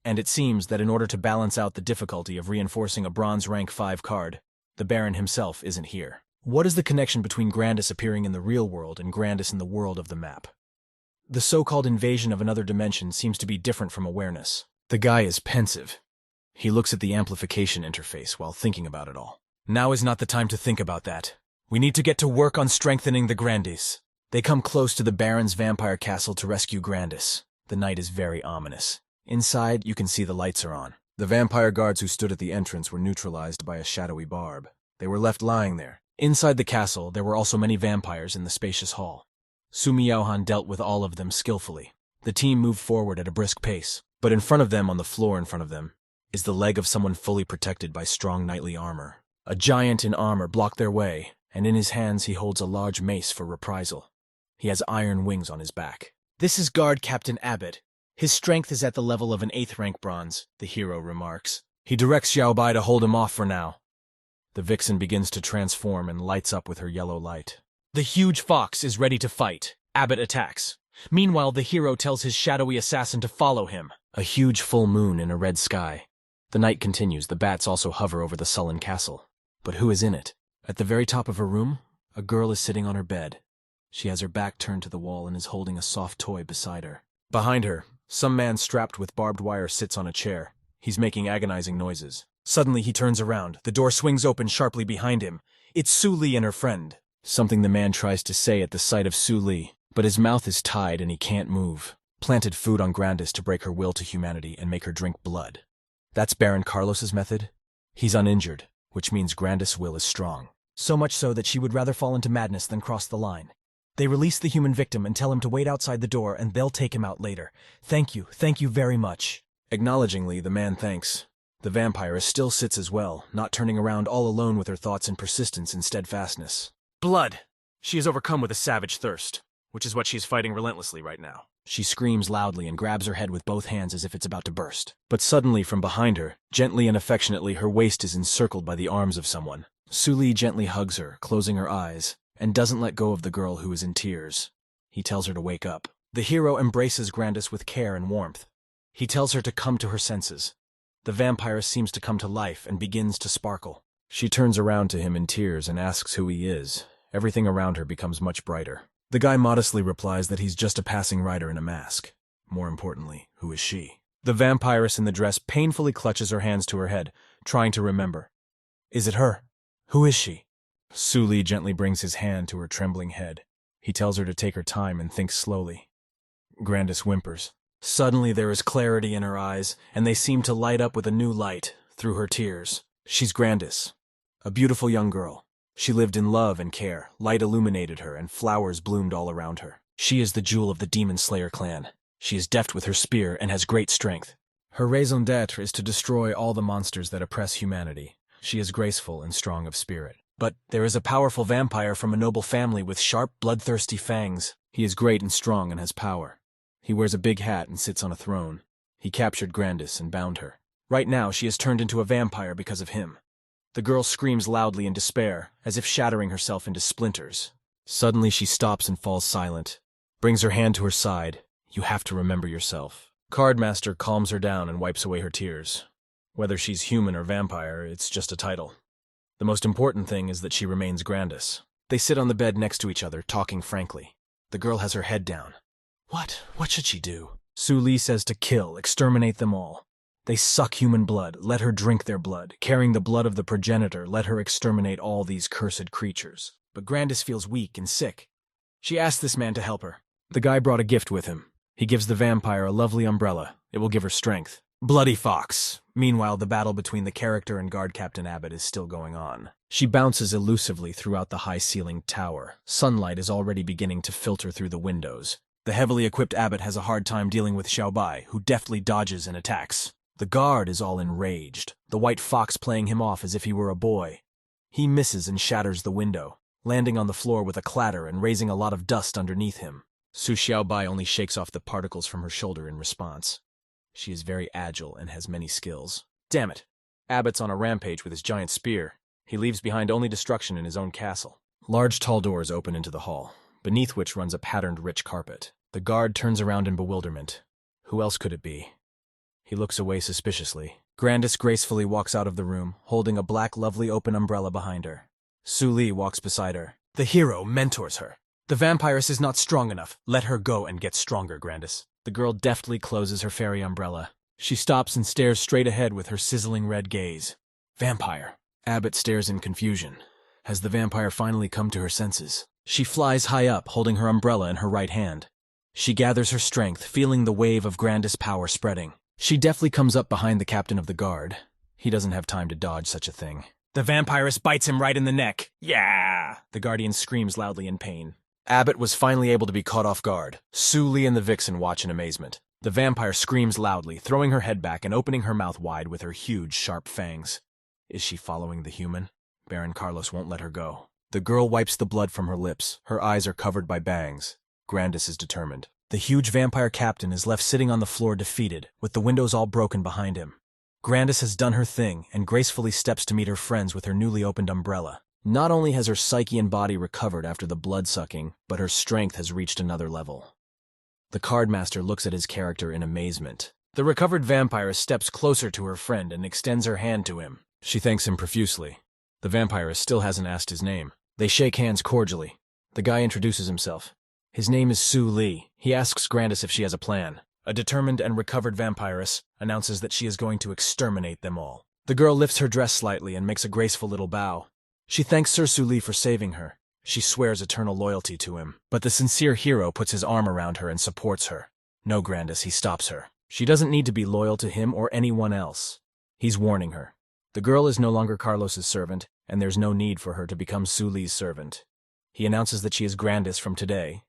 And it seems that in order to balance out the difficulty of reinforcing a bronze rank 5 card, the Baron himself isn't here. What is the connection between Grandis appearing in the real world and Grandis in the world of the map? The so-called invasion of another dimension seems to be different from awareness. The guy is pensive. He looks at the amplification interface while thinking about it all. Now is not the time to think about that. We need to get to work on strengthening the Grandis. They come close to the Baron's vampire castle to rescue Grandis. The night is very ominous. Inside, you can see the lights are on. The vampire guards who stood at the entrance were neutralized by a shadowy barb. They were left lying there. Inside the castle, there were also many vampires in the spacious hall. Su Miao-han dealt with all of them skillfully. The team moved forward at a brisk pace, but in front of them, on the floor in front of them, is the leg of someone fully protected by strong knightly armor. A giant in armor blocked their way, and in his hands he holds a large mace for reprisal. He has iron wings on his back. This is Guard Captain Abbott. His strength is at the level of an 8th rank bronze, the hero remarks. He directs Xiao Bai to hold him off for now. The vixen begins to transform and lights up with her yellow light. The huge fox is ready to fight. Abbott attacks. Meanwhile, the hero tells his shadowy assassin to follow him. A huge full moon in a red sky. The night continues. The bats also hover over the sullen castle. But who is in it? At the very top of her room, a girl is sitting on her bed. She has her back turned to the wall and is holding a soft toy beside her. Behind her, some man strapped with barbed wire sits on a chair. He's making agonizing noises. Suddenly he turns around. The door swings open sharply behind him. It's Su Li and her friend. Something the man tries to say at the sight of Su Li, but his mouth is tied and he can't move. Planted food on Grandis to break her will to humanity and make her drink blood. That's Baron Carlos's method? He's uninjured, which means Grandis' will is strong. so much so that she would rather fall into madness than cross the line. They release the human victim and tell him to wait outside the door and they'll take him out later. Thank you very much. Acknowledgingly, the man thanks. The vampiress still sits as well, not turning around all alone with her thoughts in persistence and steadfastness. Blood! She is overcome with a savage thirst, which is what she is fighting relentlessly right now. She screams loudly and grabs her head with both hands as if it's about to burst. But suddenly, from behind her, gently and affectionately, her waist is encircled by the arms of someone. Suli gently hugs her, closing her eyes, and doesn't let go of the girl who is in tears. He tells her to wake up. The hero embraces Grandis with care and warmth. He tells her to come to her senses. The vampiress seems to come to life and begins to sparkle. She turns around to him in tears and asks who he is. Everything around her becomes much brighter. The guy modestly replies that he's just a passing rider in a mask. More importantly, who is she? The vampiress in the dress painfully clutches her hands to her head, trying to remember. Is it her? Who is she? Suli gently brings his hand to her trembling head. He tells her to take her time and think slowly. Grandis whimpers. Suddenly there is clarity in her eyes, and they seem to light up with a new light through her tears. She's Grandis, a beautiful young girl. She lived in love and care, light illuminated her, and flowers bloomed all around her. She is the jewel of the Demon Slayer clan. She is deft with her spear and has great strength. Her raison d'etre is to destroy all the monsters that oppress humanity. She is graceful and strong of spirit. But there is a powerful vampire from a noble family with sharp, bloodthirsty fangs. He is great and strong and has power. He wears a big hat and sits on a throne. He captured Grandis and bound her. Right now she has turned into a vampire because of him. The girl screams loudly in despair, as if shattering herself into splinters. Suddenly she stops and falls silent, brings her hand to her side. You have to remember yourself. Cardmaster calms her down and wipes away her tears. Whether she's human or vampire, it's just a title. The most important thing is that she remains Grandis. They sit on the bed next to each other, talking frankly. The girl has her head down. What should she do? Suli says to kill, exterminate them all. They suck human blood, let her drink their blood. Carrying the blood of the progenitor, let her exterminate all these cursed creatures. But Grandis feels weak and sick. She asks this man to help her. The guy brought a gift with him. He gives the vampire a lovely umbrella. It will give her strength. Bloody fox. Meanwhile, the battle between the character and guard Captain Abbott is still going on. She bounces elusively throughout the high-ceilinged tower. Sunlight is already beginning to filter through the windows. The heavily equipped Abbott has a hard time dealing with Xiaobai, who deftly dodges and attacks. The guard is all enraged, the white fox playing him off as if he were a boy. He misses and shatters the window, landing on the floor with a clatter and raising a lot of dust underneath him. Su Xiaobai only shakes off the particles from her shoulder in response. She is very agile and has many skills. Damn it! Abbott's on a rampage with his giant spear. He leaves behind only destruction in his own castle. Large tall doors open into the hall, beneath which runs a patterned rich carpet. The guard turns around in bewilderment. Who else could it be? He looks away suspiciously. Grandis gracefully walks out of the room, holding a black lovely open umbrella behind her. Suli walks beside her. The hero mentors her. The vampiress is not strong enough. Let her go and get stronger, Grandis. The girl deftly closes her fairy umbrella. She stops and stares straight ahead with her sizzling red gaze. Vampire. Abbott stares in confusion. Has the vampire finally come to her senses? She flies high up, holding her umbrella in her right hand. She gathers her strength, feeling the wave of Grandis power spreading. She deftly comes up behind the captain of the guard. He doesn't have time to dodge such a thing. The vampiress bites him right in the neck. Yeah! The guardian screams loudly in pain. Abbott was finally able to be caught off guard. Suli and the vixen watch in amazement. The vampire screams loudly, throwing her head back and opening her mouth wide with her huge, sharp fangs. Is she following the human? Baron Carlos won't let her go. The girl wipes the blood from her lips. Her eyes are covered by bangs. Grandis is determined. The huge vampire captain is left sitting on the floor defeated, with the windows all broken behind him. Grandis has done her thing and gracefully steps to meet her friends with her newly opened umbrella. Not only has her psyche and body recovered after the blood-sucking, but her strength has reached another level. The cardmaster looks at his character in amazement. The recovered vampire steps closer to her friend and extends her hand to him. She thanks him profusely. The vampire still hasn't asked his name. They shake hands cordially. The guy introduces himself. His name is Su Li. He asks Grandis if she has a plan. A determined and recovered vampiress announces that she is going to exterminate them all. The girl lifts her dress slightly and makes a graceful little bow. She thanks Sir Su Li for saving her. She swears eternal loyalty to him. But the sincere hero puts his arm around her and supports her. No, Grandis, he stops her. She doesn't need to be loyal to him or anyone else. He's warning her. The girl is no longer Carlos's servant, and there's no need for her to become Su Li's servant. He announces that she is Grandis from today.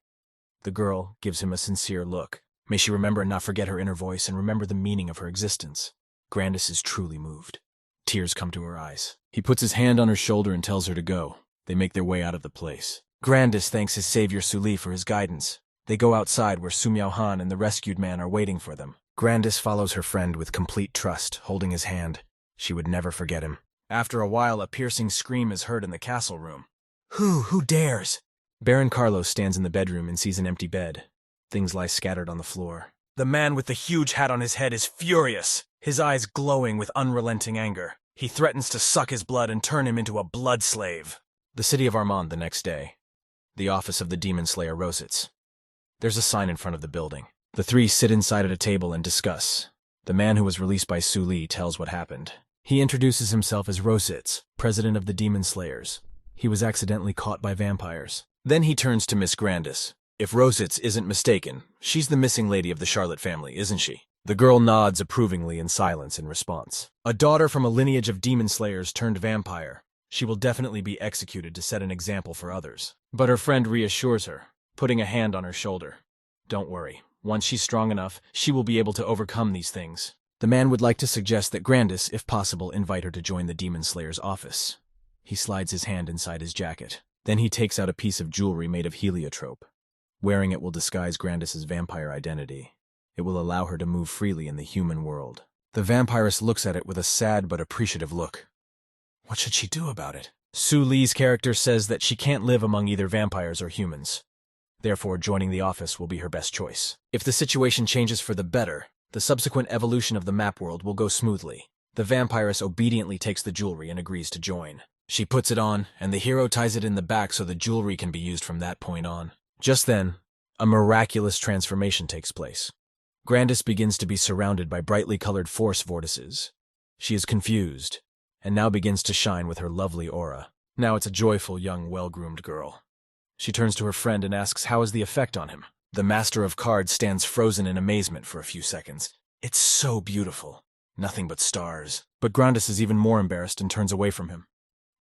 The girl gives him a sincere look. May she remember and not forget her inner voice and remember the meaning of her existence. Grandis is truly moved. Tears come to her eyes. He puts his hand on her shoulder and tells her to go. They make their way out of the place. Grandis thanks his savior Su Li for his guidance. They go outside where Su Miao-han and the rescued man are waiting for them. Grandis follows her friend with complete trust, holding his hand. She would never forget him. After a while, a piercing scream is heard in the castle room. Who dares? Baron Carlos stands in the bedroom and sees an empty bed. Things lie scattered on the floor. The man with the huge hat on his head is furious, his eyes glowing with unrelenting anger. He threatens to suck his blood and turn him into a blood slave. The city of Armand the next day. The office of the demon slayer Rositz. There's a sign in front of the building. The three sit inside at a table and discuss. The man who was released by Su Li tells what happened. He introduces himself as Rositz, president of the demon slayers. He was accidentally caught by vampires. Then he turns to Miss Grandis. If Rositz isn't mistaken, she's the missing lady of the Charlotte family, isn't she? The girl nods approvingly in silence in response. A daughter from a lineage of demon slayers turned vampire. She will definitely be executed to set an example for others. But her friend reassures her, putting a hand on her shoulder. Don't worry. Once she's strong enough, she will be able to overcome these things. The man would like to suggest that Grandis, if possible, invite her to join the demon slayer's office. He slides his hand inside his jacket. Then he takes out a piece of jewelry made of heliotrope. Wearing it will disguise Grandis's vampire identity. It will allow her to move freely in the human world. The vampiress looks at it with a sad but appreciative look. What should she do about it? Su Li's character says that she can't live among either vampires or humans. Therefore, joining the office will be her best choice. If the situation changes for the better, the subsequent evolution of the map world will go smoothly. The vampiress obediently takes the jewelry and agrees to join. She puts it on, and the hero ties it in the back so the jewelry can be used from that point on. Just then, a miraculous transformation takes place. Grandis begins to be surrounded by brightly colored force vortices. She is confused, and now begins to shine with her lovely aura. Now it's a joyful, young, well-groomed girl. She turns to her friend and asks how is the effect on him. The master of cards stands frozen in amazement for a few seconds. It's so beautiful. Nothing but stars. But Grandis is even more embarrassed and turns away from him.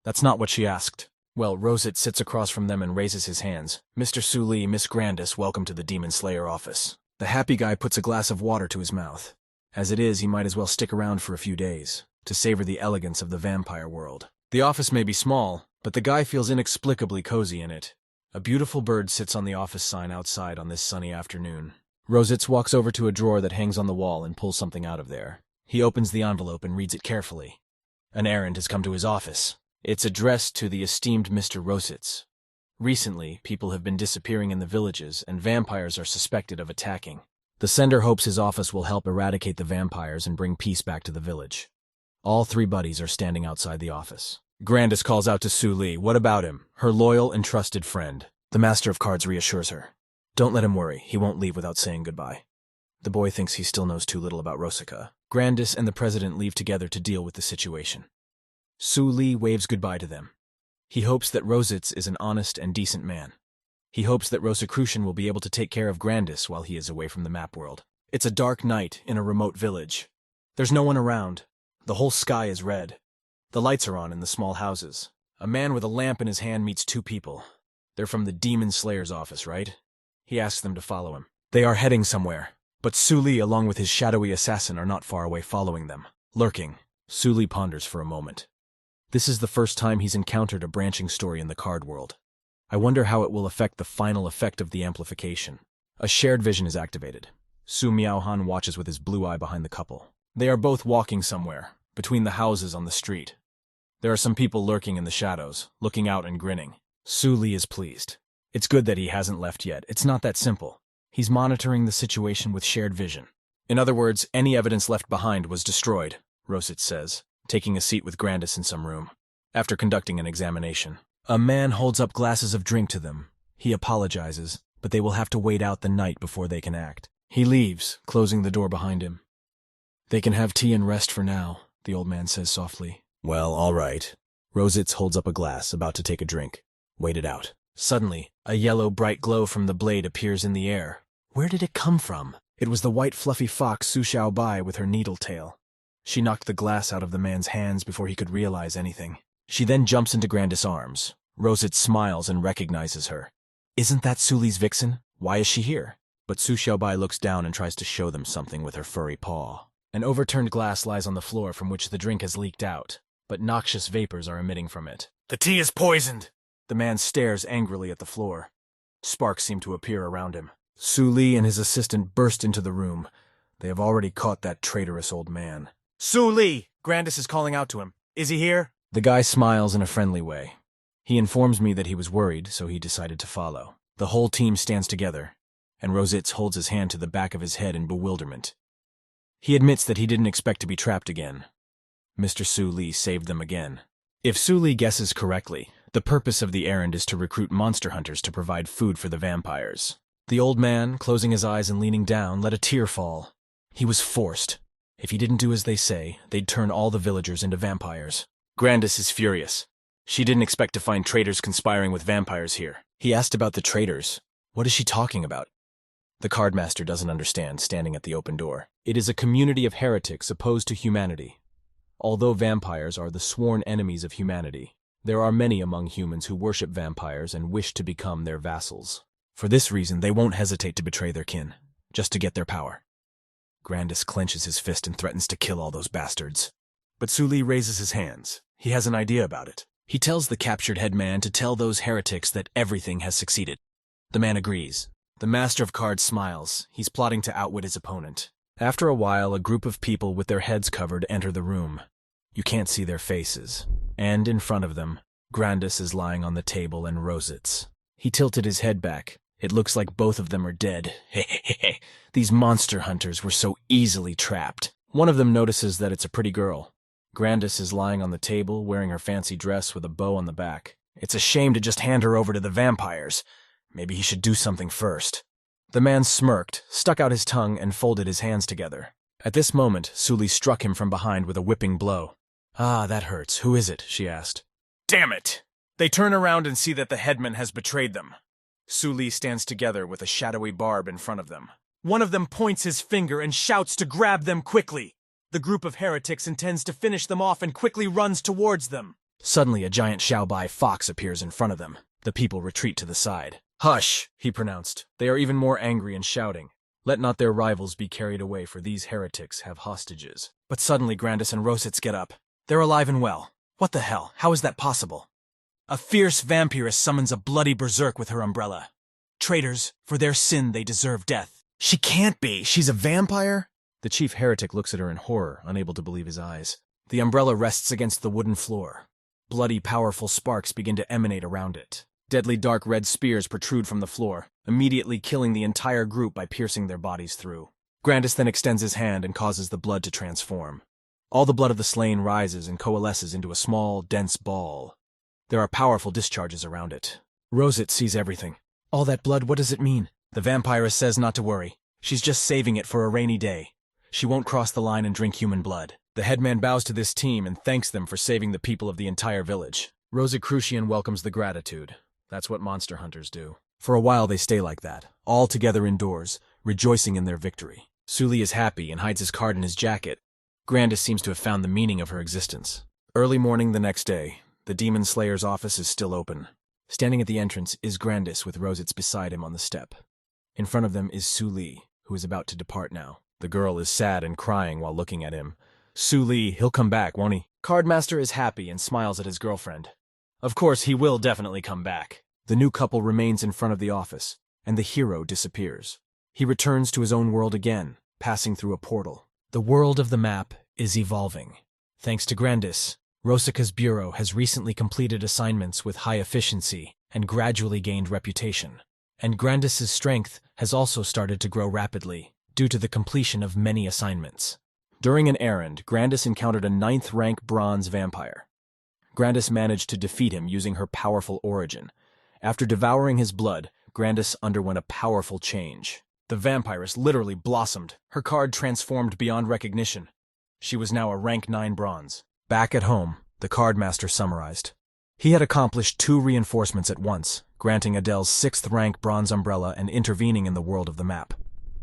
That's not what she asked. Well, Rositz sits across from them and raises his hands. Mr. Su Li, Miss Grandis, welcome to the Demon Slayer office. The happy guy puts a glass of water to his mouth. As it is, he might as well stick around for a few days, to savor the elegance of the vampire world. The office may be small, but the guy feels inexplicably cozy in it. A beautiful bird sits on the office sign outside on this sunny afternoon. Rositz walks over to a drawer that hangs on the wall and pulls something out of there. He opens the envelope and reads it carefully. An errand has come to his office. It's addressed to the esteemed Mr. Rositz. Recently, people have been disappearing in the villages, and vampires are suspected of attacking. The sender hopes his office will help eradicate the vampires and bring peace back to the village. All three buddies are standing outside the office. Grandis calls out to Su Li. What about him? Her loyal and trusted friend. The master of cards reassures her. Don't let him worry. He won't leave without saying goodbye. The boy thinks he still knows too little about Rosika. Grandis and the president leave together to deal with the situation. Su Li waves goodbye to them. He hopes that Rositz is an honest and decent man. He hopes that Rosicrucian will be able to take care of Grandis while he is away from the map world. It's a dark night in a remote village. There's no one around. The whole sky is red. The lights are on in the small houses. A man with a lamp in his hand meets two people. They're from the Demon Slayer's office, right? He asks them to follow him. They are heading somewhere, but Su Li along with his shadowy assassin are not far away following them. Lurking, Su Li ponders for a moment. This is the first time he's encountered a branching story in the card world. I wonder how it will affect the final effect of the amplification. A shared vision is activated. Su Miao-han watches with his blue eye behind the couple. They are both walking somewhere, between the houses on the street. There are some people lurking in the shadows, looking out and grinning. Su Li is pleased. It's good that he hasn't left yet. It's not that simple. He's monitoring the situation with shared vision. In other words, any evidence left behind was destroyed, Rositz says, taking a seat with Grandis in some room. After conducting an examination, a man holds up glasses of drink to them. He apologizes, but they will have to wait out the night before they can act. He leaves, closing the door behind him. They can have tea and rest for now, the old man says softly. Well, all right. Rositz holds up a glass, about to take a drink. Wait it out. Suddenly, a yellow bright glow from the blade appears in the air. Where did it come from? It was the white fluffy fox Su Xiaobai with her needle tail. She knocked the glass out of the man's hands before he could realize anything. She then jumps into Grandis' arms. Rosette smiles and recognizes her. Isn't that Suli's vixen? Why is she here? But Su Xiaobai looks down and tries to show them something with her furry paw. An overturned glass lies on the floor from which the drink has leaked out, but noxious vapors are emitting from it. The tea is poisoned. The man stares angrily at the floor. Sparks seem to appear around him. Su Li and his assistant burst into the room. They have already caught that traitorous old man. Su Li! Grandis is calling out to him. Is he here? The guy smiles in a friendly way. He informs me that he was worried, so he decided to follow. The whole team stands together, and Rositz holds his hand to the back of his head in bewilderment. He admits that he didn't expect to be trapped again. Mr. Su Li saved them again. If Su Li guesses correctly, the purpose of the errand is to recruit monster hunters to provide food for the vampires. The old man, closing his eyes and leaning down, let a tear fall. He was forced. If he didn't do as they say, they'd turn all the villagers into vampires. Grandis is furious. She didn't expect to find traitors conspiring with vampires here. He asked about the traitors. What is she talking about? The cardmaster doesn't understand, standing at the open door. It is a community of heretics opposed to humanity. Although vampires are the sworn enemies of humanity, there are many among humans who worship vampires and wish to become their vassals. For this reason, they won't hesitate to betray their kin, just to get their power. Grandis clenches his fist and threatens to kill all those bastards. But Su Li raises his hands. He has an idea about it. He tells the captured headman to tell those heretics that everything has succeeded. The man agrees. The master of cards smiles. He's plotting to outwit his opponent. After a while, a group of people with their heads covered enter the room. You can't see their faces. And in front of them, Grandis is lying on the table and Rositz. He tilted his head back. It looks like both of them are dead. Hehehe. These monster hunters were so easily trapped. One of them notices that it's a pretty girl. Grandis is lying on the table, wearing her fancy dress with a bow on the back. It's a shame to just hand her over to the vampires. Maybe he should do something first. The man smirked, stuck out his tongue, and folded his hands together. At this moment, Su Li struck him from behind with a whipping blow. Ah, that hurts. Who is it? She asked. Damn it! They turn around and see that the headman has betrayed them. Su Li stands together with a shadowy barb in front of them. One of them points his finger and shouts to grab them quickly. The group of heretics intends to finish them off and quickly runs towards them. Suddenly, a giant Xiaobai fox appears in front of them. The people retreat to the side. Hush, he pronounced. They are even more angry and shouting. Let not their rivals be carried away, for these heretics have hostages. But suddenly Grandis and Rositz get up. They're alive and well. What the hell? How is that possible? A fierce vampiress summons a bloody berserk with her umbrella. Traitors, for their sin they deserve death. She can't be. She's a vampire? The chief heretic looks at her in horror, unable to believe his eyes. The umbrella rests against the wooden floor. Bloody, powerful sparks begin to emanate around it. Deadly dark red spears protrude from the floor, immediately killing the entire group by piercing their bodies through. Grandis then extends his hand and causes the blood to transform. All the blood of the slain rises and coalesces into a small, dense ball. There are powerful discharges around it. Rositz sees everything. All that blood, what does it mean? The vampiress says not to worry. She's just saving it for a rainy day. She won't cross the line and drink human blood. The headman bows to this team and thanks them for saving the people of the entire village. Rosicrucian welcomes the gratitude. That's what monster hunters do. For a while they stay like that, all together indoors, rejoicing in their victory. Su Li is happy and hides his card in his jacket. Grandis seems to have found the meaning of her existence. Early morning the next day, the Demon Slayer's office is still open. Standing at the entrance is Grandis with Rositz beside him on the step. In front of them is Su Li, who is about to depart now. The girl is sad and crying while looking at him. Su Li, he'll come back, won't he? Cardmaster is happy and smiles at his girlfriend. Of course, he will definitely come back. The new couple remains in front of the office, and the hero disappears. He returns to his own world again, passing through a portal. The world of the map is evolving. Thanks to Grandis, Rosika's bureau has recently completed assignments with high efficiency and gradually gained reputation. And Grandis's strength has also started to grow rapidly, due to the completion of many assignments. During an errand, Grandis encountered a 9th-rank bronze vampire. Grandis managed to defeat him using her powerful origin. After devouring his blood, Grandis underwent a powerful change. The vampiress literally blossomed. Her card transformed beyond recognition. She was now a rank 9 bronze. Back at home, the cardmaster summarized. He had accomplished 2 reinforcements at once, granting Adele's 6th-rank bronze umbrella and intervening in the world of the map.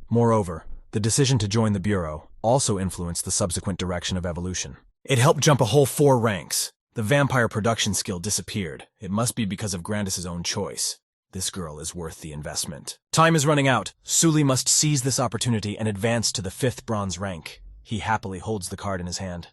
Moreover, the decision to join the Bureau also influenced the subsequent direction of evolution. It helped jump a whole 4 ranks. The vampire production skill disappeared. It must be because of Grandis's own choice. This girl is worth the investment. Time is running out. Suli must seize this opportunity and advance to the 5th bronze rank. He happily holds the card in his hand.